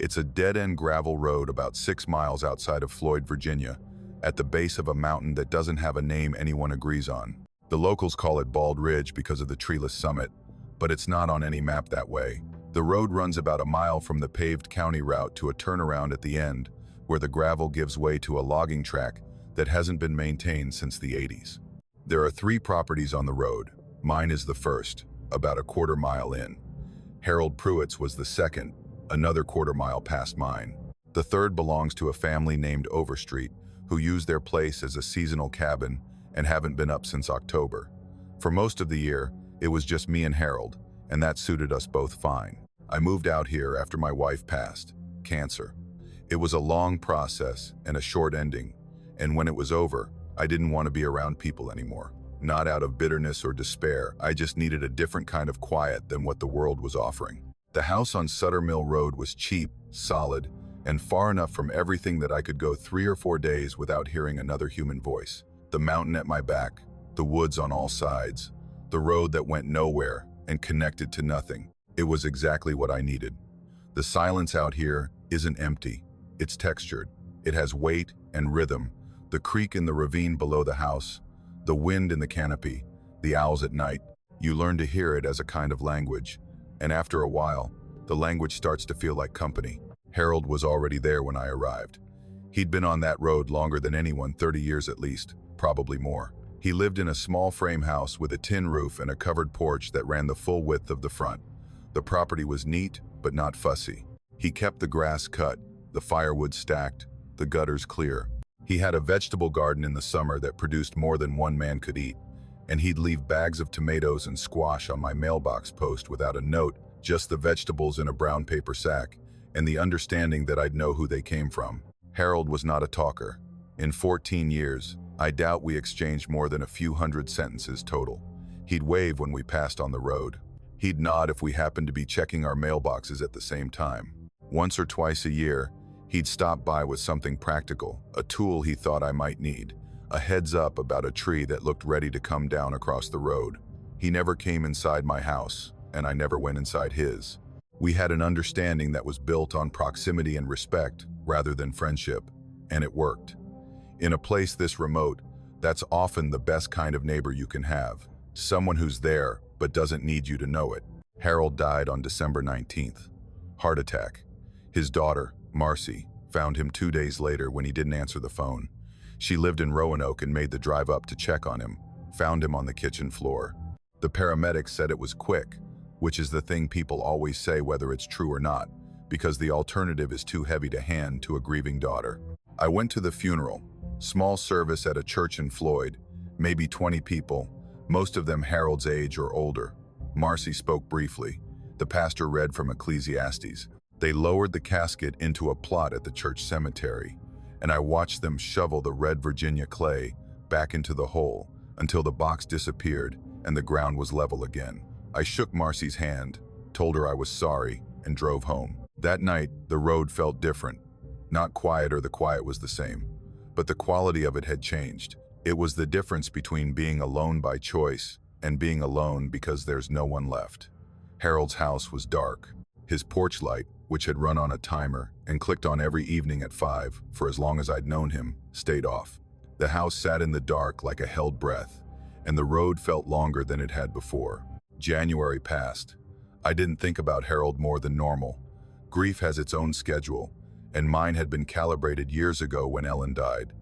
It's a dead-end gravel road about 6 miles outside of Floyd, Virginia, at the base of a mountain that doesn't have a name anyone agrees on. The locals call it Bald Ridge because of the treeless summit, but it's not on any map that way. The road runs about a mile from the paved county route to a turnaround at the end, where the gravel gives way to a logging track that hasn't been maintained since the 80s. There are 3 properties on the road. Mine is the first, about a quarter mile in. Harold Pruitt's was the second, another quarter mile past mine. The third belongs to a family named Overstreet, who use their place as a seasonal cabin and haven't been up since October. For most of the year, it was just me and Harold, and that suited us both fine. I moved out here after my wife passed, cancer. It was a long process and a short ending, and when it was over, I didn't want to be around people anymore. Not out of bitterness or despair, I just needed a different kind of quiet than what the world was offering. The house on Sutter Mill Road was cheap, solid, and far enough from everything that I could go 3 or 4 days without hearing another human voice. The mountain at my back, the woods on all sides, the road that went nowhere and connected to nothing. It was exactly what I needed. The silence out here isn't empty, it's textured. It has weight and rhythm, the creek in the ravine below the house, the wind in the canopy, the owls at night. You learn to hear it as a kind of language, and after a while, the language starts to feel like company. Harold was already there when I arrived. He'd been on that road longer than anyone, 30 years at least, probably more. He lived in a small frame house with a tin roof and a covered porch that ran the full width of the front. The property was neat, but not fussy. He kept the grass cut, the firewood stacked, the gutters clear. He had a vegetable garden in the summer that produced more than one man could eat, and he'd leave bags of tomatoes and squash on my mailbox post without a note, just the vegetables in a brown paper sack, and the understanding that I'd know who they came from. Harold was not a talker. In 14 years, I doubt we exchanged more than a few hundred sentences total. He'd wave when we passed on the road. He'd nod if we happened to be checking our mailboxes at the same time. Once or twice a year, he'd stop by with something practical, a tool he thought I might need, a heads up about a tree that looked ready to come down across the road. He never came inside my house, and I never went inside his. We had an understanding that was built on proximity and respect rather than friendship, and it worked. In a place this remote, that's often the best kind of neighbor you can have. Someone who's there, but doesn't need you to know it. Harold died on December 19th. Heart attack. His daughter, Marcy, found him 2 days later when he didn't answer the phone. She lived in Roanoke and made the drive up to check on him, found him on the kitchen floor. The paramedics said it was quick, which is the thing people always say whether it's true or not, because the alternative is too heavy to hand to a grieving daughter. I went to the funeral, small service at a church in Floyd, maybe 20 people, most of them Harold's age or older. Marcy spoke briefly. The pastor read from Ecclesiastes. They lowered the casket into a plot at the church cemetery, and I watched them shovel the red Virginia clay back into the hole until the box disappeared and the ground was level again. I shook Marcy's hand, told her I was sorry, and drove home. That night, the road felt different. Not quieter, the quiet was the same, but the quality of it had changed. It was the difference between being alone by choice and being alone because there's no one left. Harold's house was dark. His porch light, which had run on a timer and clicked on every evening at 5 for as long as I'd known him, stayed off. The house sat in the dark like a held breath, and the road felt longer than it had before. January passed. I didn't think about Harold more than normal. Grief has its own schedule, and mine had been calibrated years ago when Ellen died.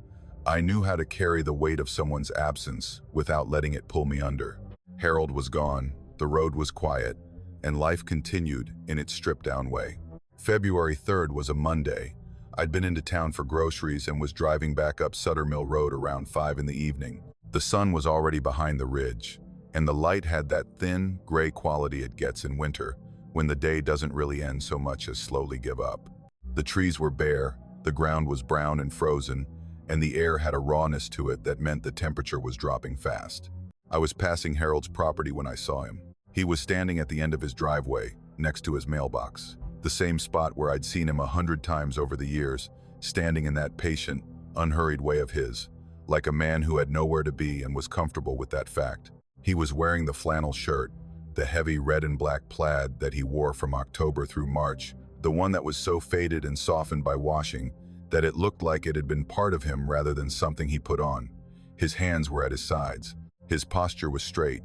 I knew how to carry the weight of someone's absence without letting it pull me under. Harold was gone, the road was quiet, and life continued in its stripped-down way. February 3rd was a Monday. I'd been into town for groceries and was driving back up Sutter Mill Road around 5 in the evening. The sun was already behind the ridge, and the light had that thin, gray quality it gets in winter, when the day doesn't really end so much as slowly give up. The trees were bare, the ground was brown and frozen, and the air had a rawness to it that meant the temperature was dropping fast. I was passing Harold's property when I saw him. He was standing at the end of his driveway, next to his mailbox. The same spot where I'd seen him 100 times over the years, standing in that patient, unhurried way of his, like a man who had nowhere to be and was comfortable with that fact. He was wearing the flannel shirt, the heavy red and black plaid that he wore from October through March, the one that was so faded and softened by washing that it looked like it had been part of him rather than something he put on. His hands were at his sides. His posture was straight.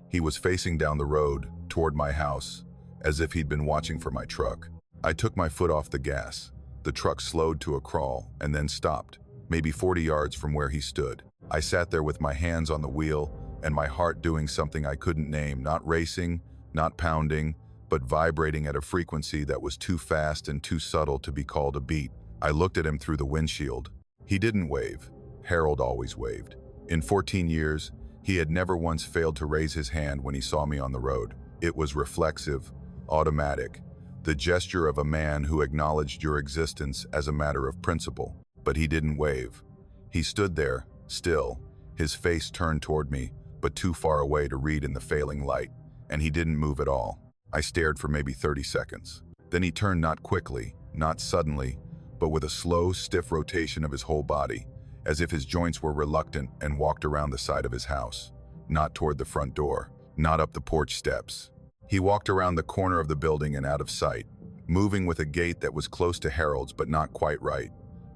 He was facing down the road, toward my house, as if he'd been watching for my truck. I took my foot off the gas. The truck slowed to a crawl and then stopped, maybe 40 yards from where he stood. I sat there with my hands on the wheel and my heart doing something I couldn't name, not racing, not pounding, but vibrating at a frequency that was too fast and too subtle to be called a beat. I looked at him through the windshield. He didn't wave. Harold always waved. In 14 years, he had never once failed to raise his hand when he saw me on the road. It was reflexive, automatic, the gesture of a man who acknowledged your existence as a matter of principle. But he didn't wave. He stood there, still, his face turned toward me, but too far away to read in the failing light, and he didn't move at all. I stared for maybe 30 seconds. Then he turned, not quickly, not suddenly, but with a slow, stiff rotation of his whole body, as if his joints were reluctant, and walked around the side of his house, not toward the front door, not up the porch steps. He walked around the corner of the building and out of sight, moving with a gait that was close to Harold's but not quite right,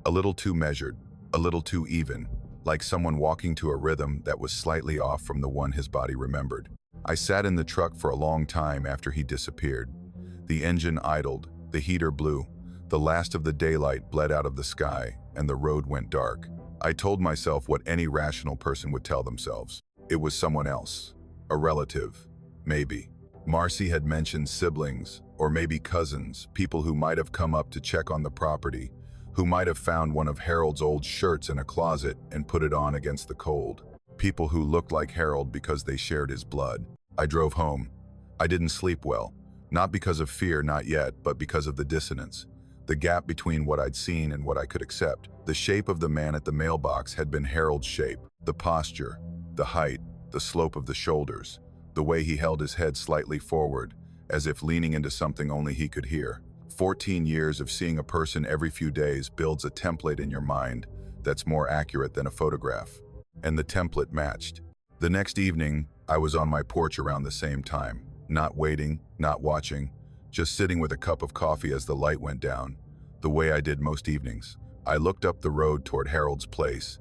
a little too measured, a little too even, like someone walking to a rhythm that was slightly off from the one his body remembered. I sat in the truck for a long time after he disappeared. The engine idled, the heater blew, the last of the daylight bled out of the sky, and the road went dark. I told myself what any rational person would tell themselves. It was someone else, a relative, maybe. Marcy had mentioned siblings, or maybe cousins, people who might have come up to check on the property, who might have found one of Harold's old shirts in a closet and put it on against the cold. People who looked like Harold because they shared his blood. I drove home. I didn't sleep well, not because of fear, not yet, but because of the dissonance. The gap between what I'd seen and what I could accept. The shape of the man at the mailbox had been Harold's shape. The posture, the height, the slope of the shoulders, the way he held his head slightly forward, as if leaning into something only he could hear. 14 years of seeing a person every few days builds a template in your mind that's more accurate than a photograph. And the template matched. The next evening, I was on my porch around the same time, not waiting, not watching, just sitting with a cup of coffee as the light went down, the way I did most evenings. I looked up the road toward Harold's place,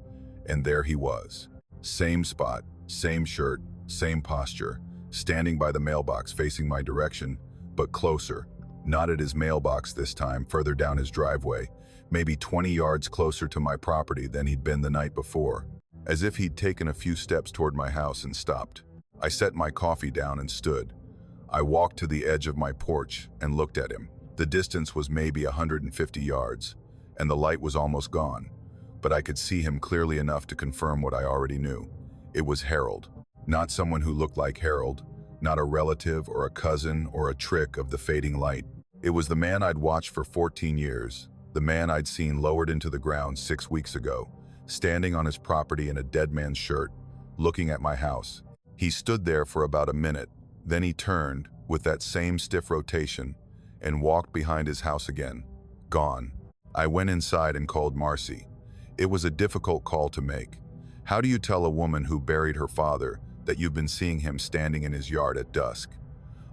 and there he was. Same spot, same shirt, same posture, standing by the mailbox facing my direction, but closer. Not at his mailbox this time, further down his driveway, maybe 20 yards closer to my property than he'd been the night before, as if he'd taken a few steps toward my house and stopped. I set my coffee down and stood. I walked to the edge of my porch and looked at him. The distance was maybe 150 yards, and the light was almost gone, but I could see him clearly enough to confirm what I already knew. It was Harold. Not someone who looked like Harold, not a relative or a cousin or a trick of the fading light. It was the man I'd watched for 14 years, the man I'd seen lowered into the ground 6 weeks ago, standing on his property in a dead man's shirt, looking at my house. He stood there for about a minute, then he turned, with that same stiff rotation, and walked behind his house again. Gone. I went inside and called Marcy. It was a difficult call to make. How do you tell a woman who buried her father that you've been seeing him standing in his yard at dusk?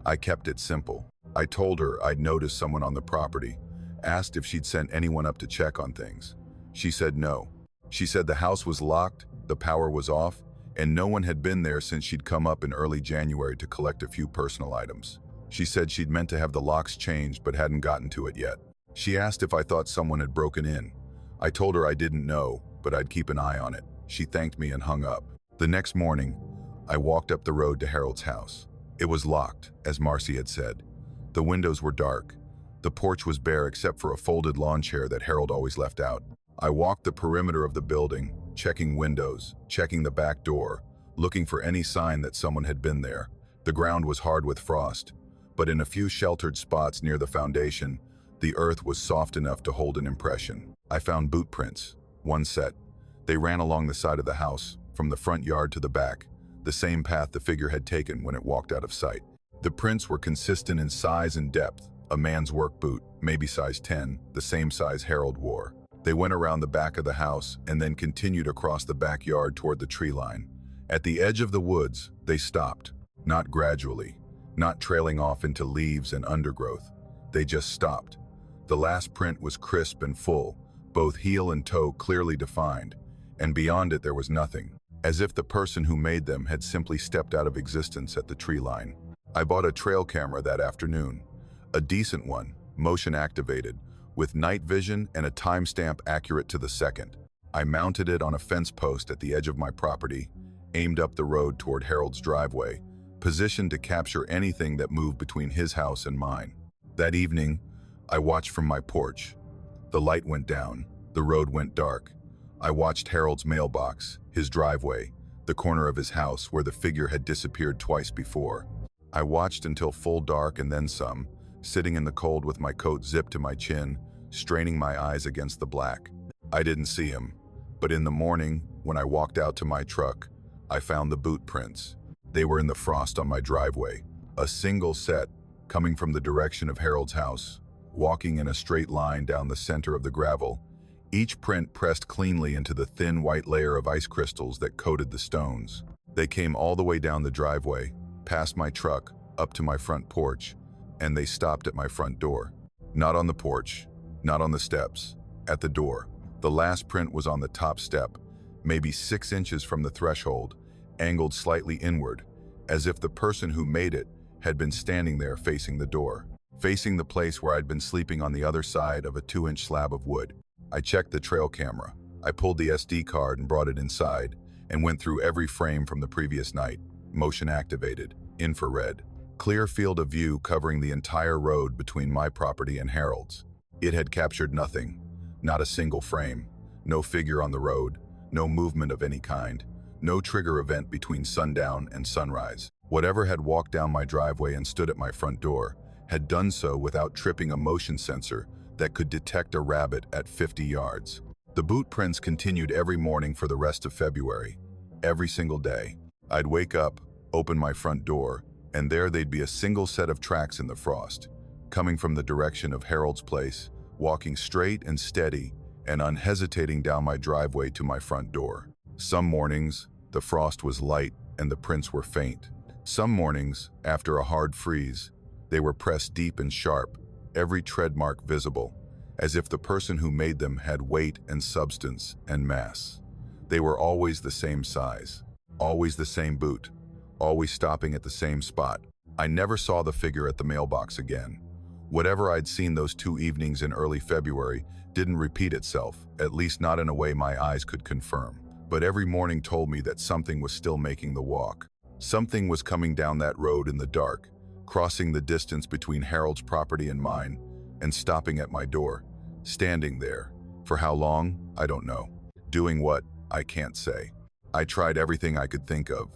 I kept it simple. I told her I'd noticed someone on the property, asked if she'd sent anyone up to check on things. She said no. She said the house was locked, the power was off, and no one had been there since she'd come up in early January to collect a few personal items. She said she'd meant to have the locks changed but hadn't gotten to it yet. She asked if I thought someone had broken in. I told her I didn't know, but I'd keep an eye on it. She thanked me and hung up. The next morning, I walked up the road to Harold's house. It was locked, as Marcy had said. The windows were dark. The porch was bare except for a folded lawn chair that Harold always left out. I walked the perimeter of the building, checking windows, checking the back door, looking for any sign that someone had been there. The ground was hard with frost, but in a few sheltered spots near the foundation, the earth was soft enough to hold an impression. I found boot prints, one set. They ran along the side of the house, from the front yard to the back, the same path the figure had taken when it walked out of sight. The prints were consistent in size and depth, a man's work boot, maybe size 10, the same size Harold wore. They went around the back of the house and then continued across the backyard toward the tree line. At the edge of the woods, they stopped, not gradually, not trailing off into leaves and undergrowth. They just stopped. The last print was crisp and full, both heel and toe clearly defined, and beyond it there was nothing, as if the person who made them had simply stepped out of existence at the tree line. I bought a trail camera that afternoon, a decent one, motion activated, with night vision and a timestamp accurate to the second. I mounted it on a fence post at the edge of my property, aimed up the road toward Harold's driveway, positioned to capture anything that moved between his house and mine. That evening, I watched from my porch. The light went down, the road went dark. I watched Harold's mailbox, his driveway, the corner of his house where the figure had disappeared twice before. I watched until full dark and then some, sitting in the cold with my coat zipped to my chin, straining my eyes against the black. I didn't see him, but in the morning, when I walked out to my truck, I found the boot prints. They were in the frost on my driveway, a single set, coming from the direction of Harold's house, walking in a straight line down the center of the gravel, each print pressed cleanly into the thin white layer of ice crystals that coated the stones. They came all the way down the driveway, past my truck, up to my front porch, and they stopped at my front door. Not on the porch, not on the steps, at the door. The last print was on the top step, maybe 6 inches from the threshold, angled slightly inward, as if the person who made it had been standing there facing the door, facing the place where I'd been sleeping on the other side of a 2-inch slab of wood. I checked the trail camera. I pulled the SD card and brought it inside, and went through every frame from the previous night, motion activated, infrared, clear field of view covering the entire road between my property and Harold's. It had captured nothing, not a single frame, no figure on the road, no movement of any kind, no trigger event between sundown and sunrise. Whatever had walked down my driveway and stood at my front door had done so without tripping a motion sensor that could detect a rabbit at 50 yards. The boot prints continued every morning for the rest of February. Every single day, I'd wake up, open my front door, and there they'd be a single set of tracks in the frost, coming from the direction of Harold's place, walking straight and steady and unhesitating down my driveway to my front door. Some mornings, the frost was light and the prints were faint. Some mornings, after a hard freeze, they were pressed deep and sharp, every tread mark visible, as if the person who made them had weight and substance and mass. They were always the same size, always the same boot, always stopping at the same spot. I never saw the figure at the mailbox again. Whatever I'd seen those 2 evenings in early February didn't repeat itself, at least not in a way my eyes could confirm. But every morning told me that something was still making the walk. Something was coming down that road in the dark, crossing the distance between Harold's property and mine, and stopping at my door, standing there. For how long? I don't know. Doing what? I can't say. I tried everything I could think of.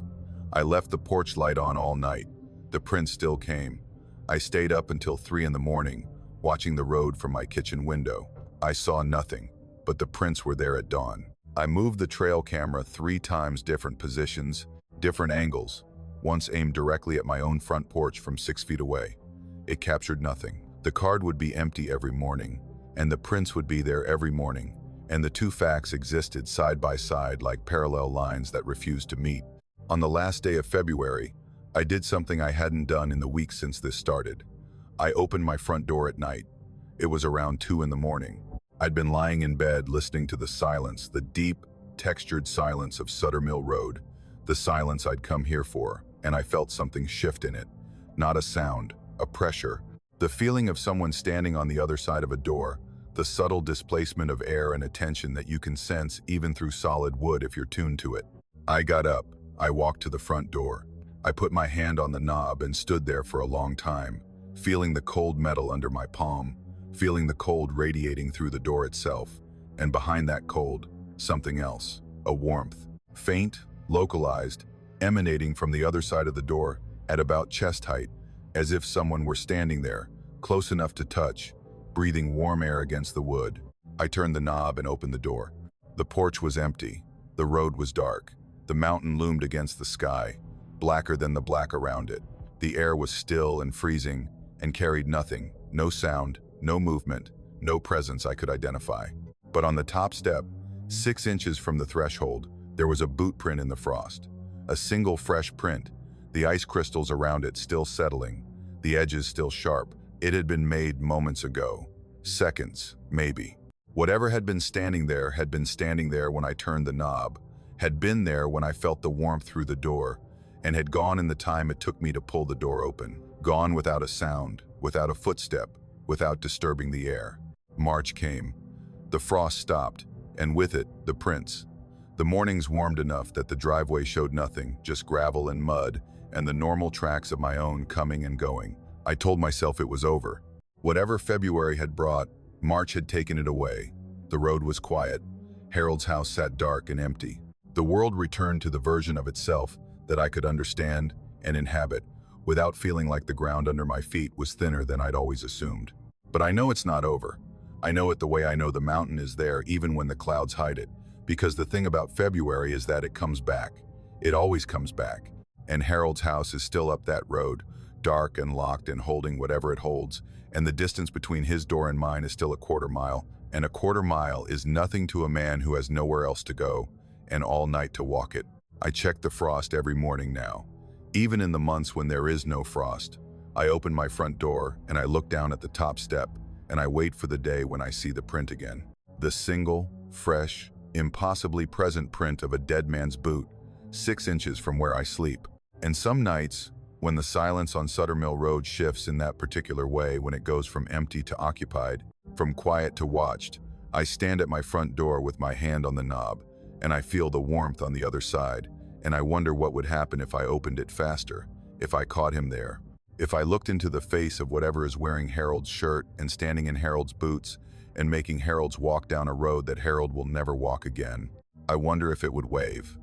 I left the porch light on all night. The prince still came. I stayed up until 3 in the morning, watching the road from my kitchen window. I saw nothing, but the prints were there at dawn. I moved the trail camera 3 times, different positions, different angles, once aimed directly at my own front porch from 6 feet away. It captured nothing. The card would be empty every morning, and the prints would be there every morning, and the two facts existed side by side like parallel lines that refused to meet. On the last day of February, I did something I hadn't done in the weeks since this started. I opened my front door at night. It was around 2 in the morning. I'd been lying in bed listening to the silence, the deep, textured silence of Sutter Mill Road, the silence I'd come here for, and I felt something shift in it. Not a sound, a pressure. The feeling of someone standing on the other side of a door, the subtle displacement of air and attention that you can sense even through solid wood if you're tuned to it. I got up. I walked to the front door. I put my hand on the knob and stood there for a long time, feeling the cold metal under my palm, feeling the cold radiating through the door itself, and behind that cold, something else, a warmth, faint, localized, emanating from the other side of the door at about chest height, as if someone were standing there, close enough to touch, breathing warm air against the wood. I turned the knob and opened the door. The porch was empty. The road was dark. The mountain loomed against the sky, blacker than the black around it. The air was still and freezing and carried nothing, no sound, no movement, no presence I could identify. But on the top step, 6 inches from the threshold, there was a boot print in the frost. A single fresh print, the ice crystals around it still settling, the edges still sharp. It had been made moments ago. Seconds, maybe. Whatever had been standing there had been standing there when I turned the knob, had been there when I felt the warmth through the door, and had gone in the time it took me to pull the door open. Gone without a sound, without a footstep, without disturbing the air. March came. The frost stopped, and with it, the prints. The mornings warmed enough that the driveway showed nothing, just gravel and mud, and the normal tracks of my own coming and going. I told myself it was over. Whatever February had brought, March had taken it away. The road was quiet. Harold's house sat dark and empty. The world returned to the version of itself that I could understand and inhabit, without feeling like the ground under my feet was thinner than I'd always assumed. But I know it's not over. I know it the way I know the mountain is there even when the clouds hide it, because the thing about February is that it comes back. It always comes back. And Harold's house is still up that road, dark and locked and holding whatever it holds, and the distance between his door and mine is still a quarter mile, and a quarter mile is nothing to a man who has nowhere else to go, and all night to walk it. I check the frost every morning now. Even in the months when there is no frost, I open my front door and I look down at the top step, and I wait for the day when I see the print again. The single, fresh, impossibly present print of a dead man's boot, 6 inches from where I sleep. And some nights, when the silence on Sutter Mill Road shifts in that particular way, when it goes from empty to occupied, from quiet to watched, I stand at my front door with my hand on the knob, and I feel the warmth on the other side, and I wonder what would happen if I opened it faster, if I caught him there, if I looked into the face of whatever is wearing Harold's shirt and standing in Harold's boots and making Harold's walk down a road that Harold will never walk again. I wonder if it would wave.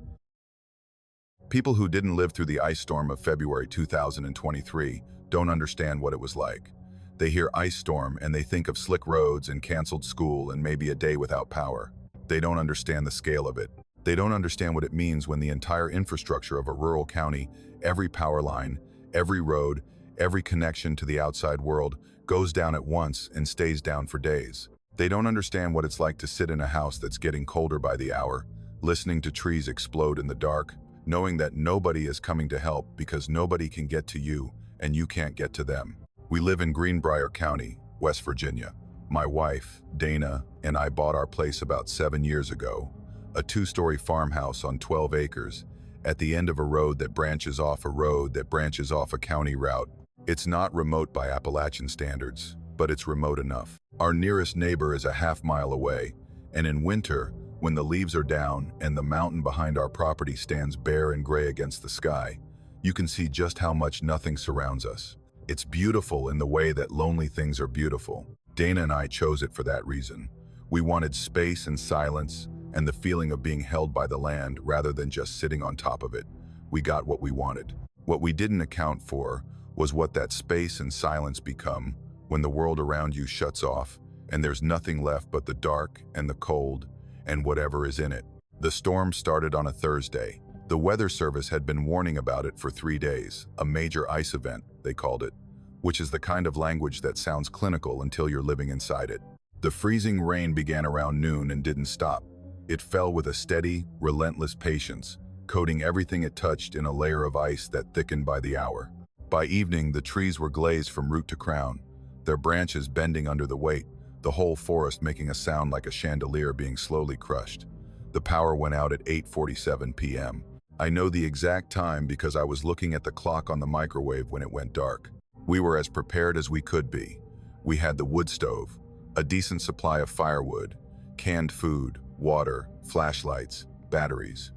People who didn't live through the ice storm of February 2023 don't understand what it was like. They hear ice storm and they think of slick roads and canceled school and maybe a day without power. They don't understand the scale of it. They don't understand what it means when the entire infrastructure of a rural county, every power line, every road, every connection to the outside world goes down at once and stays down for days. They don't understand what it's like to sit in a house that's getting colder by the hour, listening to trees explode in the dark, knowing that nobody is coming to help because nobody can get to you and you can't get to them. We live in Greenbrier County, West Virginia. My wife, Dana, and I bought our place about 7 years ago, a 2-story farmhouse on 12 acres, at the end of a road that branches off a county route. It's not remote by Appalachian standards, but it's remote enough. Our nearest neighbor is a half-mile away, and in winter, when the leaves are down and the mountain behind our property stands bare and gray against the sky, you can see just how much nothing surrounds us. It's beautiful in the way that lonely things are beautiful. Dana and I chose it for that reason. We wanted space and silence and the feeling of being held by the land rather than just sitting on top of it. We got what we wanted. What we didn't account for was what that space and silence become when the world around you shuts off and there's nothing left but the dark and the cold and whatever is in it. The storm started on a Thursday. The Weather Service had been warning about it for 3 days, a major ice event, they called it, which is the kind of language that sounds clinical until you're living inside it. The freezing rain began around noon and didn't stop. It fell with a steady, relentless patience, coating everything it touched in a layer of ice that thickened by the hour. By evening, the trees were glazed from root to crown, their branches bending under the weight, the whole forest making a sound like a chandelier being slowly crushed. The power went out at 8:47 p.m. I know the exact time because I was looking at the clock on the microwave when it went dark. We were as prepared as we could be. We had the wood stove, a decent supply of firewood, canned food, water, flashlights, batteries.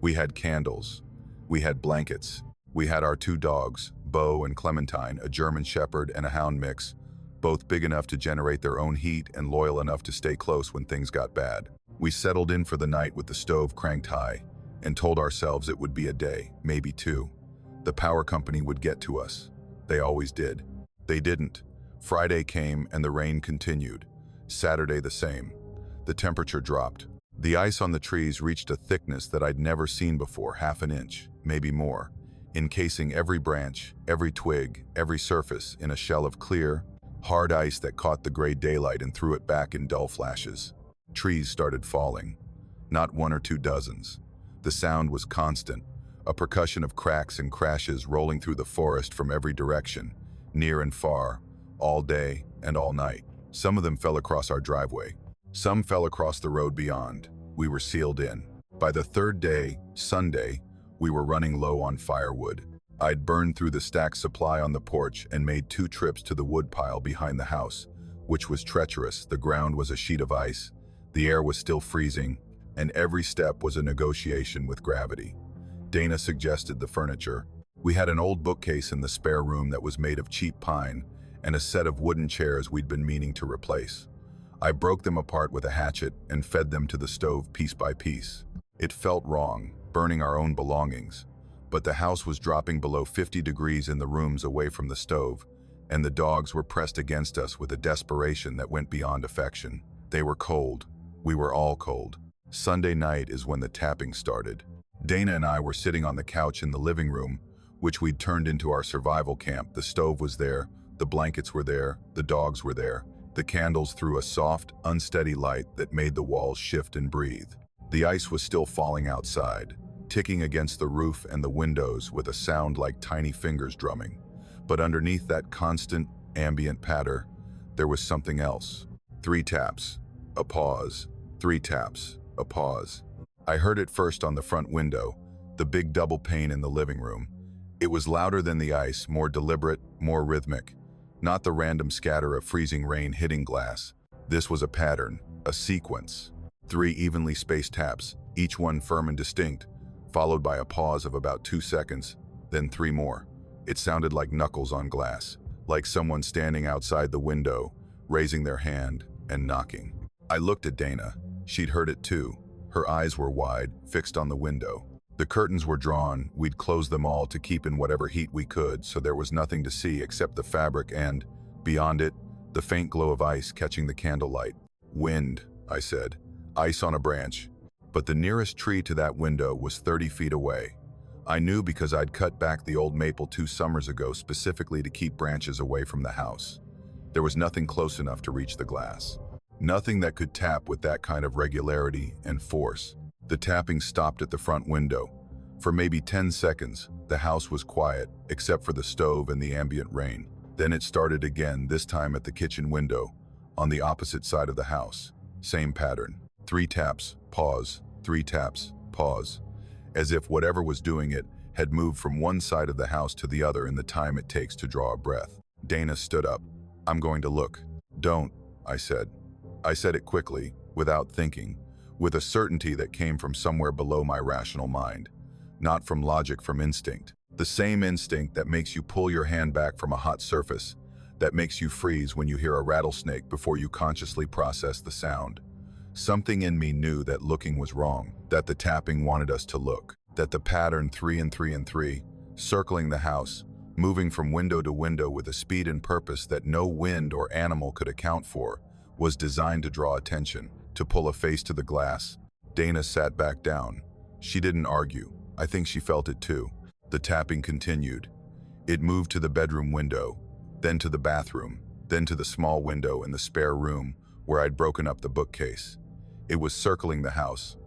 We had candles. We had blankets. We had our 2 dogs, Bo and Clementine, a German Shepherd and a Hound mix, both big enough to generate their own heat and loyal enough to stay close when things got bad. We settled in for the night with the stove cranked high and told ourselves it would be a day, maybe 2. The power company would get to us. They always did. They didn't. Friday came and the rain continued. Saturday the same. The temperature dropped. The ice on the trees reached a thickness that I'd never seen before, half an inch, maybe more, encasing every branch, every twig, every surface in a shell of clear, hard ice that caught the gray daylight and threw it back in dull flashes. Trees started falling. Not 1 or 2 dozens. The sound was constant, a percussion of cracks and crashes rolling through the forest from every direction, near and far, all day and all night. Some of them fell across our driveway. Some fell across the road beyond. We were sealed in. By the 3rd day, Sunday, we were running low on firewood. I'd burned through the stacked supply on the porch and made 2 trips to the wood pile behind the house, which was treacherous. The ground was a sheet of ice. The air was still freezing, and every step was a negotiation with gravity. Dana suggested the furniture. We had an old bookcase in the spare room that was made of cheap pine and a set of wooden chairs we'd been meaning to replace. I broke them apart with a hatchet and fed them to the stove piece by piece. It felt wrong, burning our own belongings, but the house was dropping below 50 degrees in the rooms away from the stove, and the dogs were pressed against us with a desperation that went beyond affection. They were cold. We were all cold. Sunday night is when the tapping started. Dana and I were sitting on the couch in the living room, which we'd turned into our survival camp. The stove was there, the blankets were there, the dogs were there. The candles threw a soft, unsteady light that made the walls shift and breathe. The ice was still falling outside, ticking against the roof and the windows with a sound like tiny fingers drumming. But underneath that constant, ambient patter, there was something else. 3 taps, a pause, 3 taps, a pause. I heard it first on the front window, the big double pane in the living room. It was louder than the ice, more deliberate, more rhythmic. Not the random scatter of freezing rain hitting glass. This was a pattern, a sequence. 3 evenly spaced taps, each one firm and distinct, followed by a pause of about 2 seconds, then 3 more. It sounded like knuckles on glass, like someone standing outside the window, raising their hand and knocking. I looked at Dana. She'd heard it too. Her eyes were wide, fixed on the window. The curtains were drawn. We'd closed them all to keep in whatever heat we could, so there was nothing to see except the fabric and, beyond it, the faint glow of ice catching the candlelight. Wind, I said. Ice on a branch. But the nearest tree to that window was 30 feet away. I knew because I'd cut back the old maple 2 summers ago specifically to keep branches away from the house. There was nothing close enough to reach the glass. Nothing that could tap with that kind of regularity and force. The tapping stopped at the front window. For maybe 10 seconds, the house was quiet, except for the stove and the ambient rain. Then it started again, this time at the kitchen window, on the opposite side of the house. Same pattern. 3 taps, pause, 3 taps, pause. As if whatever was doing it had moved from one side of the house to the other in the time it takes to draw a breath. Dana stood up. I'm going to look. Don't, I said. I said it quickly, without thinking, with a certainty that came from somewhere below my rational mind, not from logic, from instinct. The same instinct that makes you pull your hand back from a hot surface, that makes you freeze when you hear a rattlesnake before you consciously process the sound. Something in me knew that looking was wrong, that the tapping wanted us to look, that the pattern 3 and 3 and 3, circling the house, moving from window to window with a speed and purpose that no wind or animal could account for, was designed to draw attention, to pull a face to the glass. Dana sat back down. She didn't argue. I think she felt it too. The tapping continued. It moved to the bedroom window, then to the bathroom, then to the small window in the spare room where I'd broken up the bookcase. It was circling the house.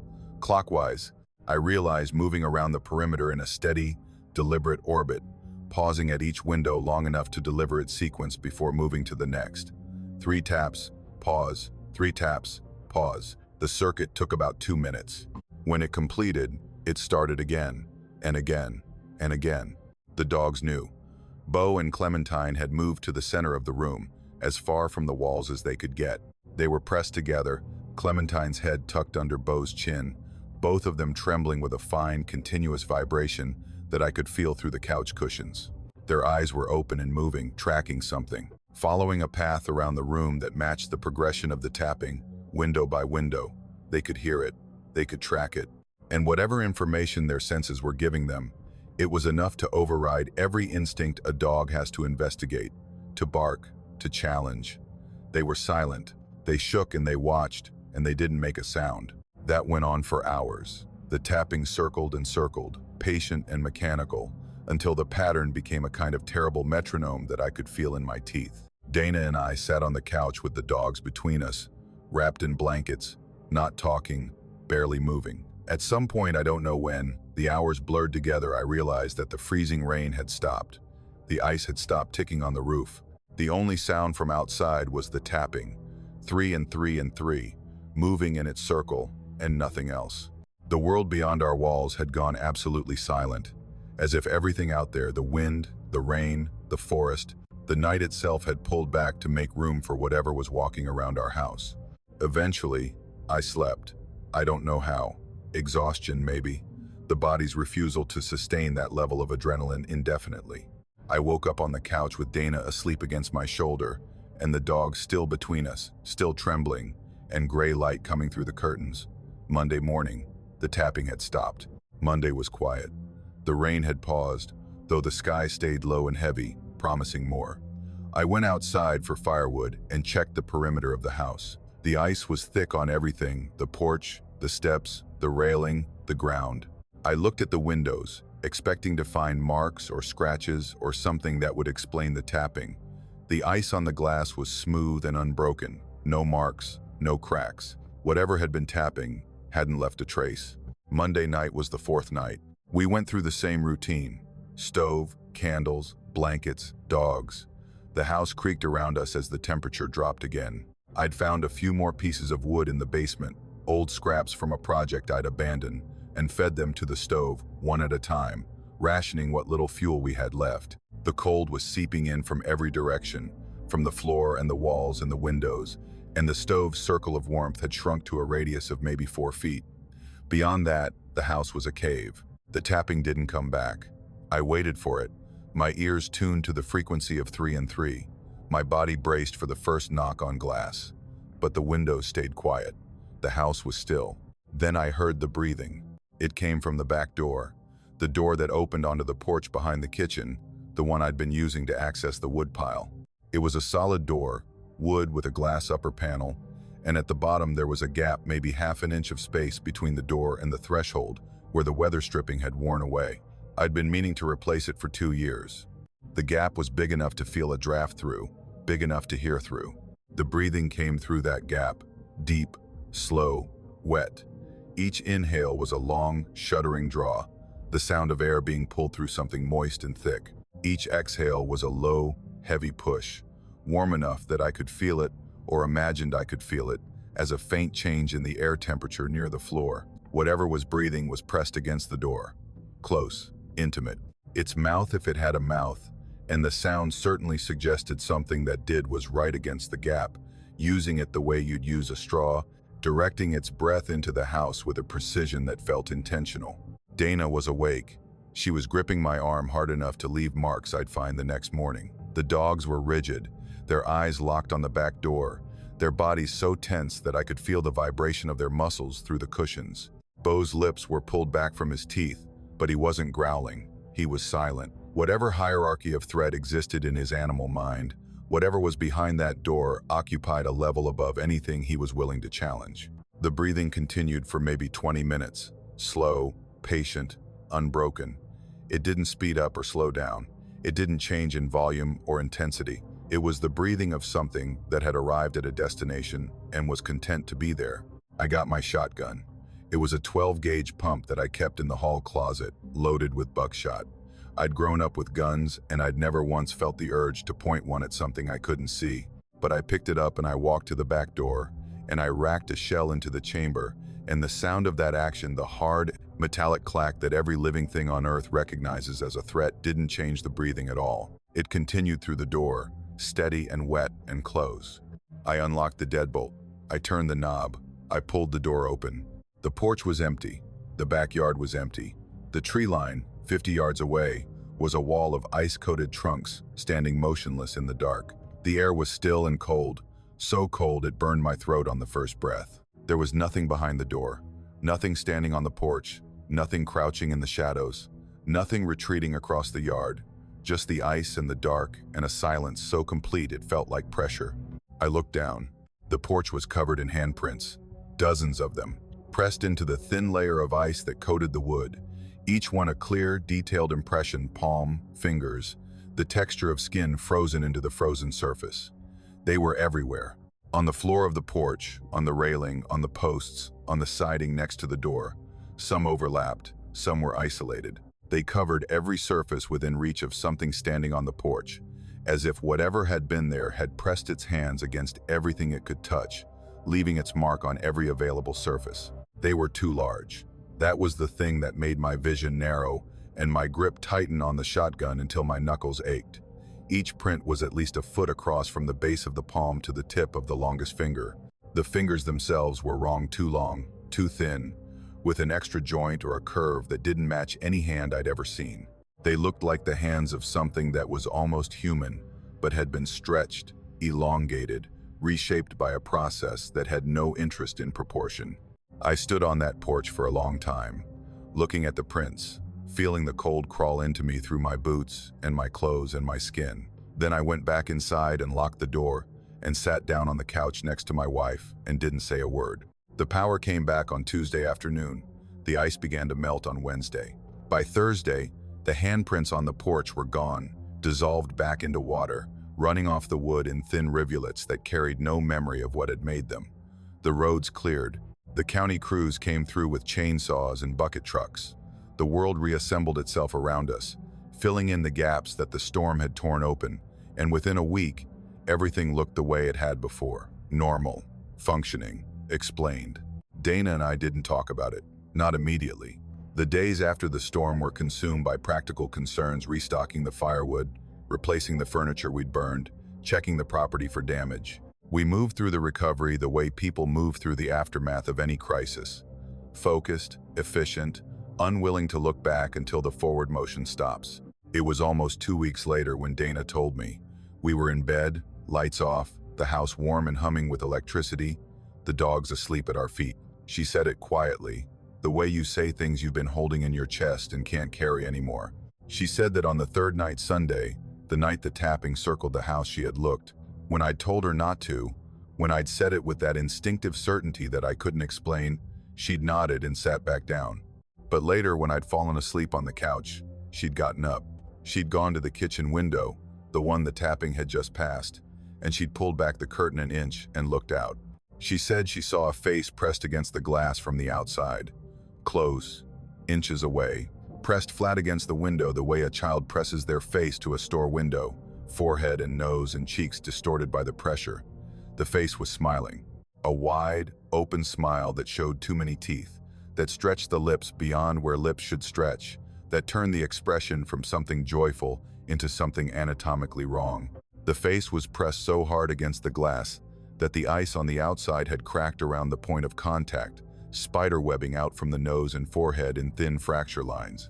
Clockwise, I realized, moving around the perimeter in a steady, deliberate orbit, pausing at each window long enough to deliver its sequence before moving to the next. 3 taps, pause, 3 taps, pause. The circuit took about 2 minutes. When it completed, it started again, and again, and again. The dogs knew. Bo and Clementine had moved to the center of the room, as far from the walls as they could get. They were pressed together, Clementine's head tucked under Bo's chin, both of them trembling with a fine, continuous vibration that I could feel through the couch cushions. Their eyes were open and moving, tracking something, following a path around the room that matched the progression of the tapping, window by window. They could hear it, they could track it, and whatever information their senses were giving them, it was enough to override every instinct a dog has to investigate, to bark, to challenge. They were silent, they shook and they watched, and they didn't make a sound. That went on for hours. The tapping circled and circled, patient and mechanical, until the pattern became a kind of terrible metronome that I could feel in my teeth. Dana and I sat on the couch with the dogs between us, wrapped in blankets, not talking, barely moving. At some point, I don't know when, the hours blurred together, I realized that the freezing rain had stopped. The ice had stopped ticking on the roof. The only sound from outside was the tapping, 3 and 3 and 3, moving in its circle, and nothing else. The world beyond our walls had gone absolutely silent, as if everything out there, the wind, the rain, the forest, the night itself, had pulled back to make room for whatever was walking around our house. Eventually, I slept. I don't know how. Exhaustion, maybe. The body's refusal to sustain that level of adrenaline indefinitely. I woke up on the couch with Dana asleep against my shoulder, and the dog still between us, still trembling, and gray light coming through the curtains. Monday morning, the tapping had stopped. Monday was quiet. The rain had paused, though the sky stayed low and heavy, promising more. I went outside for firewood and checked the perimeter of the house. The ice was thick on everything, the porch, the steps, the railing, the ground. I looked at the windows, expecting to find marks or scratches or something that would explain the tapping. The ice on the glass was smooth and unbroken. No marks, no cracks. Whatever had been tapping hadn't left a trace. Monday night was the 4th night. We went through the same routine. Stove, candles, blankets, dogs. The house creaked around us as the temperature dropped again. I'd found a few more pieces of wood in the basement, old scraps from a project I'd abandoned, and fed them to the stove, one at a time, rationing what little fuel we had left. The cold was seeping in from every direction, from the floor and the walls and the windows, and the stove's circle of warmth had shrunk to a radius of maybe 4 feet. Beyond that, the house was a cave. The tapping didn't come back. I waited for it, my ears tuned to the frequency of 3 and 3. My body braced for the first knock on glass. But the windows stayed quiet. The house was still. Then I heard the breathing. It came from the back door, the door that opened onto the porch behind the kitchen, the one I'd been using to access the wood pile. It was a solid door, wood with a glass upper panel, and at the bottom there was a gap, maybe half an inch of space between the door and the threshold, where the weather stripping had worn away. I'd been meaning to replace it for 2 years. The gap was big enough to feel a draft through, big enough to hear through. The breathing came through that gap, deep, slow, wet. Each inhale was a long, shuddering draw, the sound of air being pulled through something moist and thick. Each exhale was a low, heavy push, warm enough that I could feel it, or imagined I could feel it, as a faint change in the air temperature near the floor. Whatever was breathing was pressed against the door. Close, intimate. Its mouth, if it had a mouth, and the sound certainly suggested something that did, was right against the gap, using it the way you'd use a straw, directing its breath into the house with a precision that felt intentional. Dana was awake. She was gripping my arm hard enough to leave marks I'd find the next morning. The dogs were rigid, their eyes locked on the back door, their bodies so tense that I could feel the vibration of their muscles through the cushions. Bo's lips were pulled back from his teeth, but he wasn't growling. He was silent. Whatever hierarchy of threat existed in his animal mind, whatever was behind that door occupied a level above anything he was willing to challenge. The breathing continued for maybe 20 minutes, slow, patient, unbroken. It didn't speed up or slow down. It didn't change in volume or intensity. It was the breathing of something that had arrived at a destination and was content to be there. I got my shotgun. It was a 12-gauge pump that I kept in the hall closet, loaded with buckshot. I'd grown up with guns, and I'd never once felt the urge to point one at something I couldn't see. But I picked it up and I walked to the back door, and I racked a shell into the chamber, and the sound of that action, the hard, metallic clack that every living thing on Earth recognizes as a threat, didn't change the breathing at all. It continued through the door, steady and wet and close. I unlocked the deadbolt. I turned the knob. I pulled the door open. The porch was empty. The backyard was empty. The tree line, 50 yards away, was a wall of ice-coated trunks standing motionless in the dark. The air was still and cold, so cold it burned my throat on the first breath. There was nothing behind the door, nothing standing on the porch, nothing crouching in the shadows, nothing retreating across the yard, just the ice and the dark and a silence so complete it felt like pressure. I looked down. The porch was covered in handprints, dozens of them, pressed into the thin layer of ice that coated the wood, each one a clear, detailed impression, palm, fingers, the texture of skin frozen into the frozen surface. They were everywhere. On the floor of the porch, on the railing, on the posts, on the siding next to the door. Some overlapped, some were isolated. They covered every surface within reach of something standing on the porch, as if whatever had been there had pressed its hands against everything it could touch, leaving its mark on every available surface. They were too large. That was the thing that made my vision narrow and my grip tighten on the shotgun until my knuckles ached. Each print was at least a foot across from the base of the palm to the tip of the longest finger. The fingers themselves were wrong, too long, too thin, with an extra joint or a curve that didn't match any hand I'd ever seen. They looked like the hands of something that was almost human, but had been stretched, elongated, reshaped by a process that had no interest in proportion. I stood on that porch for a long time, looking at the prints, feeling the cold crawl into me through my boots and my clothes and my skin. Then I went back inside and locked the door and sat down on the couch next to my wife and didn't say a word. The power came back on Tuesday afternoon. The ice began to melt on Wednesday. By Thursday, the handprints on the porch were gone, dissolved back into water, running off the wood in thin rivulets that carried no memory of what had made them. The roads cleared. The county crews came through with chainsaws and bucket trucks. The world reassembled itself around us, filling in the gaps that the storm had torn open, and within a week, everything looked the way it had before. Normal, functioning, explained. Dana and I didn't talk about it, not immediately. The days after the storm were consumed by practical concerns, restocking the firewood, replacing the furniture we'd burned, checking the property for damage. We moved through the recovery the way people move through the aftermath of any crisis. Focused, efficient, unwilling to look back until the forward motion stops. It was almost 2 weeks later when Dana told me. We were in bed, lights off, the house warm and humming with electricity, the dogs asleep at our feet. She said it quietly, the way you say things you've been holding in your chest and can't carry anymore. She said that on the third night, Sunday, the night the tapping circled the house, she had looked. When I'd told her not to, when I'd said it with that instinctive certainty that I couldn't explain, she'd nodded and sat back down. But later, when I'd fallen asleep on the couch, she'd gotten up. She'd gone to the kitchen window, the one the tapping had just passed, and she'd pulled back the curtain an inch and looked out. She said she saw a face pressed against the glass from the outside, close, inches away, pressed flat against the window the way a child presses their face to a store window, forehead and nose and cheeks distorted by the pressure. The face was smiling, a wide, open smile that showed too many teeth, that stretched the lips beyond where lips should stretch, that turned the expression from something joyful into something anatomically wrong. The face was pressed so hard against the glass that the ice on the outside had cracked around the point of contact, spiderwebbing out from the nose and forehead in thin fracture lines.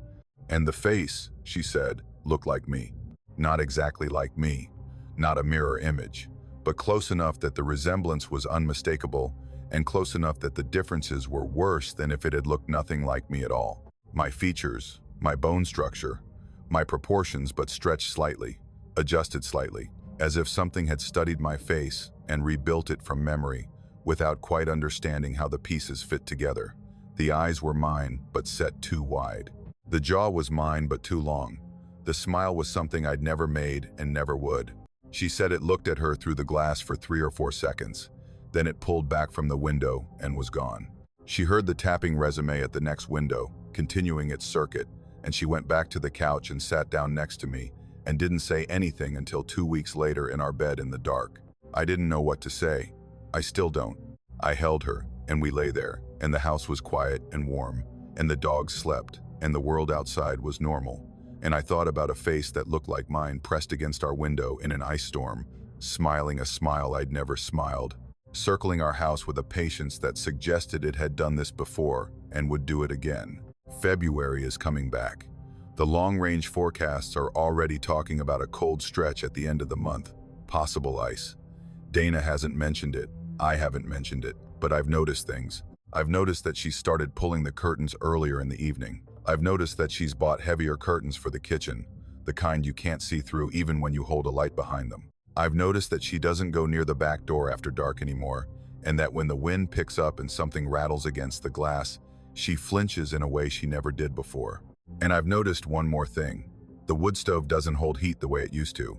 And the face, she said, looked like me. Not exactly like me, not a mirror image, but close enough that the resemblance was unmistakable, and close enough that the differences were worse than if it had looked nothing like me at all. My features, my bone structure, my proportions but stretched slightly, adjusted slightly, as if something had studied my face and rebuilt it from memory, without quite understanding how the pieces fit together. The eyes were mine, but set too wide. The jaw was mine, but too long. The smile was something I'd never made and never would. She said it looked at her through the glass for 3 or 4 seconds. Then it pulled back from the window and was gone. She heard the tapping resume at the next window, continuing its circuit, and she went back to the couch and sat down next to me and didn't say anything until 2 weeks later in our bed in the dark. I didn't know what to say. I still don't. I held her, and we lay there, and the house was quiet and warm, and the dogs slept, and the world outside was normal. And I thought about a face that looked like mine pressed against our window in an ice storm, smiling a smile I'd never smiled, circling our house with a patience that suggested it had done this before and would do it again. February is coming back. The long-range forecasts are already talking about a cold stretch at the end of the month, possible ice. Dana hasn't mentioned it, I haven't mentioned it, but I've noticed things. I've noticed that she's started pulling the curtains earlier in the evening. I've noticed that she's bought heavier curtains for the kitchen, the kind you can't see through even when you hold a light behind them. I've noticed that she doesn't go near the back door after dark anymore, and that when the wind picks up and something rattles against the glass, she flinches in a way she never did before. And I've noticed one more thing. The wood stove doesn't hold heat the way it used to.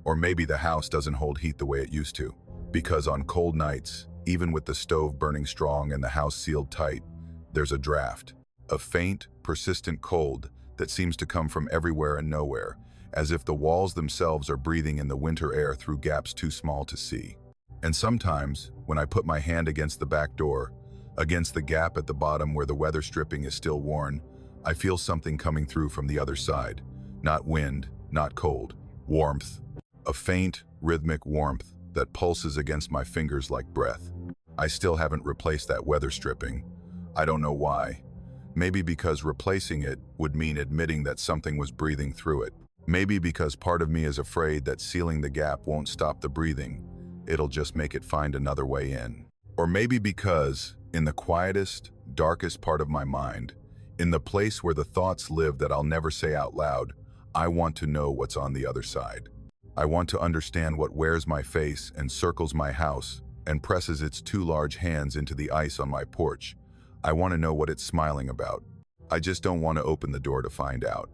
Or maybe the house doesn't hold heat the way it used to. Because on cold nights, even with the stove burning strong and the house sealed tight, there's a draft. A faint, persistent cold that seems to come from everywhere and nowhere, as if the walls themselves are breathing in the winter air through gaps too small to see. And sometimes, when I put my hand against the back door, against the gap at the bottom where the weather stripping is still worn, I feel something coming through from the other side. Not wind, not cold. Warmth. A faint, rhythmic warmth that pulses against my fingers like breath. I still haven't replaced that weather stripping. I don't know why. Maybe because replacing it would mean admitting that something was breathing through it. Maybe because part of me is afraid that sealing the gap won't stop the breathing. It'll just make it find another way in. Or maybe because, in the quietest, darkest part of my mind, in the place where the thoughts live that I'll never say out loud, I want to know what's on the other side. I want to understand what wears my face and circles my house and presses its 2 large hands into the ice on my porch. I want to know what it's smiling about. I just don't want to open the door to find out.